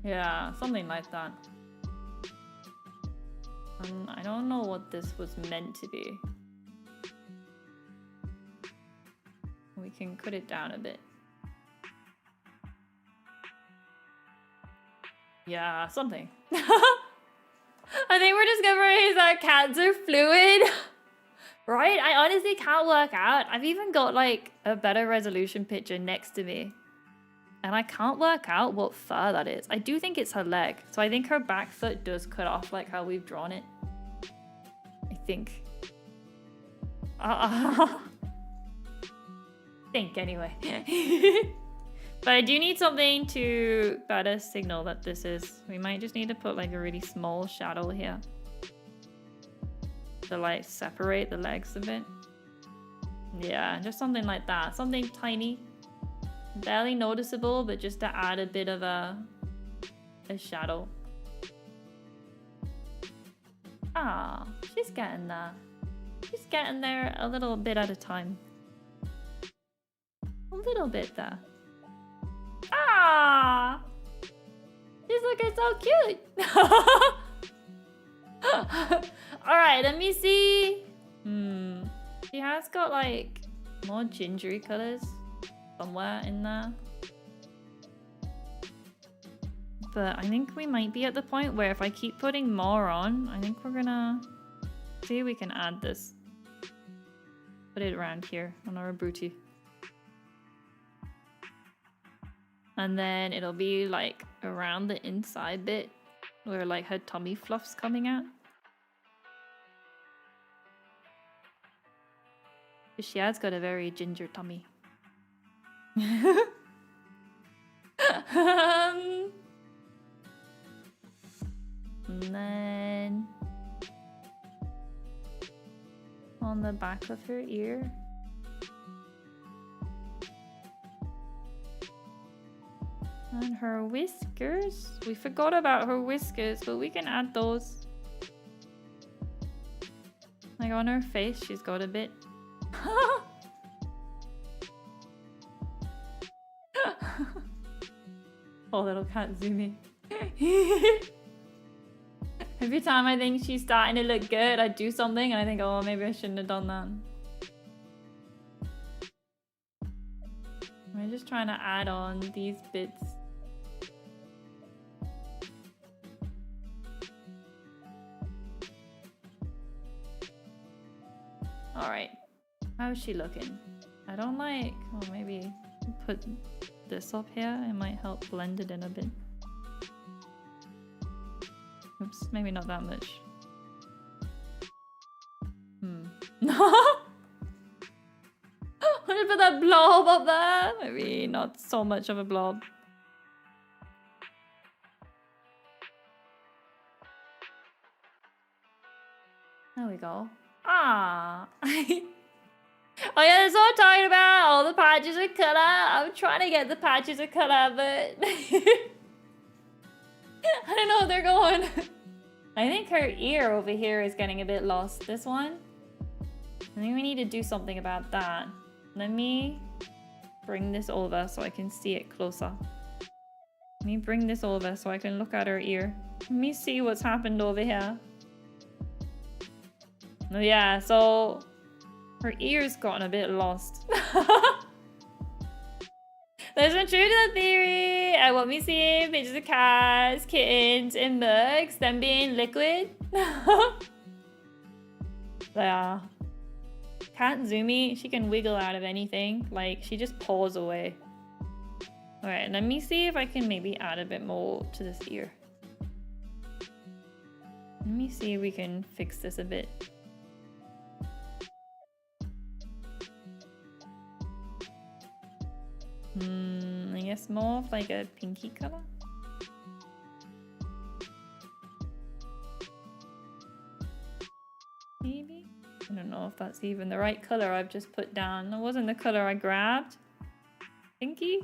Yeah, something like that. I don't know what this was meant to be. We can cut it down a bit. Yeah, something. I think we're discovering that cats are fluid. Right? I honestly can't work out. I've even got like a better resolution picture next to me. And I can't work out what fur that is. I do think it's her leg. So I think her back foot does cut off like how we've drawn it. I think. Think anyway. But I do need something to better signal that this is. We might just need to put like a really small shadow here. To like separate the legs a bit. Yeah, just something like that. Something tiny. Barely noticeable, but just to add a bit of a shadow. Ah, she's getting there. She's getting there a little bit at a time. A little bit there. Ah! She's looking so cute! Alright, let me see. She has got like more gingery colors somewhere in there. But I think we might be at the point where if I keep putting more on, I think we're gonna see if we can add this. Put it around here on our booty. And then it'll be like around the inside bit where like her tummy fluff's coming out. She has got a very ginger tummy. And then on the back of her ear. And her whiskers. We forgot about her whiskers, but we can add those. Like on her face, she's got a bit. Oh, little Kitzumii. Every time I think she's starting to look good, I do something and I think, oh, maybe I shouldn't have done that. I'm just trying to add on these bits. Alright. How's she looking? I don't like... Oh, maybe put this up here. It might help blend it in a bit. Oops, maybe not that much. What about that blob up there? Maybe not so much of a blob. There we go. Ah. Oh yeah, that's what I'm talking about. All the patches of color. I'm trying to get the patches of color, but I don't know where they're going. I think her ear over here is getting a bit lost. This one. I think we need to do something about that. Let me bring this over so I can see it closer. Let me bring this over so I can look at her ear. Let me see what's happened over here. Oh yeah, so her ear's gotten a bit lost. There's some truth to the theory. I want me seeing pictures of cats, kittens, and mugs, them being liquid. Yeah. Kitzumii, she can wiggle out of anything. Like, she just paws away. Alright, let me see if I can maybe add a bit more to this ear. Let me see if we can fix this a bit. I guess more of like a pinky color. Maybe? I don't know if that's even the right color I've just put down. That wasn't the color I grabbed. Pinky?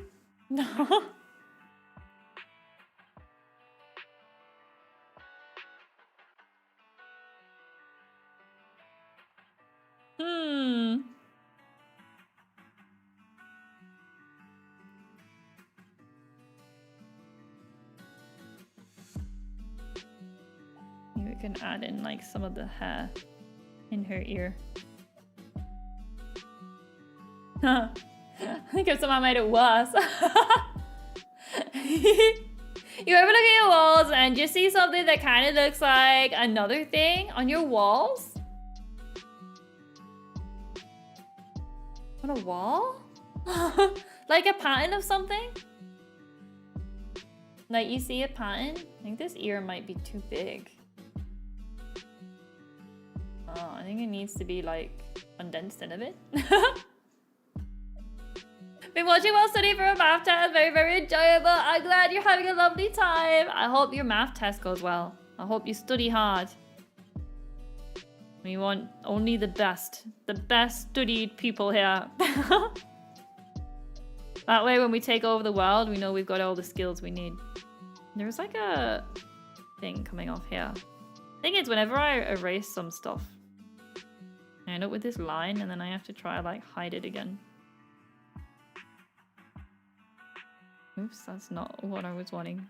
No. Maybe we can add in like some of the hair in her ear. I think I've somehow made it worse. You ever look at your walls and just see something that kind of looks like another thing on your walls? On a wall? Like a pattern of something? Like you see a pattern? I think this ear might be too big. Oh, I think it needs to be like condensed in a bit. Been watching while studying for a math test. Very, very enjoyable. I'm glad you're having a lovely time. I hope your math test goes well. I hope you study hard. We want only the best studied people here. That way when we take over the world, we know we've got all the skills we need. There's like a thing coming off here. Thing is, whenever I erase some stuff, I end up with this line and then I have to try like hide it again. Oops, that's not what I was wanting.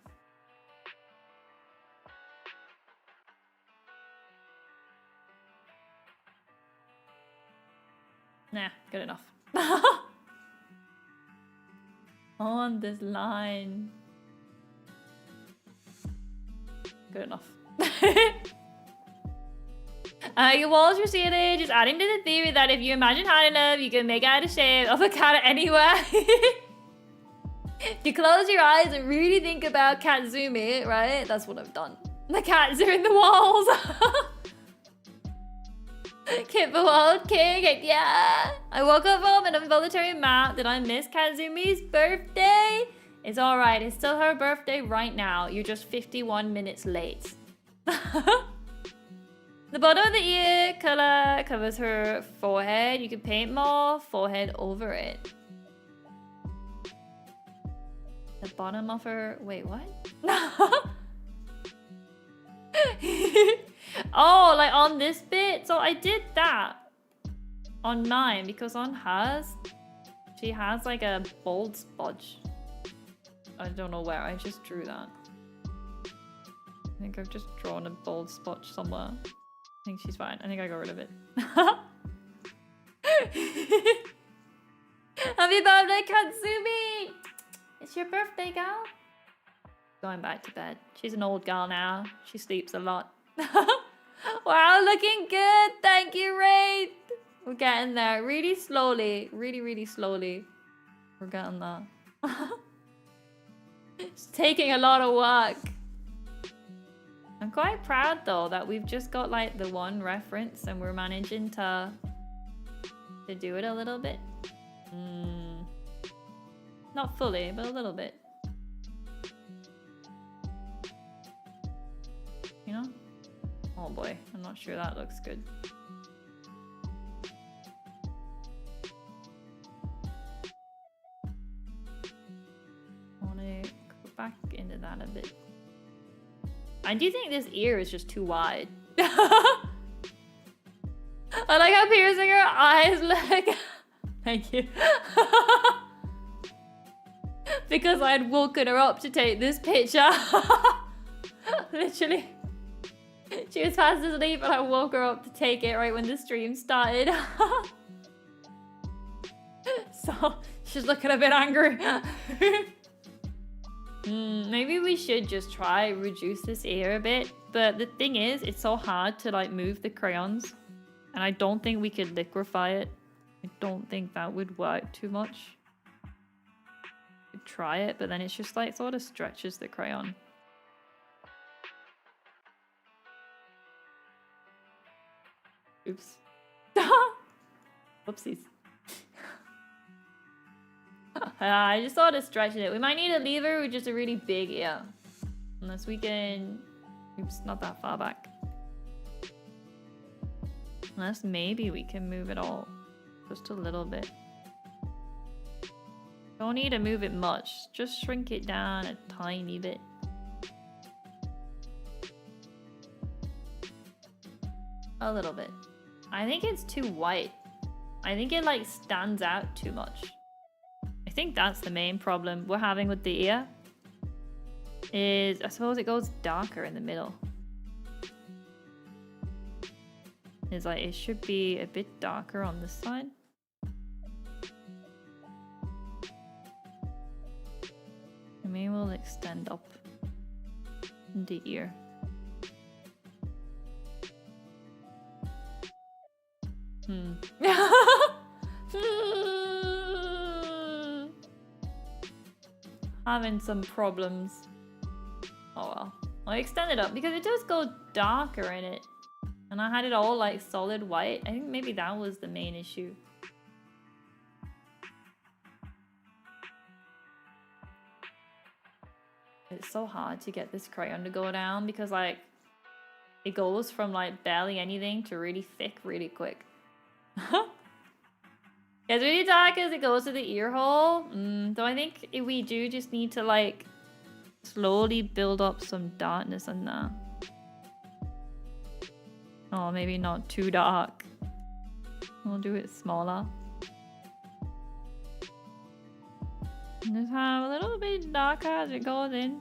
Good enough. On this line. Good enough. Your walls receded, just adding to the theory that if you imagine hard enough, you can make out a shape of a cat anywhere. If you close your eyes and really think about Kitzumii, right? That's what I've done. The cats are in the walls. Kid the World King, yeah. I woke up from an involuntary map. Did I miss Kitsumii's birthday? It's alright, it's still her birthday right now. You're just 51 minutes late. The bottom of the ear color covers her forehead. You can paint more forehead over it. The bottom of her... Wait, what? Oh, like on this bit? So I did that on mine because on hers, she has like a bold spot. I don't know where. I just drew that. I think I've just drawn a bold spot somewhere. I think she's fine. I think I got rid of it. Happy birthday, Kitzumii! It's your birthday, gal. Going back to bed. She's an old gal now. She sleeps a lot. Wow, looking good. Thank you, Wraith. We're getting there. Really slowly. Really, really slowly. We're getting there. It's taking a lot of work. I'm quite proud though that we've just got like the one reference and we're managing to do it a little bit. Not fully, but a little bit. You know? Oh boy, I'm not sure that looks good. I want to go back into that a bit. I do think this ear is just too wide. I like how piercing her eyes look. Thank you. Because I'd woken her up to take this picture. Literally. She was fast asleep and I woke her up to take it right when the stream started. So, she's looking a bit angry. Maybe we should just try reduce this ear a bit. But the thing is, it's so hard to like move the crayons. And I don't think we could liquefy it. I don't think that would work too much. Could try it, but then it's just like sort of stretches the crayon. Oops. Whoopsies. I just sort of stretching it. We might need a lever with just a really big ear. Unless we can... Oops, not that far back. Unless maybe we can move it all. Just a little bit. Don't need to move it much. Just shrink it down a tiny bit. A little bit. I think it's too white. I think it like stands out too much. I think that's the main problem we're having with the ear. Is I suppose it goes darker in the middle. It's like it should be a bit darker on this side. And maybe we'll extend up the ear. Having some problems. Oh well. I'll extend it up because it does go darker in it. And I had it all like solid white. I think maybe that was the main issue. It's so hard to get this crayon to go down because like it goes from like barely anything to really thick really quick. It's really dark as it goes to the ear hole. So I think if we do just need to like slowly build up some darkness on that. Oh, maybe not too dark. We'll do it smaller. And just have a little bit darker as it goes in.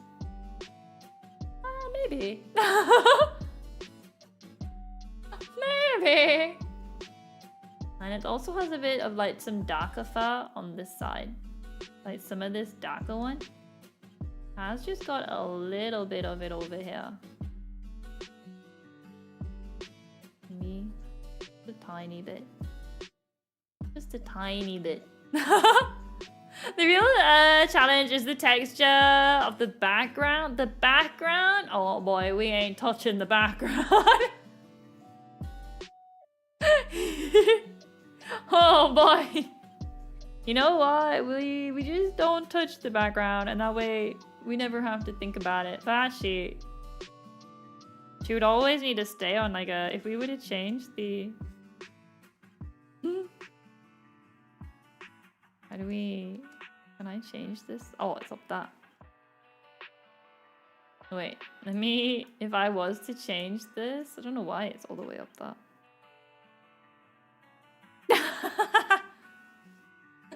Maybe. Maybe. And it also has a bit of like some darker fur on this side. Like some of this darker one has just got a little bit of it over here. Maybe a tiny bit. Just a tiny bit. The real challenge is the texture of the background. The background? Oh boy, we ain't touching the background. Oh boy. You know what? We just don't touch the background, and that way we never have to think about it. But actually, she would always need to stay on like a... If we were to change the... How do we... Can I change this? Oh, it's up that. Wait, let me... If I was to change this... I don't know why it's all the way up that.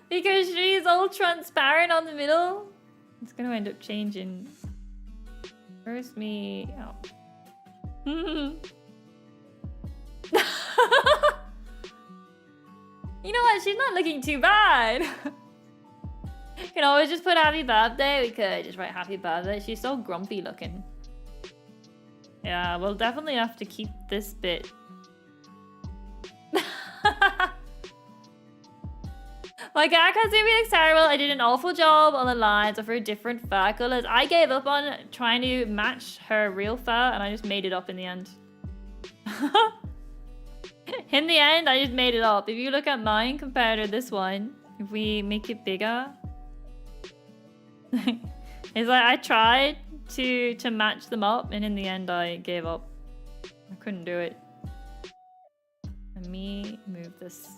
Because she's all transparent on the middle. It's gonna end up changing. Where's me? Oh. You know what? She's not looking too bad. You can always just put happy birthday. We could just write happy birthday. She's so grumpy looking. Yeah, we'll definitely have to keep this bit. My cat Kitzumii looks terrible. I did an awful job on the lines of her different fur colors. I gave up on trying to match her real fur and I just made it up in the end. In the end, I just made it up. If you look at mine compared to this one, if we make it bigger, it's like I tried to match them up and in the end I gave up. I couldn't do it. Let me move this.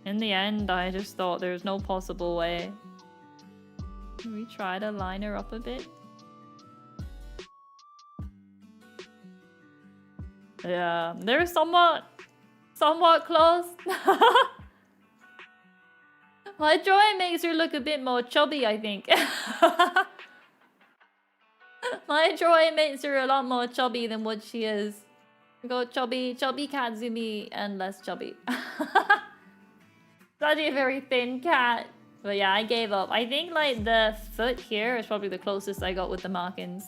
In the end, I just thought there's no possible way. Can we try to line her up a bit? Yeah, they're somewhat close. My drawing makes her look a bit more chubby, I think. My drawing makes her a lot more chubby than what she is. We got chubby Kitzumii, and less chubby. It's actually a very thin cat. But yeah, I gave up. I think like the foot here is probably the closest I got with the markings.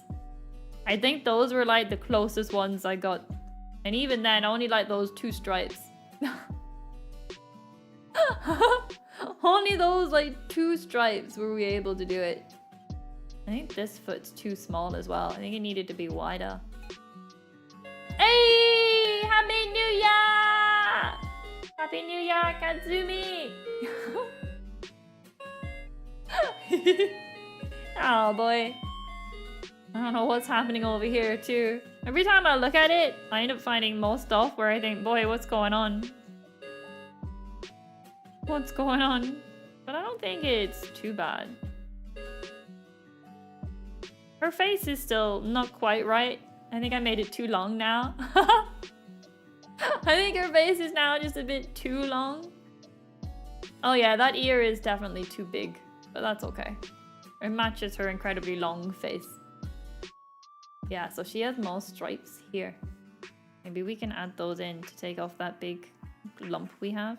I think those were like the closest ones I got. And even then, only like those 2 stripes. Only those like 2 stripes were we able to do it. I think this foot's too small as well. I think it needed to be wider. Hey! Happy New Year! Happy New Year, Kitzumii! Oh boy. I don't know what's happening over here too. Every time I look at it, I end up finding more stuff where I think, boy, what's going on? What's going on? But I don't think it's too bad. Her face is still not quite right. I think I made it too long now. I think her face is now just a bit too long. Oh yeah, that ear is definitely too big, but that's okay. It matches her incredibly long face. Yeah, so she has more stripes here. Maybe we can add those in to take off that big lump we have.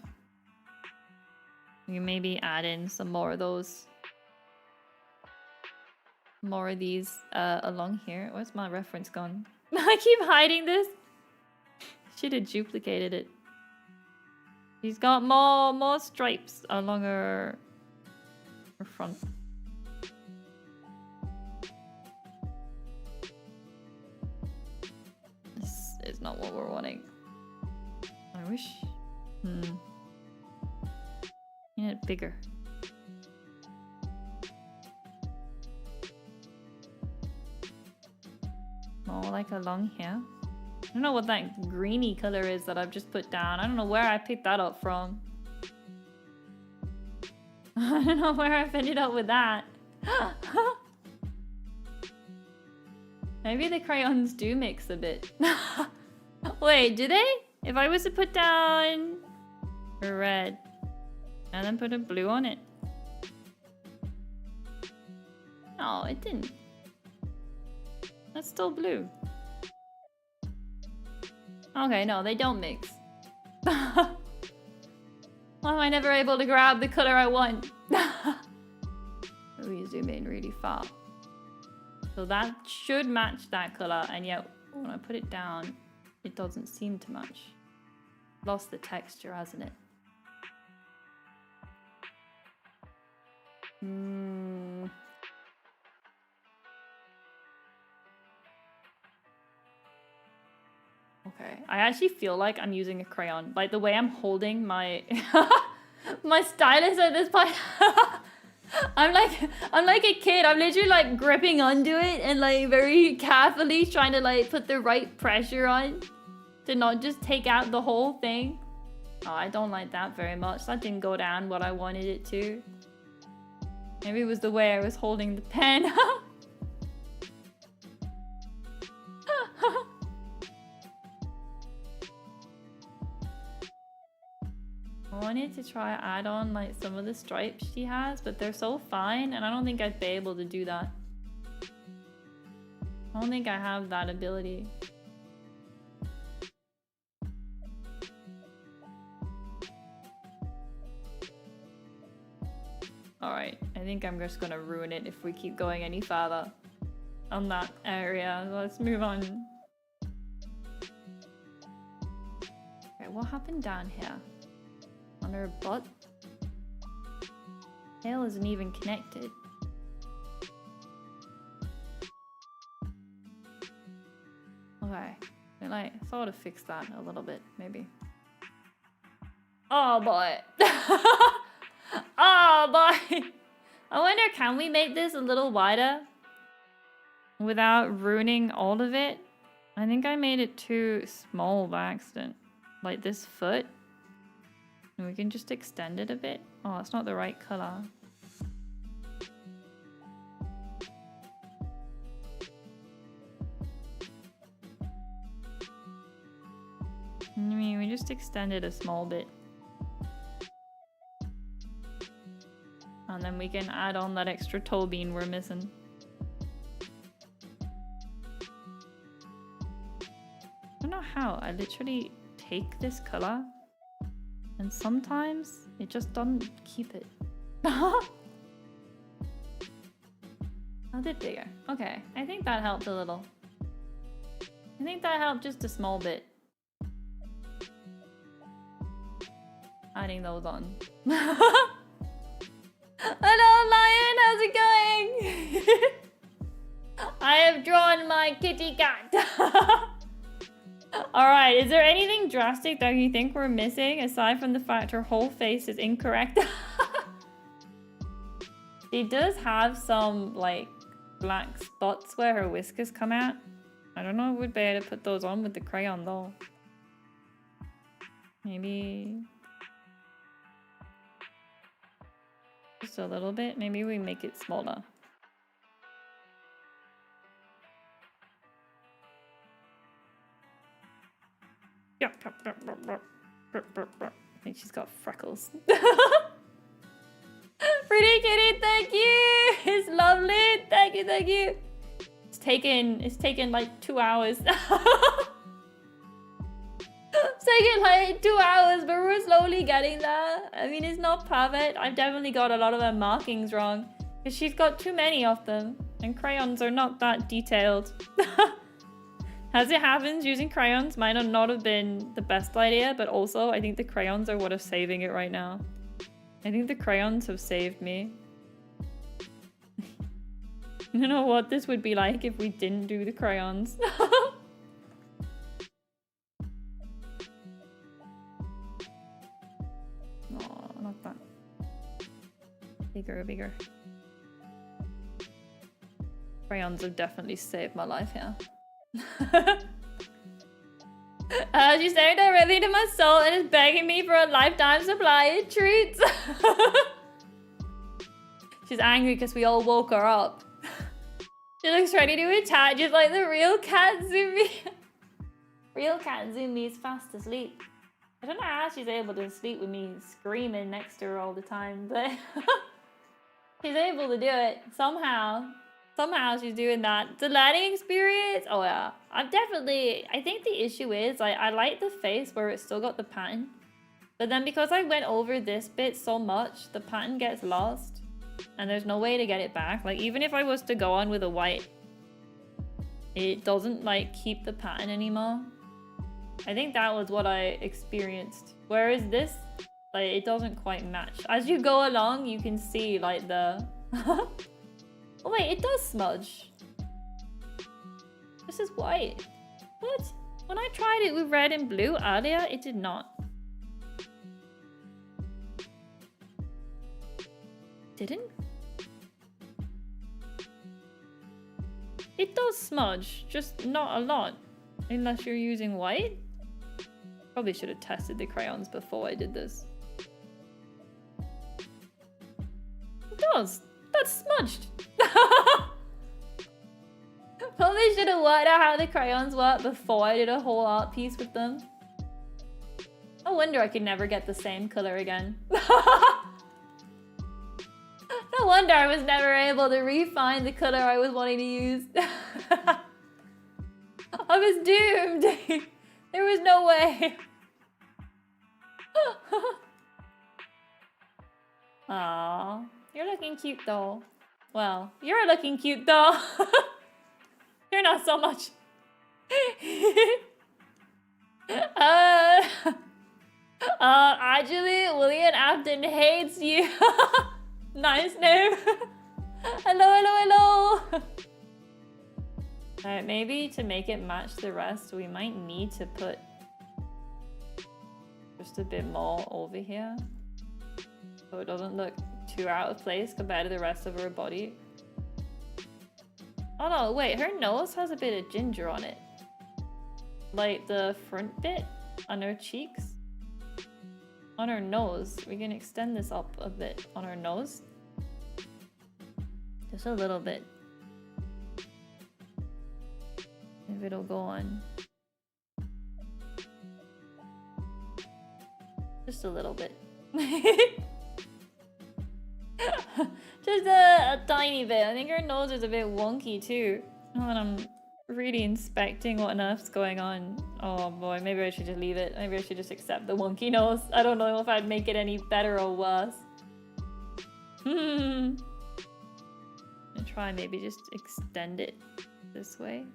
We can maybe add in some more of those. More of these along here. Where's my reference gone? I keep hiding this. Should have duplicated it. She's got more stripes along her front. This is not what we're wanting. I wish. Need it bigger. More like along here. I don't know what that greeny color is that I've just put down. I don't know where I picked that up from. I don't know where I've ended up with that. Maybe the crayons do mix a bit. Wait, do they? If I was to put down a red and then put a blue on it. No, it didn't. That's still blue. Okay, no, they don't mix. am I never able to grab the color I want? We zoom in really far. So that should match that color, and yet when I put it down, it doesn't seem to match. Lost the texture, hasn't it? Okay, I actually feel like I'm using a crayon. Like the way I'm holding my my stylus at this point. I'm like a kid. I'm literally like gripping onto it and like very carefully trying to like put the right pressure on to not just take out the whole thing. Oh, I don't like that very much. That didn't go down what I wanted it to. Maybe it was the way I was holding the pen. I wanted to try add on like some of the stripes she has, but they're so fine and I don't think I'd be able to do that. I don't think I have that ability. Alright, I think I'm just gonna ruin it if we keep going any further on that area. Let's move on. Okay, what happened down here? On her butt? Tail isn't even connected. Okay, I like sort of fix that a little bit, maybe. Oh boy. Oh boy. I wonder, can we make this a little wider without ruining all of it? I think I made it too small by accident. Like this foot. And we can just extend it a bit. Oh, it's not the right color. I mean, we just extend it a small bit. And then we can add on that extra toe bean we're missing. I don't know how. I literally take this color and sometimes it just doesn't keep it. A bit bigger. Okay, I think that helped a little. I think that helped just a small bit. Adding those on. Hello, Lion! How's it going? I have drawn my kitty cat. Alright, is there anything drastic that you think we're missing aside from the fact her whole face is incorrect? She does have some, like, black spots where her whiskers come out. I don't know if we'd be able to put those on with the crayon, though. Maybe... just a little bit. Maybe we make it smaller. I think she's got freckles. Pretty kitty, thank you! It's lovely! Thank you, thank you! It's taken like 2 hours. It's taken like 2 hours, but we're slowly getting there. I mean, it's not perfect. I've definitely got a lot of her markings wrong. Because she's got too many of them. And crayons are not that detailed. As it happens, using crayons might not have been the best idea, but also I think the crayons are what are saving it right now. I think the crayons have saved me. I don't know what this would be like if we didn't do the crayons. No, not that. Bigger, bigger. Crayons have definitely saved my life here. She's staring directly into my soul and is begging me for a lifetime supply of treats. She's angry because we all woke her up. She looks ready to attack just like the real Kitzumii. Real Kitzumii is fast asleep. I don't know how she's able to sleep with me screaming next to her all the time, but she's able to do it somehow. Somehow she's doing that. The learning experience, oh yeah. I think the issue is I like the face where it's still got the pattern. But then because I went over this bit so much, the pattern gets lost. And there's no way to get it back. Like, even if I was to go on with a white, it doesn't, like, keep the pattern anymore. I think that was what I experienced. Whereas this, like, it doesn't quite match. As you go along, you can see, like, the... Oh, wait, it does smudge. This is white. What? When I tried it with red and blue earlier, it did not. Didn't? It does smudge, just not a lot. Unless you're using white. Probably should have tested the crayons before I did this. It does. That's smudged. Probably should have worked out how the crayons work before I did a whole art piece with them. No wonder I could never get the same color again. No wonder I was never able to refine the color I was wanting to use. I was doomed. There was no way. Aww, you're looking cute though. Well, you're looking cute though. You're not so much. Actually, William Afton hates you. Nice name. Hello, hello, hello. Alright, maybe to make it match the rest, we might need to put just a bit more over here. So it doesn't look too out of place compared to the rest of her body. Oh no, wait, her nose has a bit of ginger on it. Like the front bit on her cheeks. On her nose. We can extend this up a bit on her nose. Just a little bit. If it'll go on. Just a little bit. Just a tiny bit. I think her nose is a bit wonky too. Now that I'm really inspecting what on earth's going on. Oh boy, maybe I should just leave it. Maybe I should just accept the wonky nose. I don't know if I'd make it any better or worse. And try maybe just extend it this way.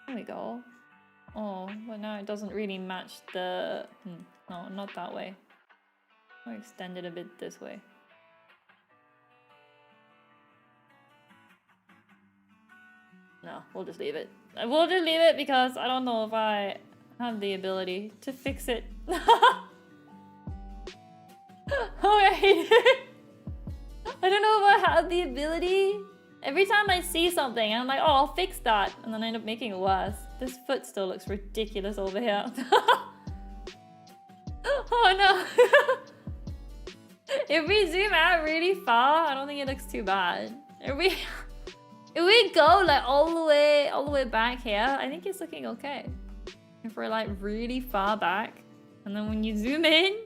There we go. Oh, but now it doesn't really match the... No, not that way. I'll extend it a bit this way. No, we'll just leave it. We'll just leave it because I don't know if I have the ability to fix it. Alright. I don't know if I have the ability. Every time I see something, I'm like, oh, I'll fix that. And then I end up making it worse. This foot still looks ridiculous over here. Oh no. If we zoom out really far, I don't think it looks too bad. If we go like all the way back here, I think it's looking okay. If we're like really far back, and then when you zoom in.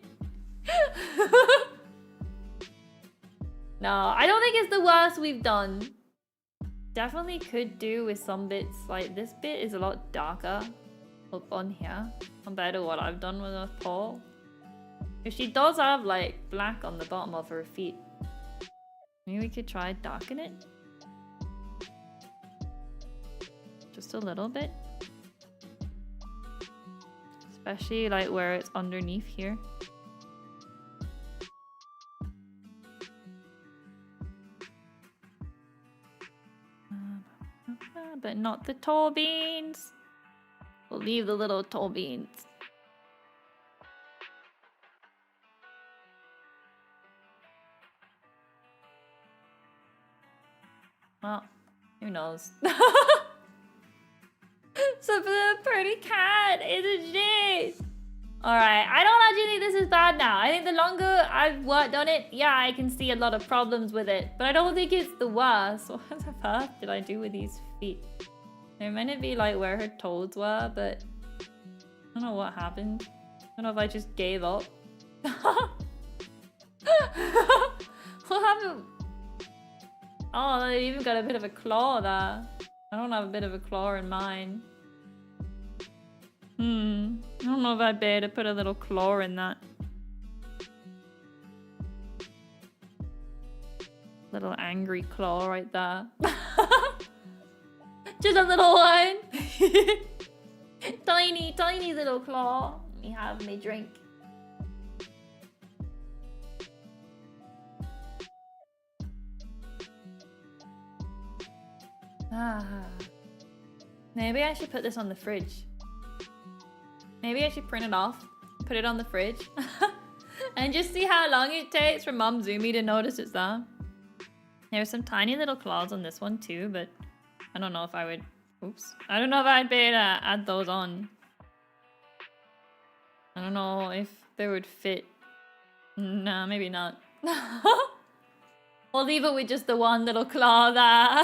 No, I don't think it's the worst we've done. Definitely could do with some bits, like this bit is a lot darker up on here compared to what I've done with her paw. If she does have like black on the bottom of her feet. Maybe we could try darken it. Just a little bit. Especially like where it's underneath here. But not the toe beans. We'll leave the little toe beans. Well, who knows? So the pretty cat is a G. Alright, I don't actually think this is bad now. I think the longer I've worked on it, yeah, I can see a lot of problems with it. But I don't think it's the worst. What the fuck did I do with these feet? They're meant to be like where her toes were, but I don't know what happened. I don't know if I just gave up. What happened? Oh, they even got a bit of a claw there. I don't have a bit of a claw in mine. I don't know if I'd be able to put a little claw in that. Little angry claw right there. Just a little one. Tiny, tiny little claw. Let me have me drink. Maybe I should put this on the fridge. Maybe I should print it off, put it on the fridge, and just see how long it takes for Mom Zumi to notice it's there. There's some tiny little claws on this one too, but I don't know if I would... Oops. I don't know if I'd be able to add those on. I don't know if they would fit. Nah, maybe not. We'll leave it with just the one little claw there.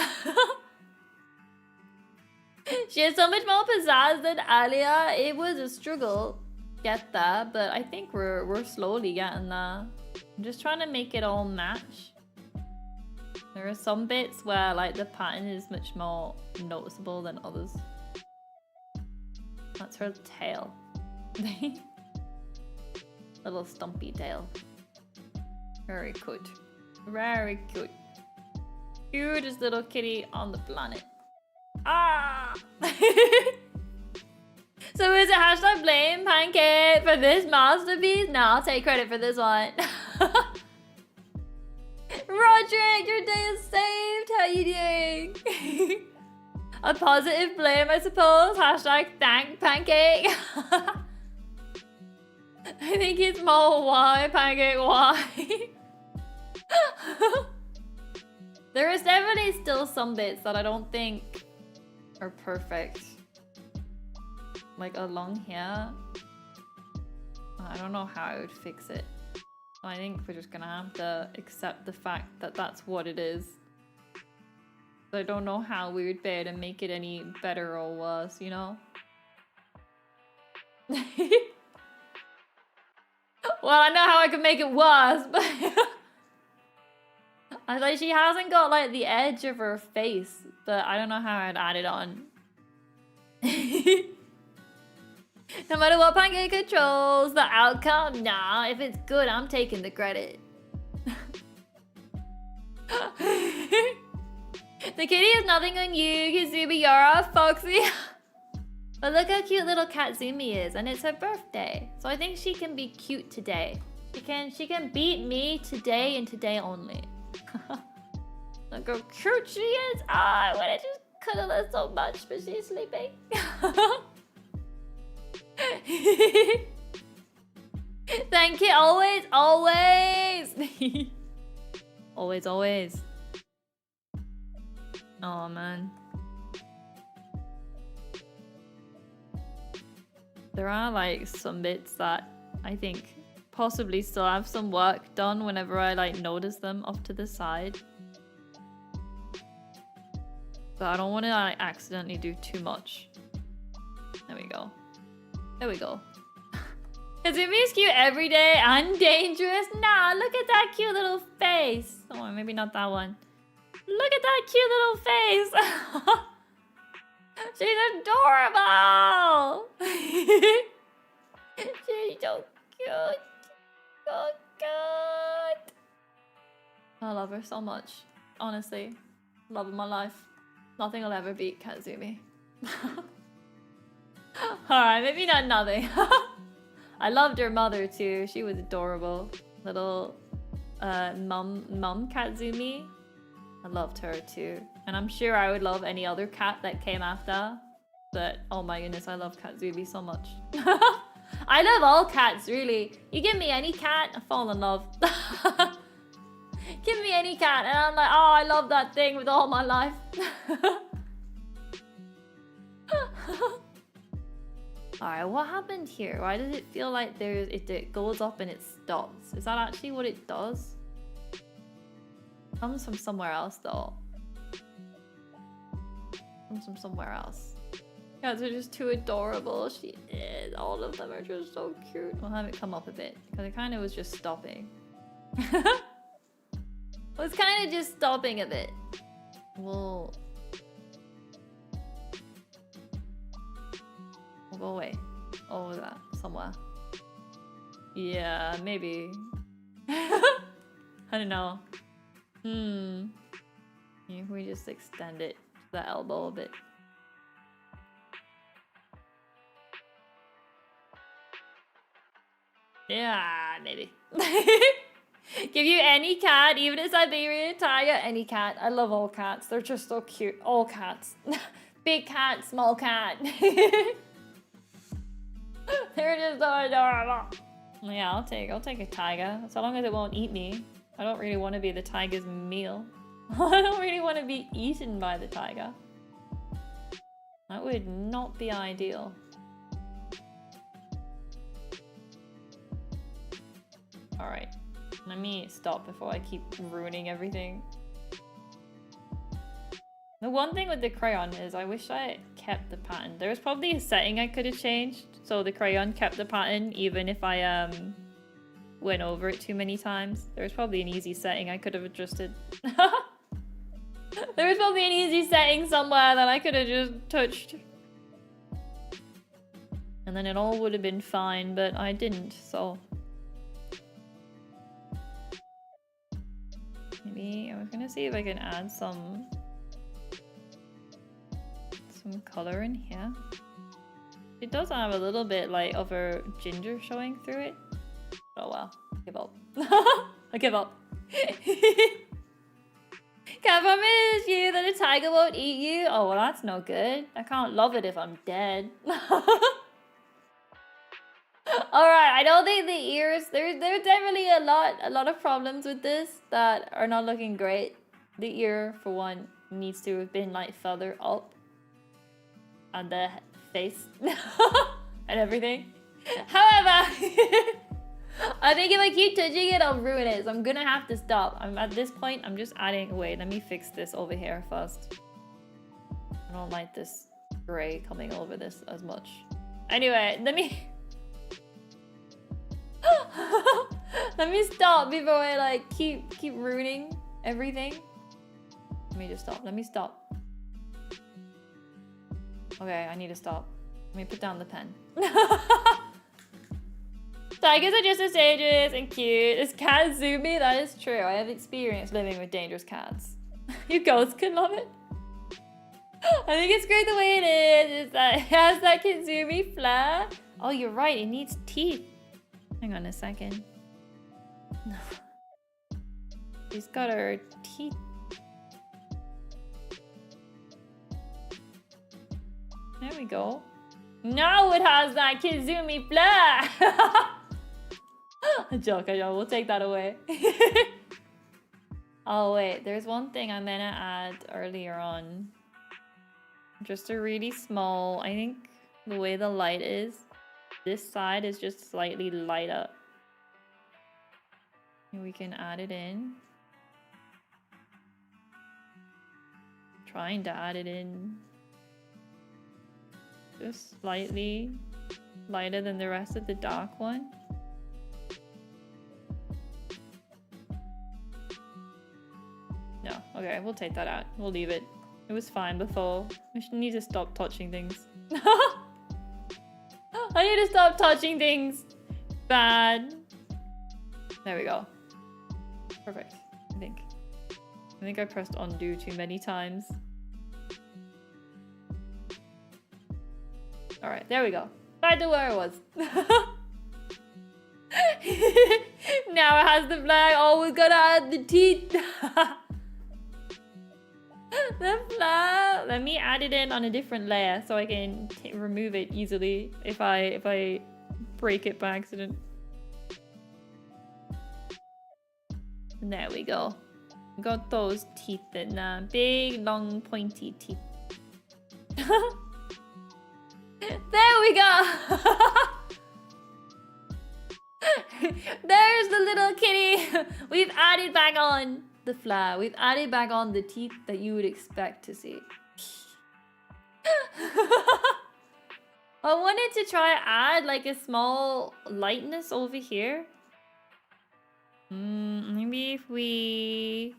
She has so much more pizzazz than Alia. It was a struggle to get there, but I think we're slowly getting there. I'm just trying to make it all match. There are some bits where like the pattern is much more noticeable than others. That's her tail. Little stumpy tail. Very cute. Very cute. Cutest little kitty on the planet. Ah! So is it hashtag blame Pancake for this masterpiece? No, I'll take credit for this one. Roderick, your day is saved. How you doing? A positive blame, I suppose. Hashtag thank Pancake. I think it's more why Pancake why. There is definitely still some bits that I don't think are perfect. Like along here. I don't know how I would fix it. I think we're just gonna have to accept the fact that that's what it is. I don't know how we would be able to make it any better or worse, you know? Well, I know how I can make it worse, but... I was like, she hasn't got like the edge of her face, but I don't know how I'd add it on. No matter what Pancake controls, the outcome, nah, if it's good, I'm taking the credit. The kitty is nothing on you, Kitzumii, you're a foxy. But look how cute little Kitzumii is, and it's her birthday. So I think she can be cute today. She can beat me today and today only. Look how cute she is. I want to just cuddle her so much, but she's sleeping. Thank you, always, always. Always, always. Oh man. There are like some bits that I think possibly still have some work done whenever I like notice them off to the side. But I don't want to like accidentally do too much. There we go. There we go. Kitsumii's cute every day and dangerous. Nah, look at that cute little face. Oh, maybe not that one. Look at that cute little face. She's adorable. She's so cute. So good. I love her so much. Honestly. Love of my life. Nothing will ever beat Kitzumii. Alright, maybe not nothing. I loved her mother too. She was adorable. Little mum Kitzumii. I loved her too. And I'm sure I would love any other cat that came after. But oh my goodness, I love Kitzumii so much. I love all cats, really. You give me any cat, I fall in love. Give me any cat and I'm like, oh, I love that thing with all my life. Alright, what happened here? Why does it feel like it goes up and it stops? Is that actually what it does? It comes from somewhere else though. Comes from somewhere else. Cats are just too adorable. She is. All of them are just so cute. We'll have it come up a bit because it kind of was just stopping. It was kind of just stopping a bit. We'll go away. over that somewhere. Yeah, maybe. I don't know. If we just extend it to the elbow a bit. Yeah, maybe. Give you any cat, even a Siberian tiger, any cat. I love all cats. They're just so cute. All cats. Big cat, small cat. They're just so adorable. Yeah, I'll take a tiger. So long as it won't eat me. I don't really want to be the tiger's meal. I don't really want to be eaten by the tiger. That would not be ideal. Alright. Let me stop before I keep ruining everything. The one thing with the crayon is I wish I kept the pattern. There was probably a setting I could have changed so the crayon kept the pattern even if I went over it too many times. There was probably an easy setting I could have adjusted. There was probably an easy setting somewhere that I could have just touched. And then it all would have been fine, but I didn't, so... Maybe I was gonna see if I can add some color in here. It does have a little bit like of a ginger showing through it. Oh well, give up. I give up. Can't promise you that a tiger won't eat you. Oh well, that's no good. I can't love it if I'm dead. Alright, I don't think the ears, there's definitely a lot of problems with this that are not looking great. The ear, for one, needs to have been like further up. And the face. And everything. However, I think if I keep touching it, I'll ruin it. So I'm gonna have to stop. At this point, I'm just adding, wait, let me fix this over here first. I don't like this gray coming over this as much. Anyway, let me... Let me stop before I like keep ruining everything. Let me just stop. Let me stop. Okay, I need to stop. Let me put down the pen. Tigers are just as dangerous and cute as Kitzumii. That is true. I have experience living with dangerous cats. You ghosts can love it. I think it's great the way it is. It's that it has that Kitzumii flair. Oh, you're right. It needs teeth. Hang on a second. She's got her teeth. There we go. Now it has that Kitzumii flair. A joke, we'll take that away. Oh wait, there's one thing I'm gonna add earlier on. Just a really small, I think the way the light is, this side is just slightly lighter. And we can add it in. Trying to add it in. Just slightly lighter than the rest of the dark one. No, okay, we'll take that out. We'll leave it. It was fine before. We should need to stop touching things. I need to stop touching things. Bad. There we go. Perfect, I think I pressed undo too many times. Alright, there we go. Back to where it was. Now it has the flag. Oh, we gotta add the teeth. The flag. Let me add it in on a different layer so I can remove it easily if I break it by accident. And there we go. Got those teeth in there. Big, long, pointy teeth. There we go! There's the little kitty! We've added back on the flower. We've added back on the teeth that you would expect to see. I wanted to try add like a small lightness over here. Maybe if we...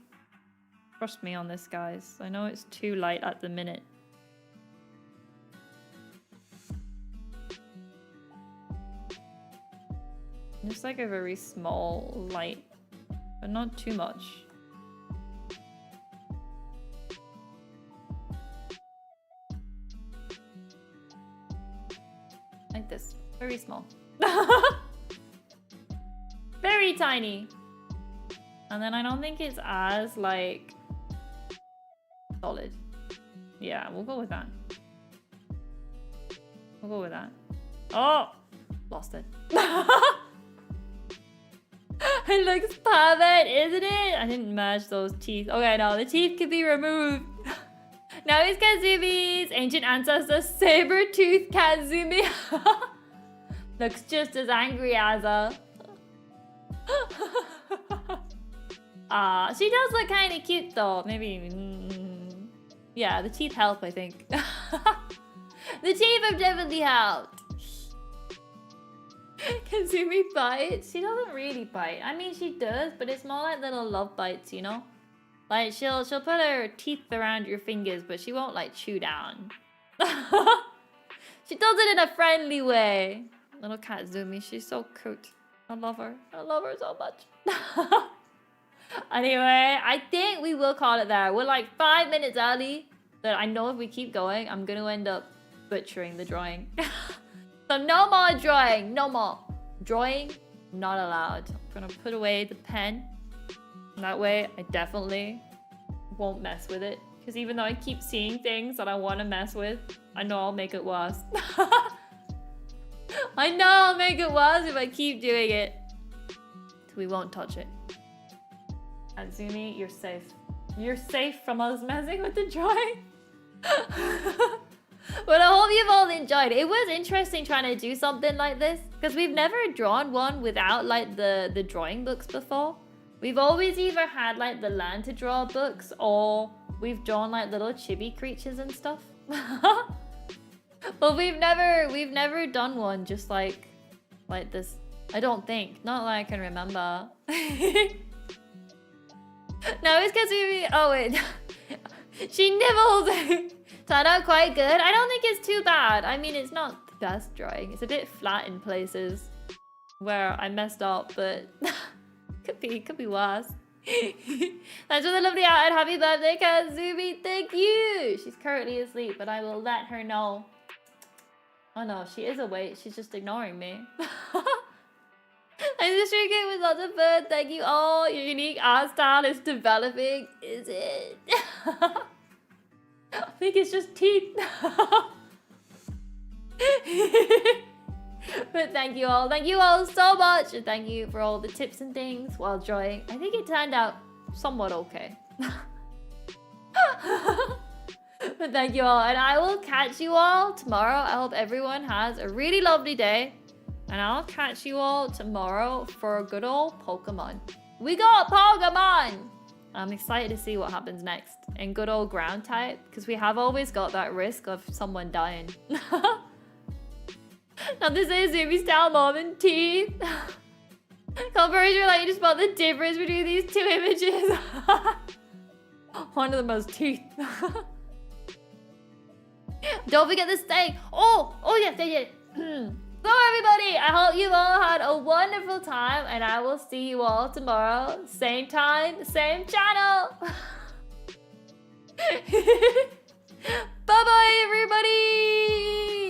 Trust me on this, guys. I know it's too light at the minute. Just like a very small light, but not too much. Like this, very small. Very tiny. And then I don't think it's as like solid. Yeah, we'll go with that. We'll go with that. Oh, lost it. It looks perfect, isn't it? I didn't merge those teeth. Okay, no, the teeth can be removed. Now it's Kitsumii's ancient ancestor, saber-toothed Kitzumii. Looks just as angry as her. She does look kind of cute though. Maybe, yeah, the teeth help, I think. The teeth have definitely helped. Kitzumii bites? She doesn't really bite. I mean, she does, but it's more like little love bites, you know? Like, she'll put her teeth around your fingers, but she won't, like, chew down. She does it in a friendly way. Little Kitzumii, she's so cute. I love her. I love her so much. Anyway, I think we will call it there. We're like 5 minutes early, but I know if we keep going, I'm gonna end up butchering the drawing. So no more drawing, no more. Drawing, not allowed. I'm gonna put away the pen. That way, I definitely won't mess with it. Because even though I keep seeing things that I want to mess with, I know I'll make it worse. I know I'll make it worse if I keep doing it. So we won't touch it. Kitzumii, you're safe. You're safe from us messing with the drawing. But I hope you've all enjoyed it. It was interesting trying to do something like this. Because we've never drawn one without like the drawing books before. We've always either had like the learn to draw books or we've drawn like little chibi creatures and stuff. But we've never done one just like this. I don't think. Not that I can remember. No, it's Kitzumii. Oh wait. She nibbles. Turned out quite good. I don't think it's too bad. I mean, it's not the best drawing. It's a bit flat in places where I messed up, but could be worse. Thanks for the lovely out and happy birthday, Kitzumii. Thank you. She's currently asleep, but I will let her know. Oh no, she is awake. She's just ignoring me. I'm just drinking it with lots of fun. Thank you all. Your unique art style is developing. Is it? I think it's just teeth. But thank you all so much, and thank you for all the tips and things while drawing. I think it turned out somewhat okay. But thank you all, and I will catch you all tomorrow. I hope everyone has a really lovely day, and I'll catch you all tomorrow for good old Pokemon. We got Pokemon! I'm excited to see what happens next in good old ground type, because we have always got that risk of someone dying. Now this is Zoomy style mom and teeth. Conversion related to spot the difference between these two images. One of them has teeth. Don't forget the steak. Oh yes, yeah. So everybody, I hope you all had a wonderful time, and I will see you all tomorrow. Same time, same channel. Bye-bye, everybody.